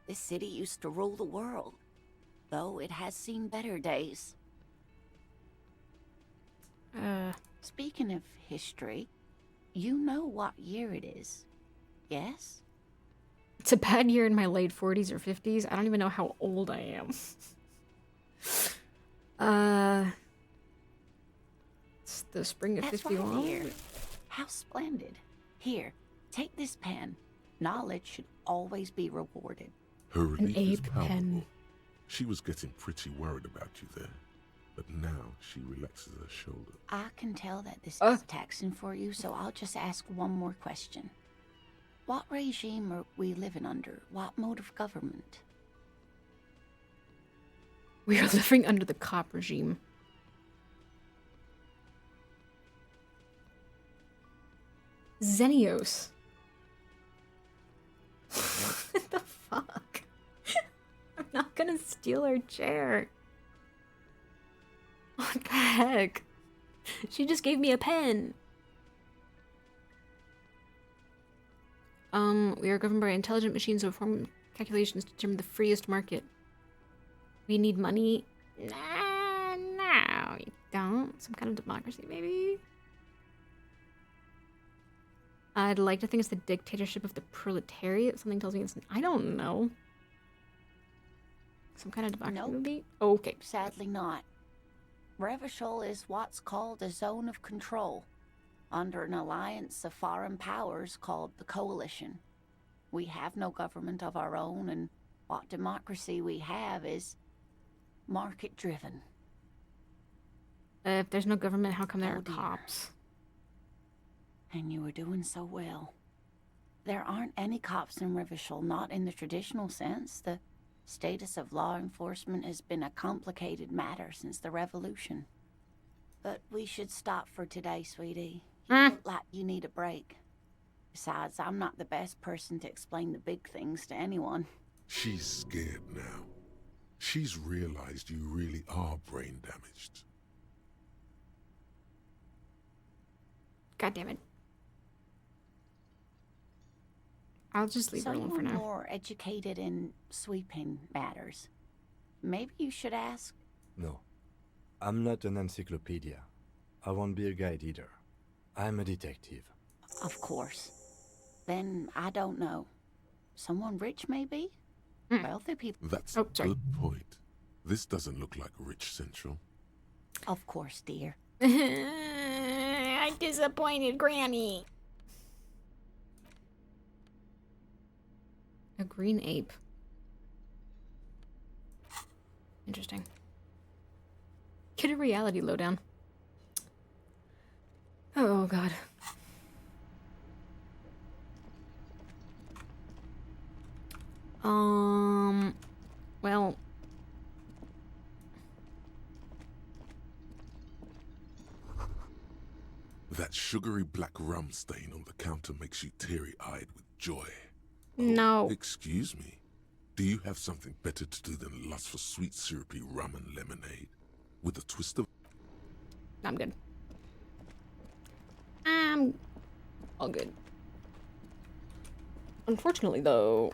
This city used to rule the world, though it has seen better days. Speaking of history, you know what year it is, yes? It's a bad year in my late 40s or 50s. I don't even know how old I am. It's the spring of That's 51. right here. How splendid. Here, take this pen. Knowledge should always be rewarded. Her relief is ape palpable. pen. She was getting pretty worried about you there, but now she relaxes her shoulder. I can tell that this is taxing for you, so I'll just ask one more question. What regime are we living under? What mode of government? We are living under the cop regime. Xenios. What the fuck? steal our chair. What the heck? She just gave me a pen. We are governed by intelligent machines who perform calculations to determine the freest market. We need money. Nah, no, we don't. Some kind of democracy, maybe? I'd like to think it's the dictatorship of the proletariat. Something tells me it's... I don't know. Some kind of democracy movie? Okay. Sadly not. Revachol is what's called a zone of control, under an alliance of foreign powers called the Coalition. We have no government of our own, and what democracy we have is market-driven. If there's no government, how come there are cops? And you were doing so well. There aren't any cops in Revachol, not in the traditional sense. The status of law enforcement has been a complicated matter since the revolution. But we should stop for today, sweetie. You look like you need a break. Besides, I'm not the best person to explain the big things to anyone. She's scared now. She's realized you really are brain damaged. God damn it. I'll just leave her alone for now. More educated in sweeping matters. Maybe you should ask. No. I'm not an encyclopedia. I won't be a guide either. I'm a detective. Of course. Then I don't know. Someone rich, maybe? Wealthy people. That's a good point. This doesn't look like Rich Central. Of course, dear. I'm disappointed, Granny. A green ape. Interesting. Get a reality lowdown. Oh, God. Well. That sugary black rum stain on the counter makes you teary-eyed with joy. No. Excuse me. Do you have something better to do than lust for sweet syrupy rum and lemonade? With a twist of... I'm good. I'm all good. Unfortunately, though,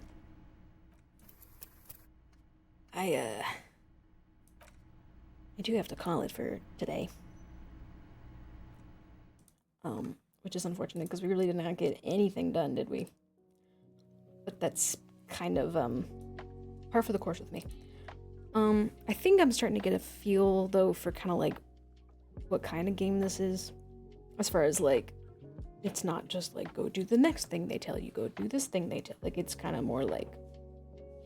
I do have to call it for today. Which is unfortunate because we really did not get anything done, did we? But that's kind of par for the course with me. I think I'm starting to get a feel though for kind of like what kind of game this is, as far as like it's not just like go do the next thing they tell you, go do this thing they tell. Like it's kind of more like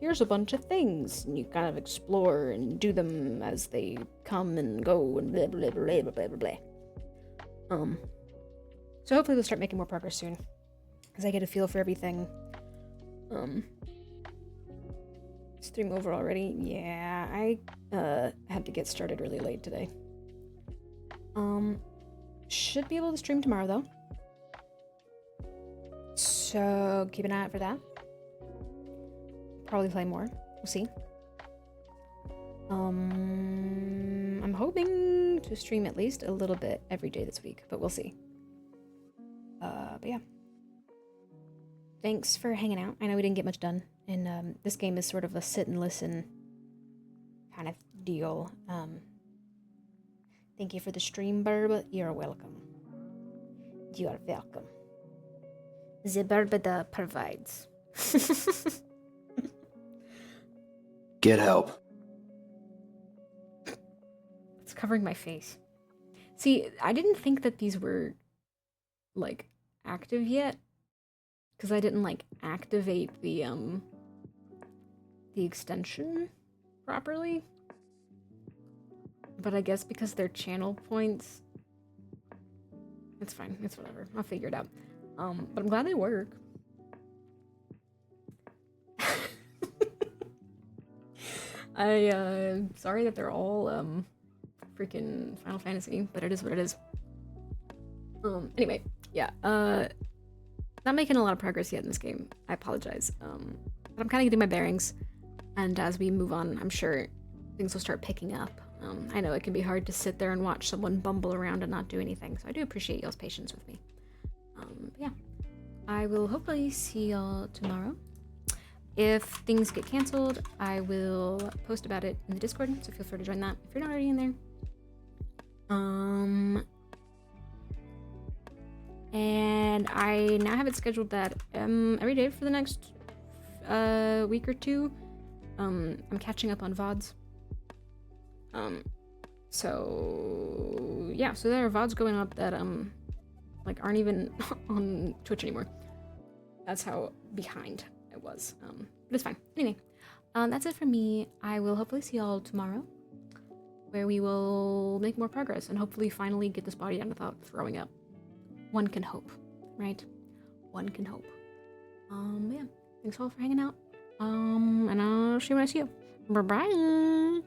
here's a bunch of things and you kind of explore and do them as they come and go and blah blah blah blah blah blah. So hopefully we'll start making more progress soon, as I get a feel for everything. Stream over already? Yeah, I had to get started really late today. Should be able to stream tomorrow though. So keep an eye out for that. Probably play more. We'll see. I'm hoping to stream at least a little bit every day this week, but we'll see. But yeah. Thanks for hanging out. I know we didn't get much done, and this game is sort of a sit and listen kind of deal. Thank you for the stream, Burb. You're welcome. You are welcome. The Burbada provides. Get help. It's covering my face. See, I didn't think that these were, like, active yet. Because I didn't, like, activate the extension properly. But I guess because they're channel points, it's fine. It's whatever. I'll figure it out. But I'm glad they work. Sorry that they're all, freaking Final Fantasy, but it is what it is. Anyway, yeah, not making a lot of progress yet in this game. I apologize. But I'm kind of getting my bearings. And as we move on, I'm sure things will start picking up. I know it can be hard to sit there and watch someone bumble around and not do anything, so I do appreciate y'all's patience with me. Yeah, I will hopefully see y'all tomorrow. If things get canceled, I will post about it in the Discord, so feel free to join that if you're not already in there. And I now have it scheduled that every day for the next week or two, I'm catching up on VODs. So yeah, so there are VODs going up that like aren't even on Twitch anymore. That's how behind I was. But it's fine. Anyway, that's it from me. I will hopefully see y'all tomorrow, where we will make more progress and hopefully finally get this body down without throwing up. One can hope, right? One can hope. Yeah. Thanks all for hanging out. And I'll see you when I see you. Bye-bye.